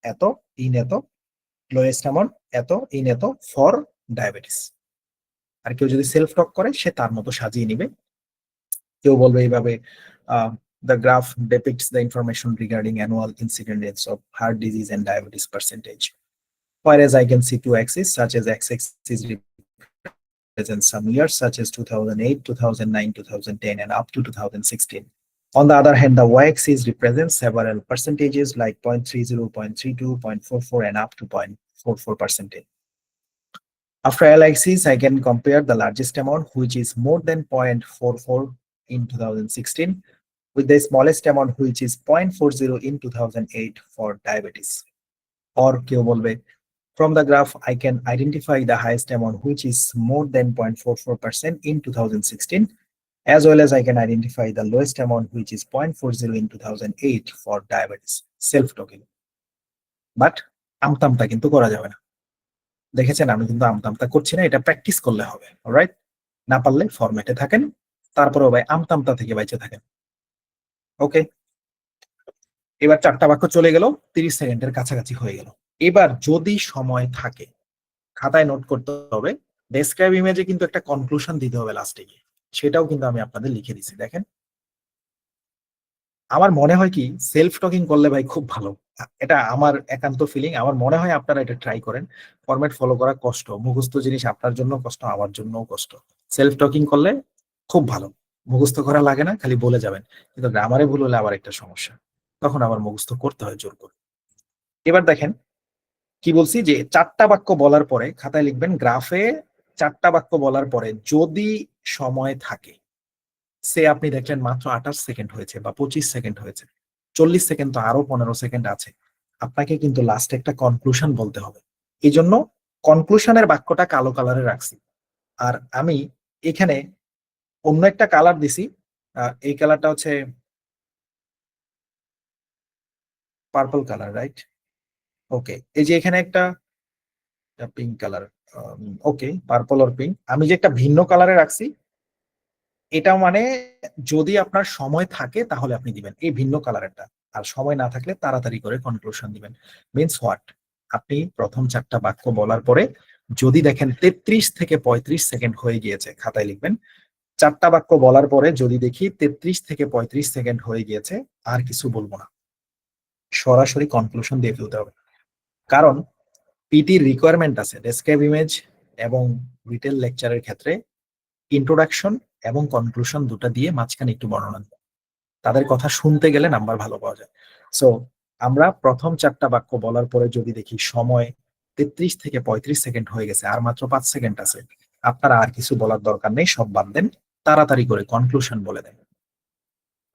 Speaker 1: এত, ইন এত, লোয়েস্ট অ্যামাউন্ট এত, ইন এত ফর ডায়াবেটিস। আর কেউ যদি সেলফ টক করে সে তার মতো সাজিয়ে নিবে। কেউ বলবে এইভাবে, the graph depicts the information regarding annual incidence rates of heart disease and diabetes percentage, whereas I can see two axes such as x-axis represents some years such as 2008, 2009, 2010, and up to 2016. On the other hand, the y-axis represents several percentages like 0.30, 0.32, 0.44, and up to 0.44%. After analysis, I can compare the largest amount, which is more than 0.44 in 2016, with the smallest amount, which is 0.40 in 2008 for diabetes. Or কেউ বলবে, from the graph, I can identify the highest amount, which is more than 0.44% in 2016, as well as I can identify the lowest amount, which is 0.40 in 2008 for diabetes self talking. But আমতামতা কিন্তু করা যাবে না। দেখেছেন আমি কিন্তু আমতামতা করছি না, এটা প্র্যাকটিস করলে হবে। অলরাইট, না পারলে ফরম্যাটে থাকেন, তারপরেও ভাই আমতামতা থেকে বাইচে থাকেন। ওকে, এবার 4টা বাক্য চলে গেল, 30 সেকেন্ডের কাছাকাছি হয়ে গেল। এবার যদি সময় থাকে, খাতায় নোট করতে হবে, ডেসক্রাইব ইমেজে কিন্তু একটা কনক্লুশন দিতে হবে লাস্টে গিয়ে, সেটাও কিন্তু আমি আপনাদের লিখে দিচ্ছি। দেখেন, আমার মনে হয় কি সেলফ টকিং করলে ভাই খুব ভালো, এটা আমার একান্ত ফিলিং। আমার মনে হয় আপনারা এটা ট্রাই করেন। ফরম্যাট ফলো করা কষ্ট, মুখস্থ জিনিস আপনার জন্য কষ্ট, আমার জন্যও কষ্ট। সেলফ টকিং করলে খুব ভালো, মুখস্থ করা লাগে না, খালি বলে যাবেন। কিন্তু গ্রামারে ভুল হলে আবার একটা সমস্যা, তখন আবার মুখস্থ করতে হয় জোর করে। এবার দেখেন কি বলছি, যে 4টা বাক্য বলার পরে খাতায় লিখবেন গ্রাফে 4টা বাক্য বলার পরে যদি সময় থাকে, সে আপনি দেখলেন মাত্র 28 সেকেন্ড হয়েছে বা 25 সেকেন্ড হয়েছে, 40 সেকেন্ড তো আরো 15 সেকেন্ড আছে, আপনাকে কিন্তু লাস্টে একটা কনক্লুশন বলতে হবে। এই জন্য কনক্লুশনের বাক্যটা কালো কালারে রাখছি। আর আমি এখানে অন্য একটা কালার দিছি, এই কালারটা হচ্ছে পার্পল কালার, রাইট? ওকে, এই যে এখানে একটা pink colour, okay purple or pink, আমি যে একটা ভিন্ন কালারে রাখছি, এটা মানে যদি আপনার সময় থাকে তাহলে আপনি দিবেন এই ভিন্ন কালারেরটা, আর সময় না থাকলে তাড়াতাড়ি করে কনক্লুশন দিবেন। মিনস হোয়াট, আপনি প্রথম 4টা বাক্য বলার পরে যদি দেখেন 33 থেকে 35 সেকেন্ড হয়ে গিয়েছে, খাতায় লিখবেন 4টা বাক্য বলার পরে যদি দেখি 33 থেকে 35 সেকেন্ড হয়ে গিয়েছে, আর কিছু বলবো না, সরাসরি কনক্লুশন দিয়ে ফেলতে হবে। কারণ পিটির রিকোয়ারমেন্ট আছে ডেসক্রাইব ইমেজ এবং রিটেল লেকচারের ক্ষেত্রে ইন্ট্রোডাকশন এবং কনক্লুশন দুটা দিয়ে মাঝখানে একটু বর্ণনা দেয়। তাদের কথা শুনতে গেলে নাম্বার ভালো পাওয়া যায়। সো আমরা প্রথম 4টা বাক্য বলার পরে যদি দেখি সময় 33 থেকে 35 সেকেন্ড হয়ে গেছে, আর মাত্র 5 সেকেন্ড আছে, আপনারা আর কিছু বলার দরকার নেই, সব বাদ দেন, তাড়াতাড়ি করে কনক্লুশন বলে দেন।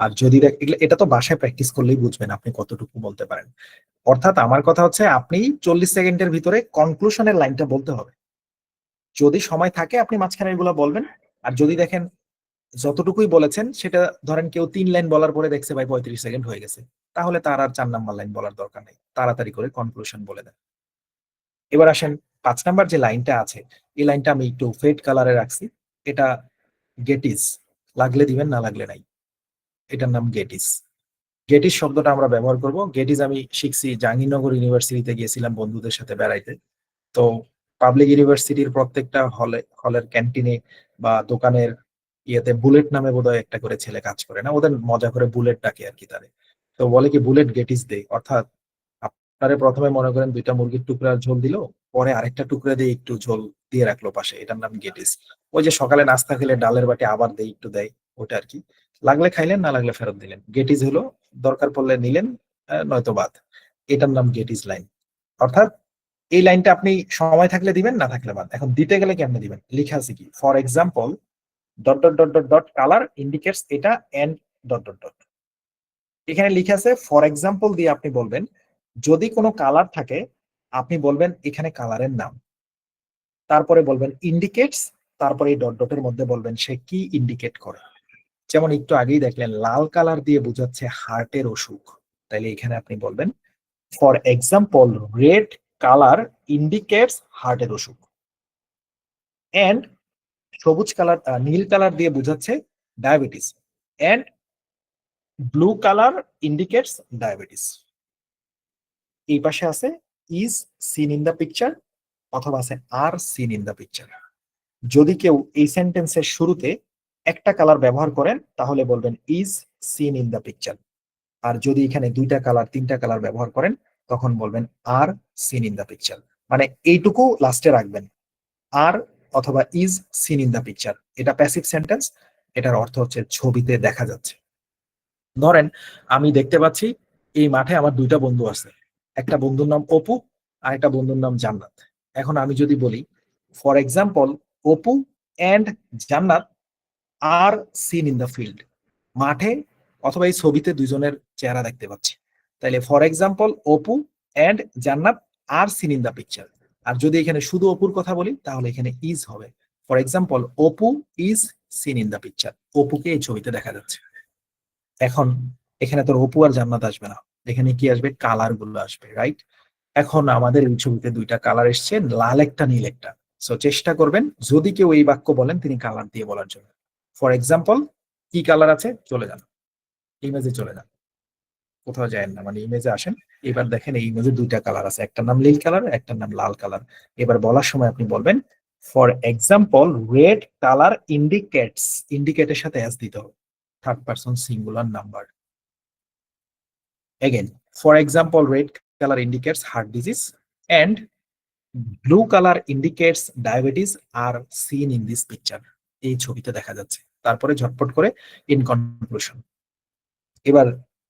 Speaker 1: আর যদি এটা তো বাসায় প্র্যাকটিস করলেই বুঝবেন আপনি কতটুকু বলতে পারেন। অর্থাৎ আমার কথা হচ্ছে আপনি 40 সেকেন্ডের ভিতরে কনক্লুশনের লাইনটা বলতে হবে। যদি সময় থাকে আপনি মাঝখানে এগুলো বলবেন। আর যদি দেখেন যতটুকুই বলেছেন সেটা, ধরেন কেউ 3 লাইন বলার পরে দেখছে ভাই 35 সেকেন্ড হয়ে গেছে, তাহলে তার আর 4 নাম্বার লাইন বলার দরকার নেই, তাড়াতাড়ি করে কনক্লুশন বলে দেন। এবার আসেন 5 নাম্বার যে লাইনটা আছে, এই লাইনটা আমি একটু ফেড কালারে রাখছি। এটা গেটিস, লাগলে দিবেন, না লাগলে নাই। এটার নাম গেটিস। গেটিস শব্দটা আমরা ব্যবহার করব। গেটিস আমি শিখছি জাহাঙ্গীরনগর ইউনিভার্সিটিতে গিয়েছিলাম বন্ধুদের সাথে বেড়াইতে। তো পাবলিক ইউনিভার্সিটির প্রত্যেকটা হলের ক্যান্টিনে বা দোকানের ইয়েতে বুলেট নামে বোধহয় একটা করে ছেলে কাজ করে, না ওদের মজা করে বুলেট ডাকে আর কি তারে। তো বলে কি বুলেট গেটিস দে, অর্থাৎ আপনারে প্রথমে মনে করেন 2টা মুরগির টুকরা ঝোল দিল, পরে আরেকটা টুকরা দিয়ে একটু ঝোল দিয়ে রাখলো পাশে, এটার নাম গেটিস। ওই যে সকালে নাস্তা খেলে ডালের বাটি আবার দেয় একটু দেয়, ওটা আর কি। লাগলে খাইলেন, না লাগলে ফেরত দিলেন। গেটিস হলো দরকার পড়লে নিলেন, নয়তো বাদ। এটার নাম গেটিস লাইন। অর্থাৎ এই লাইনটা আপনি সময় থাকলে দিবেন, না থাকলে বাদ। এখন দিতে গেলে কেমনে দিবেন, লিখা আছে কি, for example dot dot dot dot dot colour indicates এটা এন্ড ডট ডট ডট। এখানে লিখা আছে ফর এক্সাম্পল দিয়ে আপনি বলবেন যদি কোনো কালার থাকে, আপনি বলবেন এখানে কালারের নাম, তারপরে বলবেন ইন্ডিকেটস, তারপরে এই ডট ডটের মধ্যে বলবেন সে কি ইন্ডিকেট করে। যেমন একটু আগেই দেখলেন লাল কালার দিয়ে বোঝাচ্ছে হার্টের অসুখ, তাইলে এখানে আপনি বলবেন for example red colour indicates হার্টের অসুখ। এন্ড সবুজ কালার, নীল কালার দিয়ে বোঝাচ্ছে diabetes, and blue colour indicates diabetes. এই পাশে আছে is seen in the picture, অথবা আছে are seen in the picture. যদি কেউ এই সেন্টেন্সের শুরুতে একটা কালার ব্যবহার করেন তাহলে বলবেন is seen in the picture. আর যদি এখানে 2টা কালার 3টা কালার ব্যবহার করেন তখন বলবেন আর সিন ইন দ্য পিকচার। মানে এইটুকু লাস্টে রাখবেন, আর অথবা is seen in the picture. এটা প্যাসিভ সেন্টেন্স, এটার অর্থ হচ্ছে ছবিতে দেখা যাচ্ছে। ধরেন আমি দেখতে পাচ্ছি এই মাঠে আমার 2টা বন্ধু আছে, একটা বন্ধুর নাম অপু আর একটা বন্ধুর নাম জান্নাত। এখন আমি যদি বলি ফর এক্সাম্পল অপু এন্ড জান্নাত আর সিন ইন দ্য ফিল্ড, মাঠে অথবা এই ছবিতে দুইজনের চেহারা দেখতে পাচ্ছি, তাইলে ফর এক্সাম্পল অপু এন্ড জান্নাত আর সিন ইন দ্য পিকচার। আর যদি এখানে শুধু অপুর কথা বলি তাহলে এখানে ইজ হবে for example Apu is seen in the picture, অপুকে এই ছবিতে দেখা যাচ্ছে। এখন এখানে তোর অপু আর জান্নাত আসবে না, এখানে কি আসবে, কালার গুলো আসবে, রাইট? এখন আমাদের এই ছবিতে দুইটা কালার এসছে, লাল একটা নীল একটা। সো চেষ্টা করবেন যদি কেউ এই বাক্য বলেন তিনি কালার দিয়ে বলার জন্য। ফর এক্সাম্পল কি কালার আছে, চলে যান ইমেজে, চলে যান, কোথাও যায় না, মানে ইমেজে আসেন। এবার দেখেন এই ইমেজে দুইটা কালার আছে, একটা নাম নীল কালার, একটা নাম লাল কালার। এবার বলার সময় আপনি বলবেন for example red colour indicates, ইন্ডিকেটের সাথে এস দিতে হবে, third person singular number. Again, for example red colour indicates heart disease and blue colour indicates diabetes are seen in this picture, এই ছবিতে দেখা যাচ্ছে। তারপরে ঝটপট করে ইন কনক্লুশন। এবার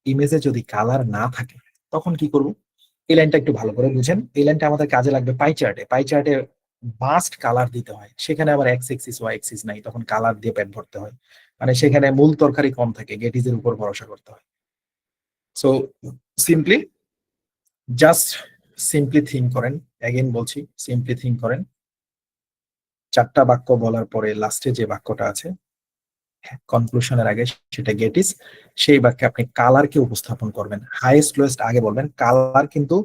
Speaker 1: ইমেজে যদি কালার না থাকে তখন কি করব, এই লাইনটা একটু ভালো করে বুঝেন। এই লাইনটা আমাদের কাজে লাগবে পাই চার্টে। পাই চার্টে মাস্ট কালার দিতে হয়, সেখানে আবার এক্স এক্সিস ওয়াই এক্সিস নাই, তখন কালার দিয়ে পেট ভরতে হয়। মানে সেখানে মূল তরকারি কম থাকে, গেটিজের উপর ভরসা করতে হয়। So simply, just simply think করেন, অ্যাগেন বলছি সিম্পলি থিঙ্ক করেন। চারটা বাক্য বলার পরে লাস্টে যে বাক্যটা আছে কনক্লুশনের আগে, সেটা গেট ইজ, সেই বাক্যে আপনি কালারকে উপস্থাপন করবেন, হাইয়েস্ট লোয়েস্ট আগে বলবেন। কালার কিন্তু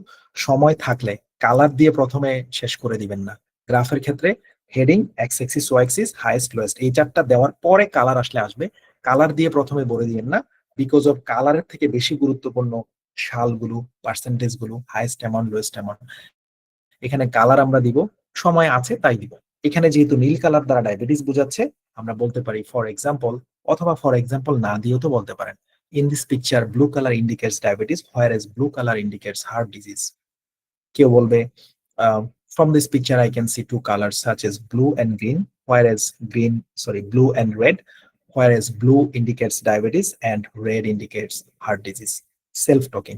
Speaker 1: সময় থাকলে কালার দিয়ে প্রথমে শেষ করে দিবেন না। গ্রাফের ক্ষেত্রে heading, x axis, y axis, highest lowest, এই চারটা দেওয়ার পরে কালার আসলে আসবে। কালার দিয়ে প্রথমে বলে দিবেন না, বিকজ অফ কালারের থেকে বেশি গুরুত্বপূর্ণ সালগুলো, পার্সেন্টেজ গুলো, হাইয়েস্ট অ্যামাউন্ট, লোয়েস্ট অ্যামাউন্ট। এখানে কালার আমরা দিব, সময় আছে তাই দিব। এখানে যেহেতু নীল কালার দ্বারা ডায়াবেটিস বোঝাচ্ছে, আমরা বলতে পারি ফর এক্সাম্পল, অথবা ফর এক্সাম্পল না দিয়েও তো বলতে পারেন in this picture blue colour indicates diabetes whereas blue colour indicates heart disease. কেউ বলবে from this picture I can see two colour such as blue and green whereas green, sorry, blue and red whereas blue indicates diabetes and red indicates heart disease. Self talking,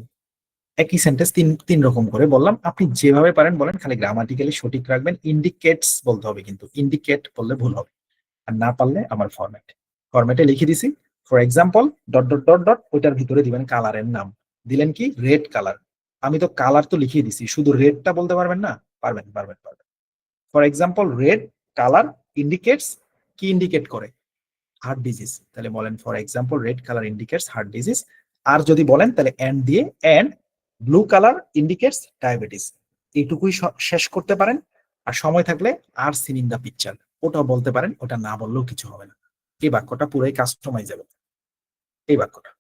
Speaker 1: একই sentence তিন তিন রকম করে বললাম, আপনি যেভাবে পারেন বলেন, খালি গ্রামাটিক্যালি সঠিক রাখবেন। ইন্ডিকেটস বলতে হবে, কিন্তু ইন্ডিকেট বললে ভুল হবে। আর না পারলে আমার ফরম্যাটে লিখে দিছি for example dot dot dot dot, ওইটার ভিতরে দিবেন কালারের নাম। দিলেন কি, রেড কালার। আমি তো কালার তো লিখিয়ে দিছি, শুধু রেডটা বলতে পারবেন না? পারবেন, পারবেন, পারবেন। For example red colour indicates, কি ইন্ডিকেট করে, হার্ট ডিজিজ, তাহলে বলেন for example red colour indicates heart disease. আর যদি বলেন তাহলে এন্ড দিয়ে, and blue colour indicates diabetes, এইটুকুই শেষ করতে পারেন। আর সময় থাকলে are seen in the picture, ওটাও বলতে পারেন, ওটা না বললেও কিছু হবে না। এই বাক্যটা পুরোই কাস্টমাইজেবল, এই বাক্যটা,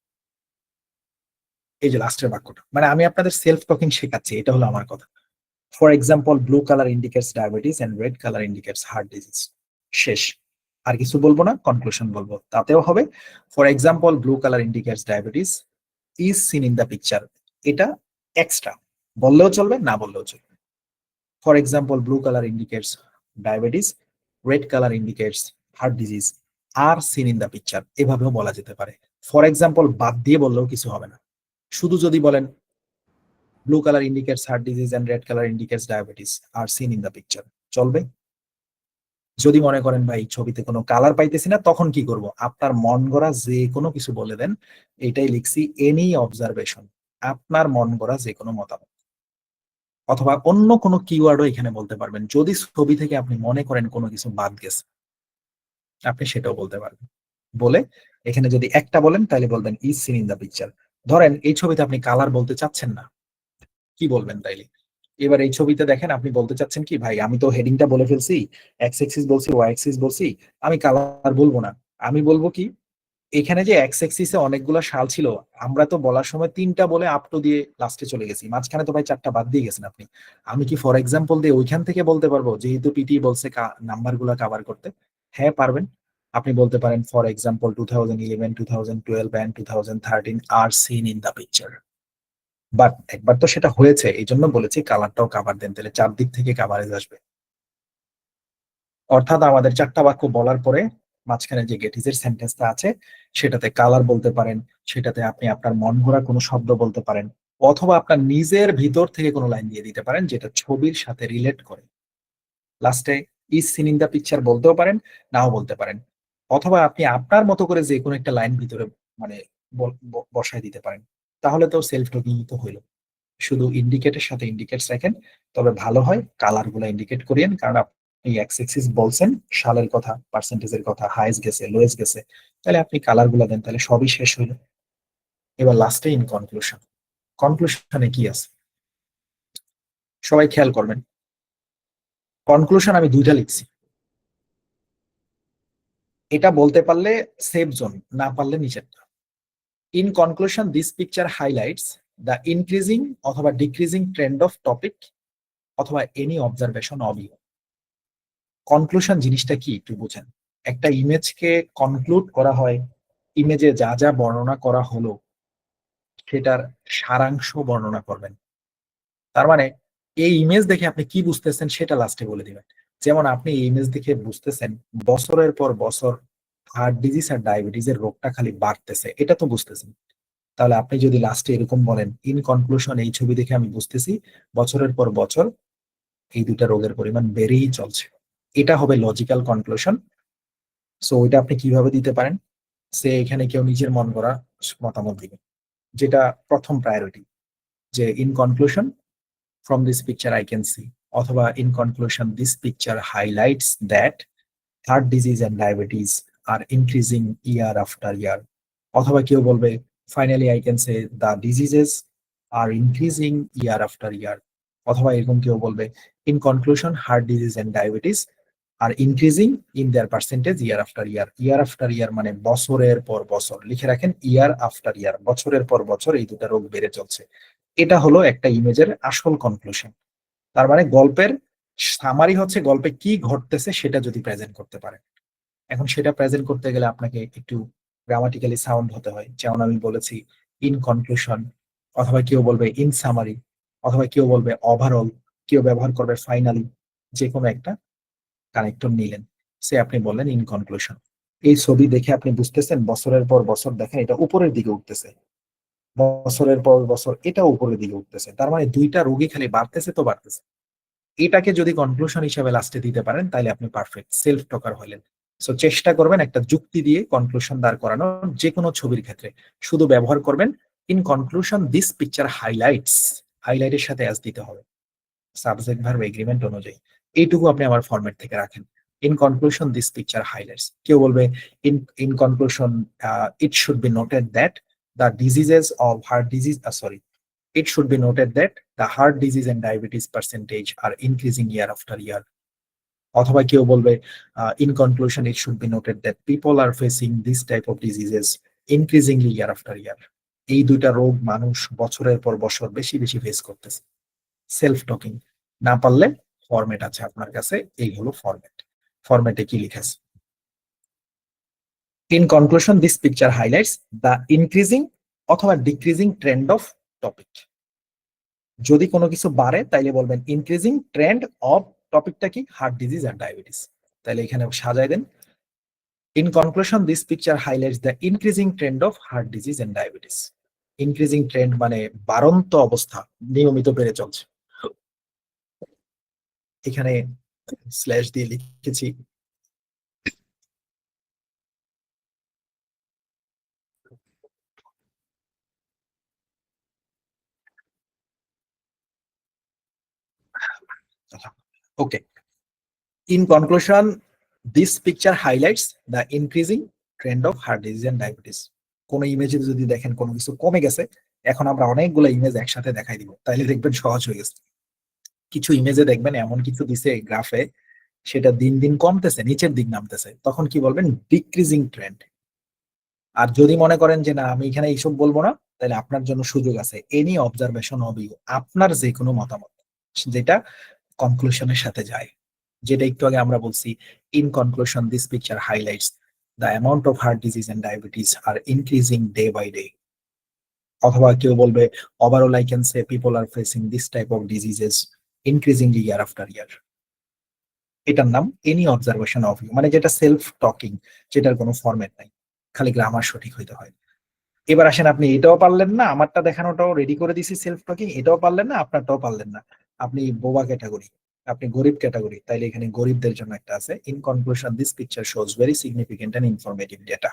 Speaker 1: এই যে লাস্টের বাক্যটা, মানে আমি আপনাদের সেলফ টকিং শেখাচ্ছি, এটা হলো আমার কথা। For example blue colour indicates diabetes and red colour indicates heart disease, শেষ। আর কিছু বলবো না, কনক্লুশন বলবো, তাতেও হবে। For example blue colour indicates diabetes is seen in the picture, এটা এক্সট্রা, বললেও চলবে, না বললেও চলবে। For example blue colour indicates diabetes, red colour indicates heart disease are seen in the picture, এভাবেও বলা যেতে পারে। ফর এক্সাম্পল বাদ দিয়ে বললেও কিছু হবে না, শুধু যদি বলেন blue colour indicates heart disease and red colour indicates diabetes are seen in the picture, চলবে। যদি মনে করেন ভাই ছবিতে কোনো কালার পাইতেছি না, তখন কি করব, আপনার মন গড়া যে কোনো কিছু বলে দেন। এটাই লিখছি, এনি অবজারভেশন, আপনার মন গড়া যে কোনো মতামত, অথবা অন্য কোনো কিওয়ার্ডও এখানে বলতে পারবেন। যদি ছবি থেকে আপনি মনে করেন কোনো কিছু বাদ গেছে, আপনি সেটাও বলতে পারবেন। বলে এখানে যদি একটা বলেন তাহলে বলবেন is seen in the picture. ধরেন এই ছবিতে আপনি কালার বলতে চাচ্ছেন না, কি বলবেন তাইলে? এবার এই ছবিতে দেখেন আপনি বলতে চাচ্ছেন কি, ভাই আমি তো হেডিংটা বলে ফেলছি, এক্স এক্সিস বলছি, ওয়াই এক্সিস বলছি, আমি কালার বলবো না। আমি বলবো কি, এখানে যে এক্স এক্সিসে অনেকগুলো সাল ছিল, আমরা তো বলার সময় তিনটা বলে আপ টু দিয়ে লাস্টে চলে গেছি, মাঝখানে তো ভাই চারটা বাদ দিয়ে গেছেন আপনি। আমি কি ফর এক্সাম্পল দিয়ে ওইখান থেকে বলতে পারবো, যেহেতু পিটি বলছে নাম্বার গুলা কাভার করতে? হ্যাঁ পারবেন। আপনি বলতে পারেন for example 2011, 2012 and 2013 are seen in the picture. But একবার তো সেটা হয়েছে, এই জন্য বলেছি কালারটাও কাভার দেন, তাহলে চারদিক থেকে কাভারেজ আসবে। অর্থাৎ আমাদের চারটা বাক্য বলার পরে মাঝখানে যে গেটিজের সেন্টেন্সটা আছে, সেটাতে কালার বলতে পারেন, সেটাতে আপনি আপনার মন গড়া কোনো শব্দ বলতে পারেন, অথবা আপনার নিজের ভিতর থেকে কোনো লাইন দিয়ে দিতে পারেন যেটা ছবির সাথে রিলেট করে। লাস্টে is seen in the picture বলতেও পারেন, নাও বলতে পারেন, অথবা আপনি আপনার মতো করে যে কোনো একটা লাইন ভিতরে মানে বসায় দিতে পারেন। তাহলে তো সেলফ টকিং তো হইলো। শুধু ইন্ডিকেটের সাথে ইন্ডিকেটস রাখেন, তবে ভালো হয় কালার গুলা ইন্ডিকেট করিয়েন, কারণ এই এক্স এক্সিস বলছেন সালের কথা, পার্সেন্টেজের কথা, হাইস্ট গেছে, লোয়েস্ট গেছে, তাহলে আপনি কালার গুলা দেন, তাহলে সবই শেষ হইল। এবার লাস্টে ইন কনক্লুশন। কনক্লুশনে কি আছে সবাই খেয়াল করবেন। কনক্লুশন আমি দুইটা লিখছি, এটা বলতে পারলে সেফ জোন, না পারলে নিচেরটা। In conclusion this picture highlights the increasing অথবা ডিক্রিজিং ট্রেন্ড অফ টপিক অথবা any observation of you. Conclusion জিনিসটা কি একটু বুঝেন। একটা ইমেজকে কনক্লুড করা হয়, ইমেজে যা যা বর্ণনা করা হলো সেটার সারাংশ বর্ণনা করবেন। তার মানে এই ইমেজ দেখে আপনি কি বুঝতেছেন সেটা লাস্টে বলে দিবেন। যেমন আপনি এই ইমেজ দেখে বুঝতেছেন বছরের পর বছর হার্ট ডিজিজ আর ডায়াবেটিস এর রোগটা খালি বাড়তেছে, এটা তো বুঝতেছেন। তাহলে আপনি যদি লাস্টে এরকম বলেন, ইন কনক্লুশন এই ছবি দেখে আমি বুঝতেছি বছরের পর বছর এই দুটা রোগের পরিমাণ বেড়েই চলছে, এটা হবে লজিক্যাল কনক্লুশন। সো ওইটা আপনি কিভাবে দিতে পারেন, সে এখানে কেউ নিজের মন করা মতামত দিবে, যেটা প্রথম প্রায়োরিটি, যে in conclusion from this picture I can see, অথবা in conclusion this picture highlights that heart disease and diabetes are increasing year after year, অথবা কেউ বলবে finally I can say the diseases are increasing year after year, অথবা এরকম কেউ বলবে in conclusion heart disease and diabetes are increasing in their percentage year after year। year after year মানে বছরের পর বছর, লিখে রাখেন year after year, বছরের পর বছর এই দুটা রোগ বেড়ে চলছে। এটা হলো একটা ইমেজের আসল কনক্লুশন। তার মানে গল্পের সামারি হচ্ছে গল্পে কি ঘটতেছে সেটা যদি প্রেজেন্ট করতে পারে। এখন সেটা প্রেজেন্ট করতে গেলে আপনাকে একটু গ্রামাটিক্যালি সাউন্ড হতে হয়, যেমন আমি বলেছি ইন কনক্লুশন, অথবা কেউ বলবে ইন সামারি, অথবা কেউ বলবে ওভারঅল, কেউ ব্যবহার করবে ফাইনালি, যে কোনো একটা কানেক্টর নিলেন, সে আপনি বললেন ইন কনক্লুশন। এই ছবি দেখে আপনি বুঝতেছেন বছরের পর বছর দেখেন এটা উপরের দিকে উঠতেছে, বছরের পর বছর এটা উপরের দিকে উঠতেছে, তার মানে দুইটা রোগী খালি বাড়তেছে তো বাড়তেছে। এটাকে যদি কনক্লুশন হিসেবে লাস্টে দিতে পারেন তাহলে আপনি পারফেক্ট সেলফ টকার হলেন। সো চেষ্টা করবেন একটা যুক্তি দিয়ে কনক্লুশন দাঁড় করানো, যে কোনো ছবির ক্ষেত্রে শুধু ব্যবহার করবেন in conclusion this picture highlights, হাইলাইটের সাথে অ্যাজ দিতে হবে সাবজেক্ট ভার্ব এগ্রিমেন্ট অনুযায়ী। এইটুকু আপনি আমার ফরম্যাট থেকে রাখেন, in conclusion this picture highlights. কেউ বলবে in in conclusion it should be noted that the diseases of heart disease sorry it should be noted that the heart disease and diabetes percentage are increasing year after year, অথবা কেউ বলবে in conclusion it should be noted that people are facing this type of diseases increasingly year after year। এই দুইটা রোগ মানুষ বছরের পর বছর বেশি বেশি ফেস করতেছে। Self talking. না পারলে ফরম্যাট আছে আপনার কাছে, এই হলো ফরম্যাট। ফরম্যাটে কি লিখেছে, in conclusion this picture highlights the increasing অথবা ডিক্রিজিং ট্রেন্ড অফ টপিক। যদি কোনো কিছু বাড়ে তাইলে বলবেন ইনক্রিজিং ট্রেন্ড অফ, টপিকটা কি হার্ট ডিজিজ আর ডায়াবেটিস, তাহলে এখানে সাজায় দেন in conclusion this picture highlights the increasing trend of heart disease and diabetes. Increasing trend মানে বাড়ন্ত অবস্থা, নিয়মিত বেড়ে চলছে। এখানে স্ল্যাশ দিয়ে লিখেছি okay. In conclusion this picture highlights the increasing trend of heart disease and diabetes. কোন ইমেজে যদি দেখেন কোনো কিছু কমে গেছে, এখন আমরা অনেকগুলো ইমেজ একসাথে দেখাই দিব, তাইলে দেখবেন সহজ হয়ে গেছে। কিছু ইমেজে দেখবেন এমন কিছু দিছে গ্রাফে, সেটা দিন দিন কমতেছে, নিচের দিক নামতেছে, তখন কি বলবেন ডিক্রিজিং ট্রেন্ড। আর যদি মনে করেন যে না আমি এখানে এইসব বলবো না, তাহলে আপনার জন্য সুযোগ আছে এনি অবজারভেশন হবে, আপনার যে কোনো মতামত যেটা কনক্লুশনের সাথে যায়, যেটা একটু আগে আমরা বলছি in conclusion this picture highlights the amount of heart disease and diabetes are increasing day by day, অথবা কেউ বলবে overall I can say people are facing this type of diseases increasingly year after year. এটার নাম any observation of you, মানে যেটা self talking, যেটার কোনো format নাই, খালি গ্রামার সঠিক হইতে হয়। এবার আসেন আপনি এটাও পারলেন না, আমারটা দেখানোটাও রেডি করে দিছি সেলফ টকিং, এটাও পারলেন না, আপনারটাও পারলেন না, আপনি বোবা ক্যাটাগরি, আপনি গরিব ক্যাটাগরি, তাইলে এখানে গরিবদের জন্য একটা আছে in conclusion this picture shows very significant and informative data.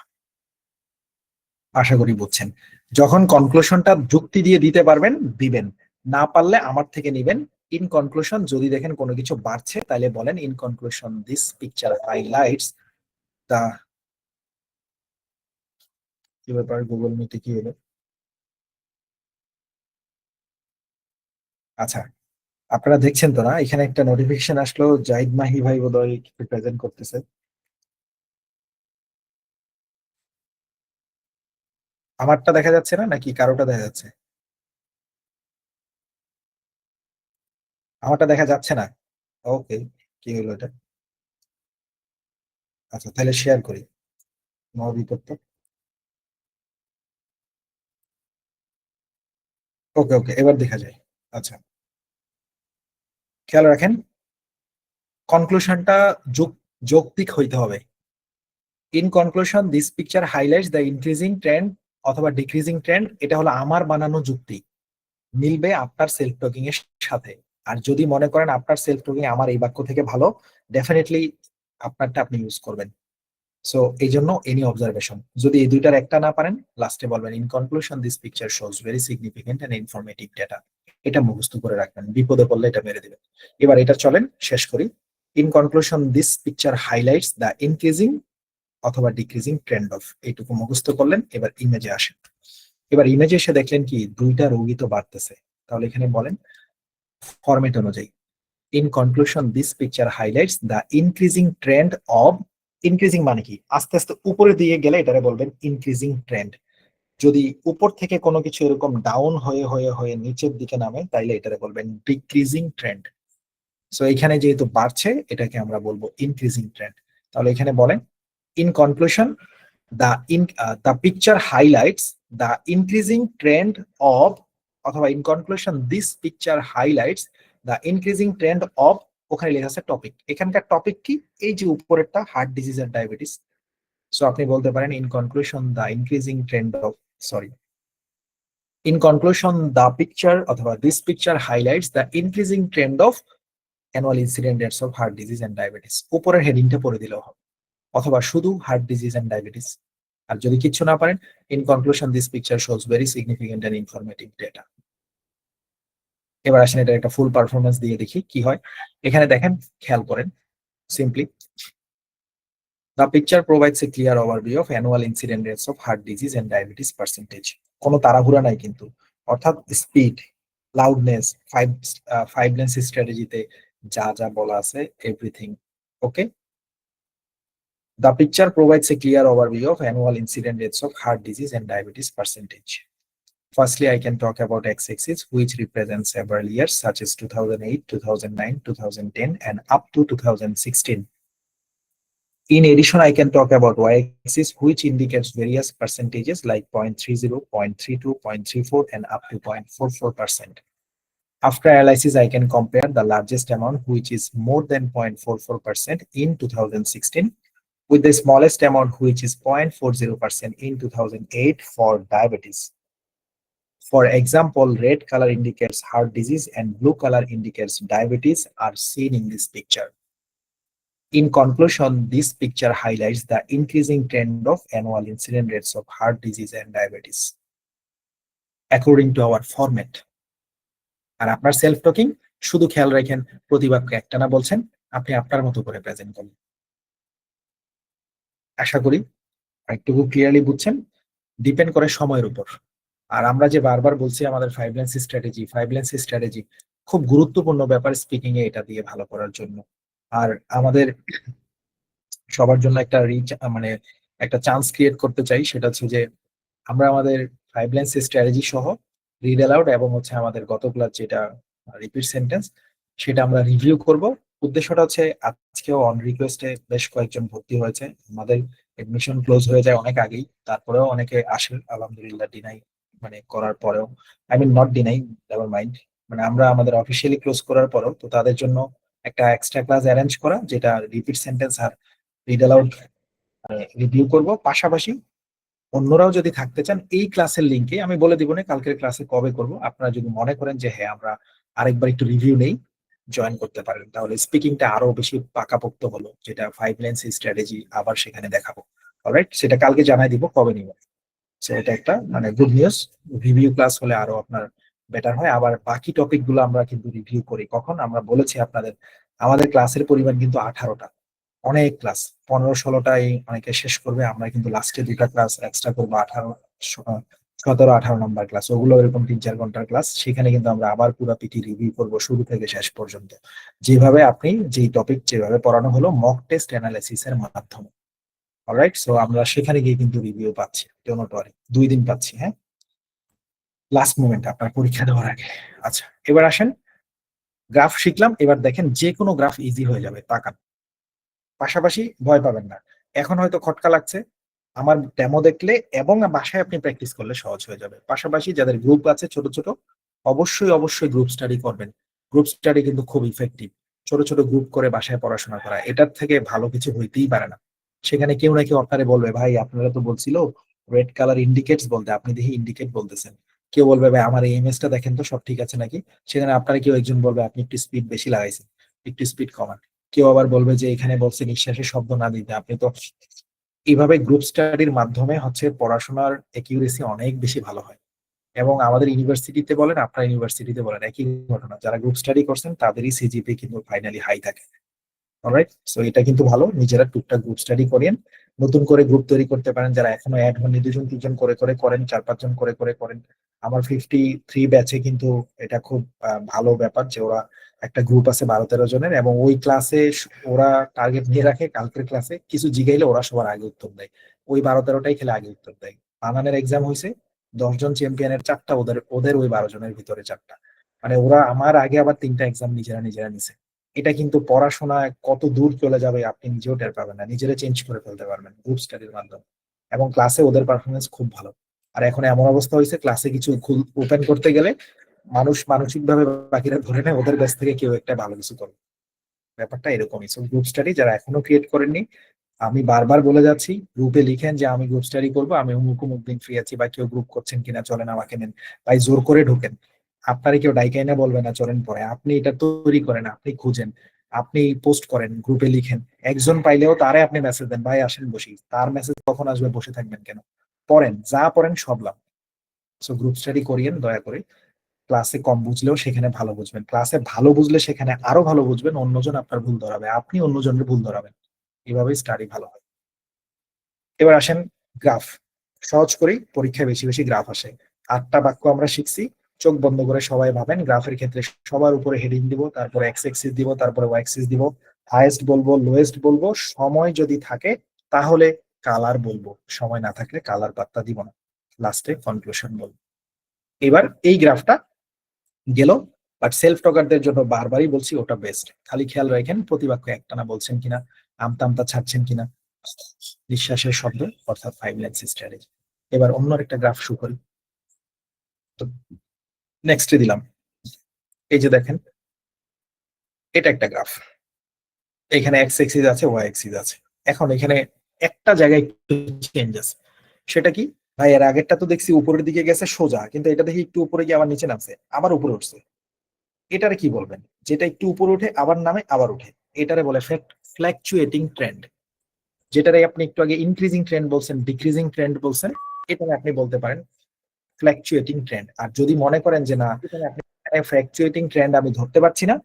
Speaker 1: আশা করি বুঝছেন। যখন কনক্লুশনটা যুক্তি দিয়ে দিতে পারবেন দিবেন, না পারলে আমার থেকে নিবেন, ইন কনক্লুশন যদি দেখেন কোনো কিছু বাড়ছে তাহলে বলেন in conclusion this picture highlights the, কি ব্যাপার গুগল মিটে কি হলো? আচ্ছা, আপনারা দেখছেন তো না, এখানে একটা নোটিফিকেশন আসলো, জাহিদ মাহি ভাই বোধহয় প্রেজেন্ট করতেছে। আমারটা দেখা যাচ্ছে না নাকি কারোটা দেখা যাচ্ছে? আমারটা দেখা যাচ্ছে না। ওকে, কি হলো এটা? আচ্ছা, তাহলে শেয়ার করি মহাবিপত্ত। ওকে ওকে, এবার দেখা যায়। আচ্ছা, খেয়াল রাখেন, কনক্লুশনটা যৌক্তিক হইতে হবে। In conclusion this picture highlights the increasing trend অথবা ডিক্রিজিং ট্রেন্ড, এটা হলো আমার বানানো যুক্তি, মিলবে আপনার সেলফ টকিং এর সাথে। আর যদি মনে করেন আপনার সেলফ টকিং আমার এই বাক্য থেকে ভালো, ডেফিনেটলি আপনারটা আপনি ইউজ করবেন। সো এই জন্য এনি অবজারভেশন, যদি এই দুইটার একটা না পারেন, লাস্টে বলবেন in conclusion this picture shows very significant and informative data. এটা মুখস্থ করে রাখবেন, বিপদে পড়লে এটা মেরে দিবেন। এবার এটা চলেন শেষ করি। In conclusion this picture highlights the increasing অথবা ডিক্রিজিং ট্রেন্ড অফ, এইটুকু মুখস্থ করলেন। এবার ইমেজে আসেন। এবার ইমেজে এসে দেখলেন কি দুইটা রোগী তো বাড়তেছে, তাহলে এখানে বলেন ফরম্যাট অনুযায়ী in conclusion this picture highlights the increasing trend of, increasing মানে কি আস্তে আস্তে উপরে দিয়ে গেলে এটারে বলবেন ইনক্রিজিং ট্রেন্ড। যদি উপর থেকে কোনো কিছু এরকম ডাউন হয়ে হয়ে হয়ে নিচের দিকে নামে তাইলে এটারে বলবেন ডিক্রিজিং ট্রেন্ড। সো এখানে যেহেতু বাড়ছে এটাকে আমরা বলবো ইনক্রিজিং ট্রেন্ড। তাহলে এখানে বলেন in conclusion the picture highlights the increasing trend of, অথবা in conclusion this picture highlights the increasing trend of, ওখানে লেখা আছে টপিক, এখানকার টপিক কি, এই যে উপরেরটা heart disease and diabetes. So আপনি বলতে পারেন in conclusion the increasing trend of, sorry, in conclusion the picture অথবা this picture highlights the increasing trend of annual incident rates of heart disease and diabetes, উপরের হেডিংটা পড়ে দিলেও হবে, অথবা শুধু হার্ট ডিজিজ এন্ড ডায়াবেটিস। আর যদি কিছু না পারেন, in conclusion this picture shows very significant and informative data. এবার আসেন এটা একটা ফুল পারফরমেন্স দিয়ে দেখি কি হয়। এখানে দেখেন, খেয়াল করেন, simply the picture provides a clear overview of annual incident rates of heart disease and diabetes percentage. কোনো তাড়াহুড়া নাই কিন্তু, অর্থাৎ স্পিড, লাউডনেস, ফাইভ লেন্স স্ট্র্যাটেজিতে যা যা বলা আছে everything okay. The picture provides a clear overview of annual incident rates of heart disease and diabetes percentage. Firstly, I can talk about x-axis, which represents several years, such as 2008, 2009, 2010, and up to 2016. In addition, I can talk about y-axis, which indicates various percentages like 0.30, 0.32, 0.34, and up to 0.44%. After analysis, I can compare the largest amount, which is more than 0.44% in 2016, with the smallest amount, which is 0.40% in 2008 for diabetes. For example, red color indicates heart disease and blue color indicates diabetes are seen in this picture. In conclusion, this picture highlights the increasing trend of annual incident rates of heart disease and diabetes according to our format. আর আপনার self talking শুধু খেয়াল রাখেন, প্রতিবাক্য একটা না বলছেন, আপনি আপনার মতো করে প্রেজেন্ট করুন। আশা করি একটু ক্লিয়ারলি বুঝছেন। ডিপেন্ড করে সময়ের উপর। আর আমরা যে বারবার বলছি আমাদের ফাইভ লেন্স স্ট্র্যাটেজি খুব গুরুত্বপূর্ণ ব্যাপার স্পিকিং এ, এটা দিয়ে ভালো করার জন্য। আর আমাদের সবার জন্য একটা মানে একটা চান্স ক্রিয়েট করতে চাই, সেটা হচ্ছে যে আমরা আমাদের ফাইভ লেন্স স্ট্র্যাটেজি সহ রিড অ্যালাউড এবং হচ্ছে আমাদের গতগুলার যেটা রিপিট সেন্টেন্স সেটা আমরা রিভিউ করব। উদ্দেশ্যটা হচ্ছে আজকেও অন রিকোয়েস্টে বেশ কয়েকজন ভর্তি হয়েছে, আমাদের এডমিশন ক্লোজ হয়ে যায় অনেক আগেই, তারপরেও অনেকে আসে আলহামদুলিল্লাহ, ডিনাই মানে করার পরেও, I mean not deny, never mind, মানে আমরা আমাদের অফিসিয়ালি ক্লোজ করার পরেও তো তাদের জন্য একটা এক্সট্রা ক্লাস অ্যারেঞ্জ করা, যেটা রিপিট সেন্টেন্স আর রিড অ্যালাউড রিভিউ করব। পাশাপাশি অন্যরাও যদি থাকতে চান, এই ক্লাসের লিঙ্কে আমি বলে দিব না কালকের ক্লাসে কবে করব, আপনারা যদি মনে করেন যে হ্যাঁ আমরা আরেকবার একটু রিভিউ নেই, জয়েন করতে পারেন। তাহলে স্পিকিংটা আরো বেশি পাকাপোক্ত হলো, যেটা ফাইভ লেন্স স্ট্র্যাটেজি আবার সেখানে দেখাবো। অলরাইট, সেটা কালকে জানাই দিব কবে নিব। সো এটা একটা মানে গুড নিউজ, রিভিউ ক্লাস হলে আরো আপনার বেটার হয়। আবার বাকি টপিক গুলো আমরা কিন্তু রিভিউ করি কখন, আমরা বলেছি আপনাদের আমাদের ক্লাসের পরিমাণ কিন্তু 18টা, অনেক ক্লাস, 15-16টাই অনেকে শেষ করবে, আমরা কিন্তু লাস্টে দুটা ক্লাস এক্সট্রা করবো, 17-18 নম্বর ক্লাস, ওগুলো এরকম 3-4 ঘন্টার ক্লাস, সেখানে কিন্তু আমরা আবার পুরো পিটি রিভিউ করবো শুরু থেকে শেষ পর্যন্ত, যেভাবে আপনি যেই টপিক যেভাবে পড়ানো হলো মক টেস্ট অ্যানালাইসিস এর মাধ্যমে। অলরাইট, সো আমরা সেখানে গিয়ে কিন্তু রিভিউ পাচ্ছি, ডোন্ট ওয়ারি, 2 দিন পাচ্ছি, হ্যাঁ, লাস্ট মোমেন্ট আপনার পরীক্ষা দেওয়ার আগে। আচ্ছা, এবার আসেন, গ্রাফ শিখলাম, এবার দেখেন যে কোনো গ্রাফ ইজি হয়ে যাবে, তাকান, পাশাপাশি ভয় পাবেন না। এখন হয়তো খটকা লাগছে, আমার ডেমো দেখলে এবং বাসায় আপনি প্র্যাকটিস করলে সহজ হয়ে যাবে। পাশাপাশি যাদের গ্রুপ আছে ছোট ছোট, অবশ্যই অবশ্যই গ্রুপ স্টাডি করবেন। গ্রুপ স্টাডি কিন্তু খুব ইফেক্টিভ। ছোট ছোট গ্রুপ করে বাসায় পড়াশোনা করা, এটার থেকে ভালো কিছু হইতেই পারে না। সেখানে কেউ না কেউ আপনারে বলবে, ভাই আপনারা তো বলছিল রেড কালার ইন্ডিকেটস বলতে, আপনি দেখি ইন্ডিকেট বলতেছেন। কেউ বলবে, ভাই আমার এই ইমেজটা দেখেন তো সব ঠিক আছে নাকি। সেখানে আপনারা কেউ একজন বলবে, আপনি একটু স্পিড বেশি লাগাইছেন, একটু স্পিড কমান। কেউ আবার বলবে যে এখানে বলছে নিঃশ্বাসের শব্দ না দিতে, আপনি তো। এইভাবে গ্রুপ স্টাডির মাধ্যমে হচ্ছে পড়াশোনার একিউরেসি অনেক বেশি ভালো হয়। এবং আমাদের ইউনিভার্সিটিতে বলেন, আপনার ইউনিভার্সিটিতে বলেন, একই ঘটনা, যারা গ্রুপ স্টাডি করছেন তাদেরই সিজিপি কিন্তু ফাইনালি হাই থাকে। অলরাইট, সো এটা কিন্তু ভালো, নিজেরা টুকটাক গ্রুপ স্টাডি করেন, নতুন করে গ্রুপ তৈরি করতে পারেন, যারা এখনো অ্যাড হননি 2-3 জন করে করে করেন, 4-5 জন করে করে করেন। আমার 53 ব্যাচে কিন্তু এটা খুব ভালো ব্যাপার যে ওরা একটা গ্রুপ আছে 12-13 জনের, এবং ওই ক্লাসে ওরা টার্গেট নিয়ে রাখে, কালকের ক্লাসে কিছু জিগাইলে ওরা সবার আগে উত্তর দেয়, ওই 12-13টাই খেলে আগে উত্তর দেয়। বানানের এক্সাম হয়েছে, 10 জন চ্যাম্পিয়নের 4টা, ওদের ওদের ওই 12 জনের ভিতরে 4টা, মানে ওরা আমার আগে আবার 3টা এক্সাম নিজেরা নিজেরা নিছে। এটা কিন্তু পড়াশোনায় কত দূর চলে যাবে আপনি নিজেও টের পাবেন না, নিজেরা চেঞ্জ করে ফেলতে পারবেন গ্রুপ স্টাডির মাধ্যমে। এবং ক্লাসে ওদের পারফরমেন্স খুব ভালো। আর এখন এমন অবস্থা হয়েছে, ক্লাসে কিছু ওপেন করতে গেলে মানুষ মানসিক ভাবে বাকিরা ধরে নেয় ওদের কাছ থেকে কেউ একটা ভালো কিছু করবে। ব্যাপারটা এরকমই। সো গ্রুপ স্টাডি যারা এখনো ক্রিয়েট করেননি, আমি বারবার বলে যাচ্ছি, গ্রুপে লিখেন যে আমি গ্রুপ স্টাডি করবো, আমি অমুক অমুক দিন ফ্রি আছি, বা কেউ গ্রুপ করছেন কিনা চলেন আমাকে নেন, ভাই জোর করে ঢোকেন। আপনারে কেউ ডাইকাই না বলবে না চলেন পরে, আপনি এটা তৈরি করেন, আপনি খুঁজেন, আপনি পোস্ট করেন, গ্রুপে লিখেন, একজন পাইলেও তারে আপনি মেসেজ দেন, ভাই আসেন বসি, তার মেসেজ কখন আসবে, বসে থাকবেন কেন, পড়েন, যা পড়েন সব লাভ। সো গ্রুপ স্টাডি করিয়েন দয়া করে। ক্লাসে কম বুঝলেও সেখানে ভালো বুঝবেন, ক্লাসে ভালো বুঝলে সেখানে আরো ভালো বুঝবেন, অন্যজন আপনার ভুল ধরাবে, আপনি অন্যজনের ভুল ধরাবেন, এভাবেই স্টাডি ভালো হয়। এবার আসেন, গ্রাফ সহজ করি, পরীক্ষায় বেশি বেশি গ্রাফ আসে। 8টা বাক্য আমরা শিখছি, চোখ বন্ধ করে সবাই ভাবেন। গ্রাফের ক্ষেত্রে সবার উপরে হেডিং দিব, তারপরে এক্স এক্সিস দিব, তারপরে ওয়াই এক্সিস দিব, হাইয়েস্ট বলবো, লোয়েস্ট বলবো, সময় যদি থাকে তাহলে কালার বলবো, সময় না থাকলে কালার পাত্তা দিব না, লাস্টে কনক্লুশন বলবো। এবার এই গ্রাফটা গেল, বাট সেলফ টকারদের জন্য বারবারই বলছি ওটা বেস্ট, খালি খেয়াল রাখেন প্রতি বাক্য একটানা বলছেন কিনা, আমতা আমতা ছাড়ছেন কিনা, নিঃশ্বাসের শব্দ, অর্থাৎ 5 লাইন স্ট্র্যাটেজি। এবার অন্য একটা গ্রাফ শুরু করি। তো নেক্সটে দিলাম, এই যে দেখেন, এটা একটা গ্রাফ, এখানে এক্স এক্সিস আছে, ওয়াই এক্সিস আছে। এখন এখানে একটা জায়গায় একটু চেঞ্জ আছে, সেটা কি, ভাই এর আগেরটা তো দেখছি উপরের দিকে গেছে সোজা, কিন্তু এটা দেখি একটু উপরে গিয়ে আবার নিচে নামছে, আবার উপরে উঠছে। এটারে কি বলবেন, যেটা একটু উপরে উঠে আবার নামে আবার উঠে, এটারে বলে ফ্ল্যাকচুয়েটিং ট্রেন্ড। যেটারে আপনি একটু আগে ইনক্রিজিং ট্রেন্ড বলছেন, ডিক্রিজিং ট্রেন্ড বলছেন, এটারে আপনি বলতে পারেন ফ্ল্যাকচুয়েটিং ট্রেন্ড। আর যদি মনে করেন যে না, ফ্ল্যাকচুয়েটিং ট্রেন্ড আমি ধরতে পারছি না,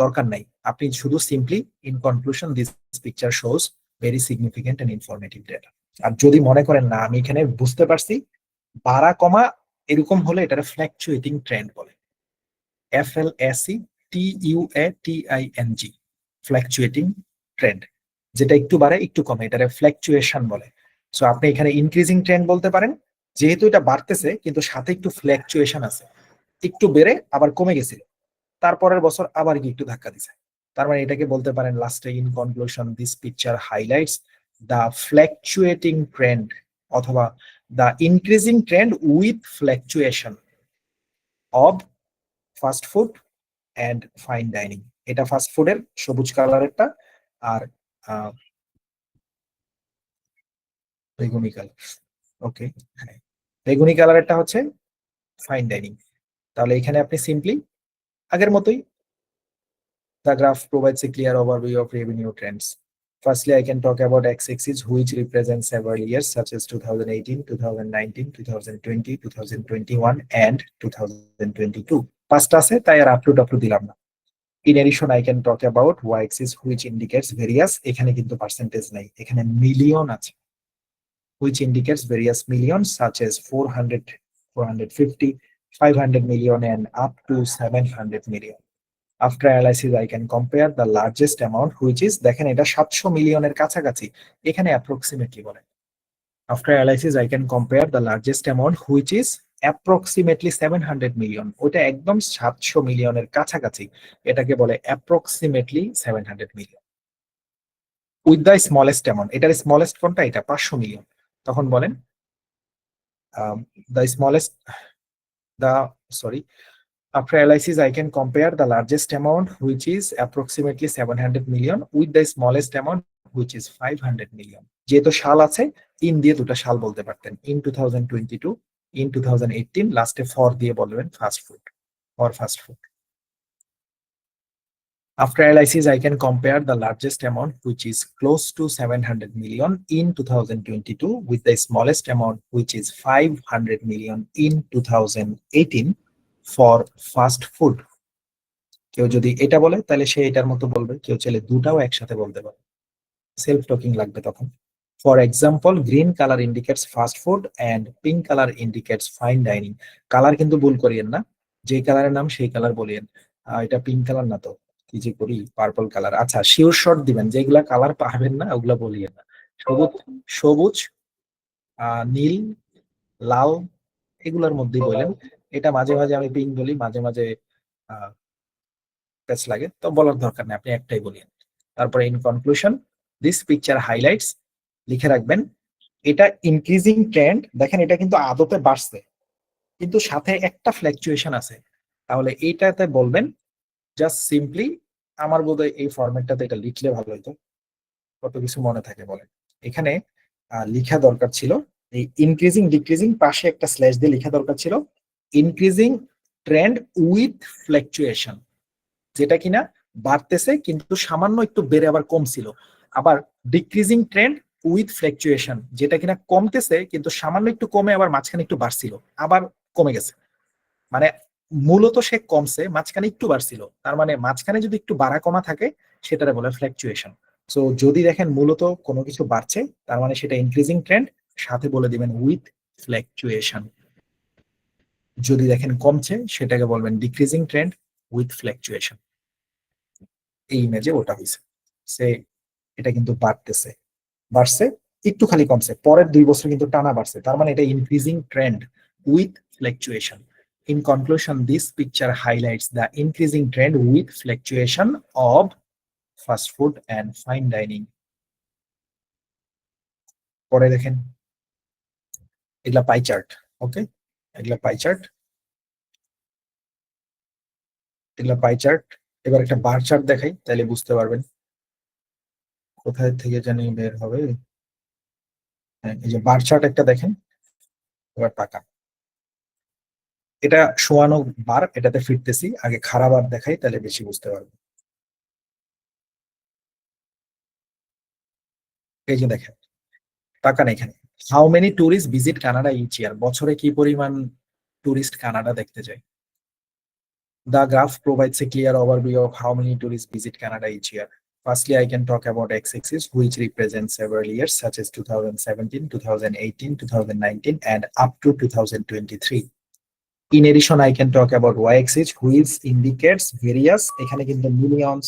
Speaker 1: দরকার নাই, আপনি শুধু simply in conclusion this picture shows very significant and informative data. আর যদি মনে করেন না আমি এখানে বুঝতে পারছি, বাড়া কমা এরকম হলে এটারে ফ্ল্যাকচুয়েটিং ট্রেন্ড বলে, FLACTUATING, ফ্ল্যাকচুয়েটিং ট্রেন্ড। যেটা একটু বাড়ে একটু কমে, এটারে ফ্ল্যাকচুয়েশন বলে। সো আপনি এখানে ইনক্রিজিং ট্রেন্ড বলতে পারেন, যেহেতু এটা বাড়তেছে কিন্তু সাথে একটু ফ্ল্যাকচুয়েশন আছে, একটু বেড়ে আবার কমে গেছে, তারপরের বছর আবার কি একটু ধাক্কা দিছে। তার মানে এটাকে বলতে পারেন লাস্টে, in conclusion this picture highlights the fluctuating trend, অথবা the increasing trend with fluctuation of fast food and fine dining. এটা ফাস্ট ফুডের সবুজ কালারেরটা, আর বেগুনি কালার, ওকে, হ্যাঁ, বেগুনি কালারেরটা হচ্ছে ফাইন ডাইনিং। তাহলে এখানে আপনি সিম্পলি আগের মতোই, the graph provides a clear overview of revenue Trends, Firstly, I can talk about x-axis which represents several years such as 2018, 2019, 2020, 2021 and 2022. পাঁচটা আছে তাই আর আপ টু দিলাম না। In addition, I can talk about y-axis which indicates various, এখানে কিন্তু percentage নাই, এখানে million আছে, which indicates various millions such as 400, 450, 500 million and up to 700 million. After analysis, I can compare the largest amount which is, দেখেন এটা 700 মিলিয়নের কাছাকাছি, এখানে approximately বলে। After analysis, I can compare the largest amount which is approximately 700 million, ওটা একদম 700 মিলিয়নের কাছাকাছি, এটাকে বলে approximately 700 million. With the smallest amount, এটার স্মলেস্ট কোনটা, এটা 500 মিলিয়ন, তখন বলেন the smallest, the sorry, after analysis I can compare the largest amount which is approximately 700 million with the smallest amount which is 500 million. যেহেতু সাল আছে, in দিয়ে দুটো সাল বলতে পারতেন, in 2022, in 2018, লাস্টে ফর দিয়ে বলবেন fast food or fast food. After analysis, I can compare the largest amount which is close to 700 million in 2022 with the smallest amount which is 500 million in 2018 for fast food. কেউ যদি এটা বলে তাহলে সে এটার মতো বলবে, কেউ চাইলে দুটাও একসাথে বলতে পারে, সেলফ টকিং লাগবে তখন। For example, green colour indicates fast food and pink colour indicates fine dining. Colour কিন্তু ভুল করিয়েন না, যে কালারের নাম সেই কালার বলিয়েন, এটা পিঙ্ক কালার না তো, কি যে করি, পার্পল কালার। আচ্ছা, শিওর শর্ট দিবেন, যেগুলা কালার পাবেন না ওগুলা বলিয়েন না। সবুজ, সবুজ, নীল, লাল, এগুলোর মধ্যেই বলেন। এটা মাঝে মাঝে আমি পিঙ্ক বলি, মাঝে মাঝে প্যাচ লাগে, তো বলার দরকার নেই, আপনি একটাই বলিয়েন। তারপরে in conclusion, this picture highlights, লিখে রাখবেন, এটা ইনক্রিজিং ট্রেন্ড, দেখেন এটা কিন্তু আদতে বাড়ছে কিন্তু সাথে একটা ফ্ল্যাকচুয়েশন আছে, তাহলে এইটাতে বলবেন জাস্ট সিম্পলি, আমার বোধহয় এই ফরম্যাটটাতে এটা লিখলে ভালো হতো, কত কিছু মনে থাকে বলেন। এখানে লিখা দরকার ছিল এই ইনক্রিজিং ডিক্রিজিং পাশে একটা স্ল্যাশ দিয়ে লিখা দরকার ছিল ইনক্রিজিং ট্রেন্ড উইথ ফ্ল্যাকচুয়েশন, যেটা কিনা বাড়তেছে কিন্তু সামান্য একটু বেড়ে আবার কমছিল। আবার ডিক্রিজিং ট্রেন্ড উইথ ফ্ল্যাকচুয়েশন, যেটা কিনা কমতেছে কিন্তু সামান্য একটু কমে আবার মাঝখানে একটু বাড়ছিল, আবার কমে গেছে, মানে মূলত সে কমছে, মাঝখানে একটু বাড়ছিল, তার মানে মাঝখানে যদি একটু বাড়া কমা থাকে সেটারে বলে ফ্ল্যাকচুয়েশন। সো যদি দেখেন মূলত কোনো কিছু বাড়ছে, তার মানে সেটা ইনক্রিজিং ট্রেন্ড, সাথে বলে দিবেন উইথ ফ্ল্যাকচুয়েশন। যদি দেখেন কমছে সেটাকে বলবেন ডিক্রিজিং ট্রেন্ড উইথ ফ্ল্যাকচুয়েশন। এই ইমেজে ওটা হয়েছে, সে এটা কিন্তু বাড়তেছে, বাড়ছে একটু খালি কমছে, পরের 2 বছর কিন্তু টানা বাড়ছে, তার মানে এটা increasing trend with fluctuation. In conclusion, this picture highlights the increasing trend with fluctuation of fast food and fine dining. পরে দেখেন এগুলা পাই চার্ট, ওকে, এগুলা পাই চার্ট, এগুলা পাই চার্ট। এবার একটা বার চার্ট দেখাই, তাহলে বুঝতে পারবেন। কোথায় থেকে জানি বের হবে, হ্যাঁ, এই যে বার চার্ট একটা দেখেন, এবার টাকা, এটা শোয়ানো বার, এটাতে ফিরতেছি, আগে খারাপ বার দেখাই তাহলে বেশি বুঝতে পারবেন। এই যে দেখেন টাকা নেই এখানে, how many tourist visit Canada each year, বছরে কি পরিমাণ টুরিস্ট কানাডা দেখতে যায়। The graph provides a clear overview of how many tourists visit Canada each year. Firstly, I can talk about x-axis, which represents several years such as 2017, 2018, 2019, and up to 2023. In addition, I can talk about y-axis, which indicates various, এখানে কিন্তু millions,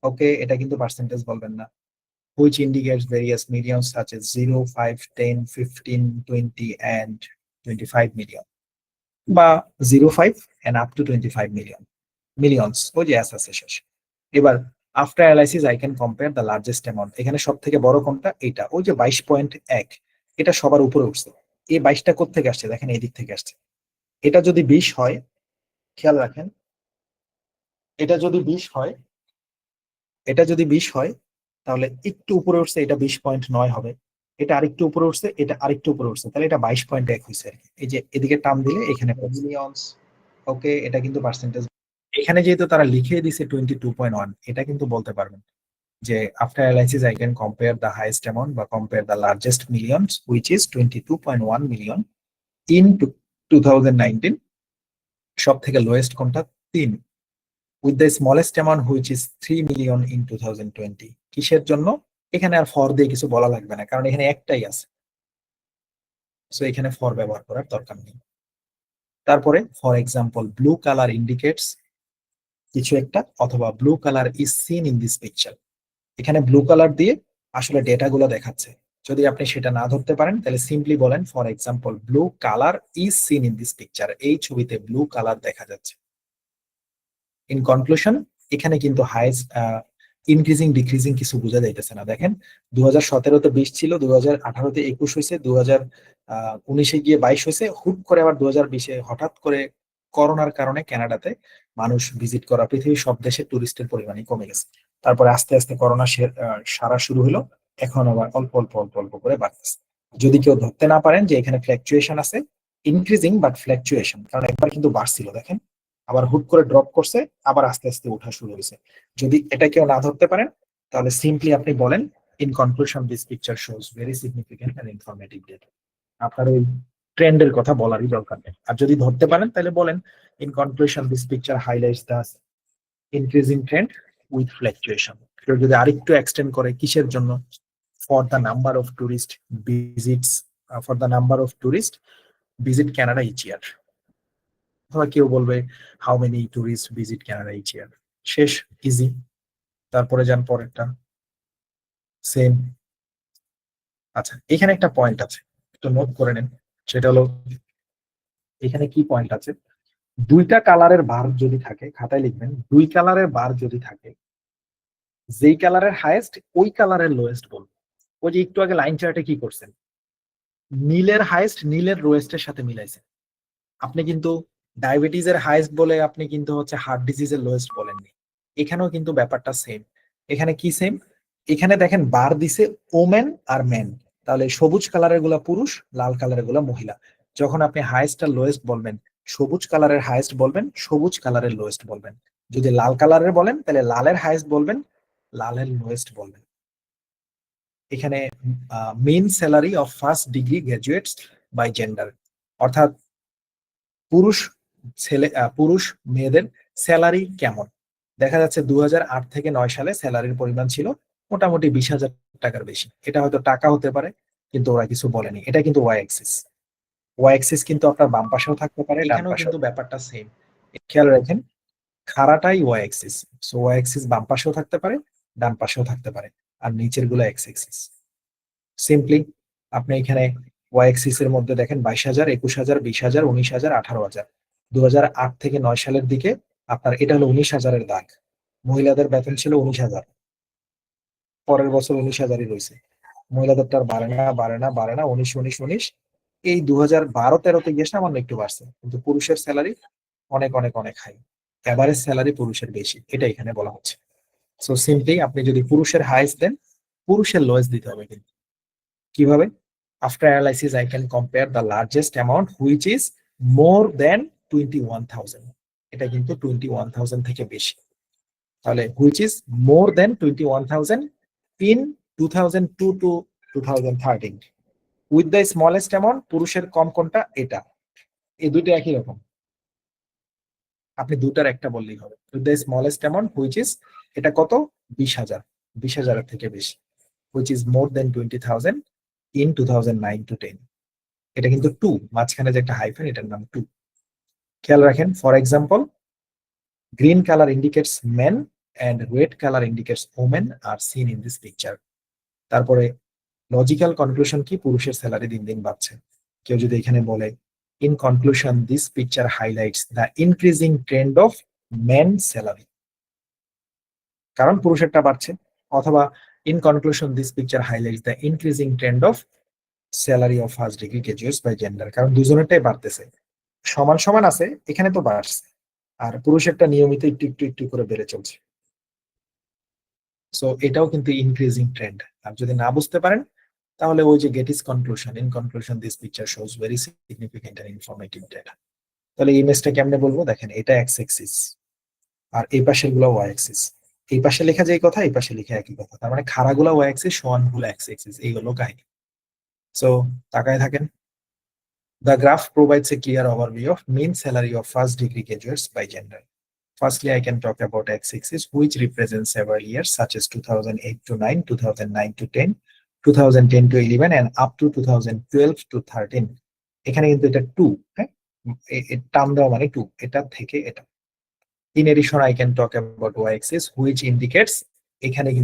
Speaker 1: okay, এটা কিন্তু percentage বলবেন না, which indicates various millions such as 0, 5, 10, 15, 20, and 25 million. বা 0, 5 and up to 25 million, millions, ওই যে S আছে শেষ। এবার after analysis I can compare the largest amount, এখানে সব থেকে বড় কোনটা, এটা ওই যে 22.1, এটা সবার উপরে উঠছে। এই 22টা কোত্থেকে আসছে, দেখেন এই দিক থেকে আসছে। এটা যদি 20 হয়, খেয়াল রাখেন, এটা যদি 20 হয়, এটা যদি 20 হয় তাহলে একটু উপরে উঠছে, এটা 20.9 হবে, এটা আরেকটু উপরে উঠছে, এটা আরেকটু উপরে উঠছে, তাহলে এটা 22.1 হয়েছে আর কি। এই যে এদিকে টার্ম দিলে এখানে মিলিয়নস, ওকে, এটা কিন্তু পার্সেন্টেজ। এখানে যেহেতু তারা লিখে দিছে 22.1, এটা কিন্তু বলতে পারবেন যে after analysis I can compare the highest amount বা compare the largest millions which is 22.1 million in 2019। সব থেকে লোয়েস্ট কোনটা? 3। With the smallest amount which is 3 million in 2020। কিসের জন্য? এখানে আর ফর দিয়ে কিছু বলা লাগবে না, কারণ এখানে একটাই আছে, সো এখানে ফর ব্যবহার করার দরকার নেই। তারপরে for example blue colour indicates কিছু একটা, অথবা blue colour is seen in this picture. এখানে ব্লু কালার দিয়ে আসলে ডেটাগুলো দেখাচ্ছে। যদি আপনি সেটা না ধরতে পারেন তাহলে সিম্পলি বলেন for example blue colour is seen in this picture, এই ছবিতে ব্লু কালার দেখা যাচ্ছে। ইন কনক্লুশন, এখানে কিন্তু হাইস্ট ইনক্রিজিং ডিক্রিজিং কিছু বোঝা যাইতেছে না। দেখেন 2017-তে 20 ছিল, 2018-তে 21 হয়েছে, 2019-এ গিয়ে 22 হয়েছে, হুট করে আবার 2020-এ হঠাৎ করে করোনার কারণে কানাডাতে মানুষ ভিজিট করা, পৃথিবীর সব দেশে টুরিস্টের পরিমাণই কমে গেছে। তারপরে আস্তে আস্তে করোনা সারা শুরু হলো, এখন আবার অল্প অল্প অল্প অল্প করে বাড়তেছে। যদি কেউ ধরতে না পারেন যে এখানে ফ্ল্যাকচুয়েশন আছে, ইনক্রিজিং বাট ফ্ল্যাকচুয়েশন, কারণ একবার কিন্তু বাড়ছিল দেখেন, আবার হুট করে ড্রপ করছে, আবার আস্তে আস্তে ওঠা শুরু হয়েছে। যদি এটা কেউ না ধরতে পারেন তাহলে সিম্পলি আপনি বলেন in conclusion this picture shows very significant and informative data. আপনার ওই ট্রেন্ডের কথা বলারই দরকার নেই। আর যদি ধরতে পারেন তাহলে বলেন in conclusion this picture highlights the increasing trend with fluctuation. কেউ যদি আরেকটু এক্সটেন্ড করে কিসের জন্য? For the number of tourist visits, for the number of tourist visit Canada each year. অথবা কেউ বলবে how many tourist visit Canada each year. শেষ, ইজি। তারপরে যান পরেরটা, সেম। আচ্ছা, এখানে একটা পয়েন্ট আছে, একটু নোট করে নেন। সেটা হলো, এখানে কি পয়েন্ট আছে, দুইটা কালারের বার যদি থাকে, খাতায় লিখবেন, দুই কালারের বার যদি থাকে, যেই কালারের হাইয়েস্ট ওই কালারের লোয়েস্ট বলবো। ওই যে একটু আগে লাইন চার্টে কি করছেন, নীলের হাইয়েস্ট নীলের লোয়েস্টের সাথে মিলাইছেন। আপনি কিন্তু ডায়াবেটিসের হাইয়েস্ট বলে আপনি কিন্তু হচ্ছে হার্ট ডিজিজের লোয়েস্ট বলেননি। এখানেও কিন্তু ব্যাপারটা সেম। এখানে কি সেম? এখানে দেখেন বার দিছে ওমেন আর মেন, তাহলে সবুজ কালারের গুলা পুরুষ, লাল কালারের গুলা মহিলা। যখন আপনি হাইয়েস্ট আর লোয়েস্ট বলবেন, সবুজ কালারের হাইয়েস্ট বলবেন, সবুজ কালারের লোয়েস্ট বলবেন। যদি লাল কালারের বলেন তাহলে লালের হাইয়েস্ট বলবেন, লালের লোয়েস্ট বলবেন। এখানে men salary of first degree graduates by gender, অর্থাৎ পুরুষ পুরুষ মেয়েদের স্যালারি কেমন। দেখা যাচ্ছে 2008 থেকে 9 সালে স্যালারির পরিমাণ ছিল মোটামুটি 20,000 টাকার বেশি। এটা হয়তো টাকা হতে পারে, কিন্তু ওরা কিছু বলেনি। এটা কিন্তু ওয়াই অ্যাক্সিস। ওয়াই অ্যাক্সিস কিন্তু আপনার বাম পাশেও থাকতে পারে, এখানেও কিন্তু ব্যাপারটা সেম। খেয়াল রাখেন, খাড়াটাই y axis. So y axis বাম পাশেও থাকতে পারে, ডান পাশেও থাকতে পারে, আর নিচের গুলো এক্স অ্যাক্সিস। সিম্পলি আপনি এখানে ওয়াই অ্যাক্সিস এর মধ্যে দেখেন 22,000, 21,000, 20,000, 19,000, 18,000। 2008 থেকে 9 সালের দিকে আপনার এটা হলো 19,000-এর দাগ। মহিলাদের বেতন ছিল 19,000, পরের বছর 19,000-ই রয়েছে। মহিলাদেরটা আর বাড়ে না বাড়ে না বাড়ে না, 19 19 19, এই 2012-13-তে গিয়ে সামান্য একটু বাড়ছে। কিন্তু পুরুষের স্যালারি অনেক অনেক অনেক হাই, এভারেজ স্যালারি পুরুষের বেশি, এটা এখানে বলা হচ্ছে। সো সিম্পলি আপনি যদি পুরুষের হাইস্ট দেন, পুরুষের লোয়েস্ট দিতে হবে। কিন্তু কিভাবে? After analysis I can compare the largest amount which is more than 21,000। এটা কিন্তু 21,000 থেকে বেশি। তাহলে which is more than 21,000 in 2002 to 2013। With the smallest amount, পুরুষের কম কোনটা? এটা। এই দুইটা একই রকম, আপনি দুটার একটা বললেই হবে। With the smallest amount which is, এটা কত? 20,000, 20,000-এর থেকে বেশি। Which is more than 20,000 in 2009 to 10। এটা কিন্তু টু, মাঝখানে যে একটা হাইফেন, এটার নাম টু। খেয়াল রাখেন, for example green colour indicates men and red colour indicates women আর সিন ইন দিস পিকচার। তারপরে লজিক্যাল কনক্লুশন কি? পুরুষের স্যালারি দিন দিন বাড়ছে। কেউ যদি এখানে বলে in conclusion this picture highlights the increasing trend of men salary, কারণ পুরুষেরটা বাড়ছে। অথবা in conclusion this picture highlights the increasing trend of salary of first degree graduates by gender, কারণ দুজনেরটাই বাড়তেছে, সমান সমান আছে, এখানে তো বাড়ছে, আর পুরুষেরটা নিয়মিত একটু একটু একটু করে বেড়ে চলছে। সো এটাও কিন্তু ইনক্রিজিং ট্রেন্ড। আর যদি না বুঝতে পারেন তাহলে ওই যে get is conclusion, in conclusion this picture shows very significant and informative data. তাহলে এই ইমেজটা কেমনে বলবো? দেখেন, এটা এক্স অ্যাক্সিস আর এই পাশের গুলো ওয়াই অ্যাক্সিস। এই পাশে লেখা যায় কথা, এই পাশে লেখা একই কথা, তার মানে খাড়াগুলা ওয়াই অ্যাক্সিস, সমানগুলা এক্স অ্যাক্সিস, এইগুলো কাহিনী। সো তাকায় থাকেন। The graph provides a clear overview of mean salary of first degree graduates by gender. Firstly, I can talk about x-axis, which represents several years, such as 2008 to 9, 2009 to 10, 2010 to 11, and up to 2012 to 13. এখানে কিন্তু এটা 2, হ্যাঁ, term দেওয়া মানে 2, এটা থেকে এটা। In addition, I can talk about y-axis, which indicates এখানে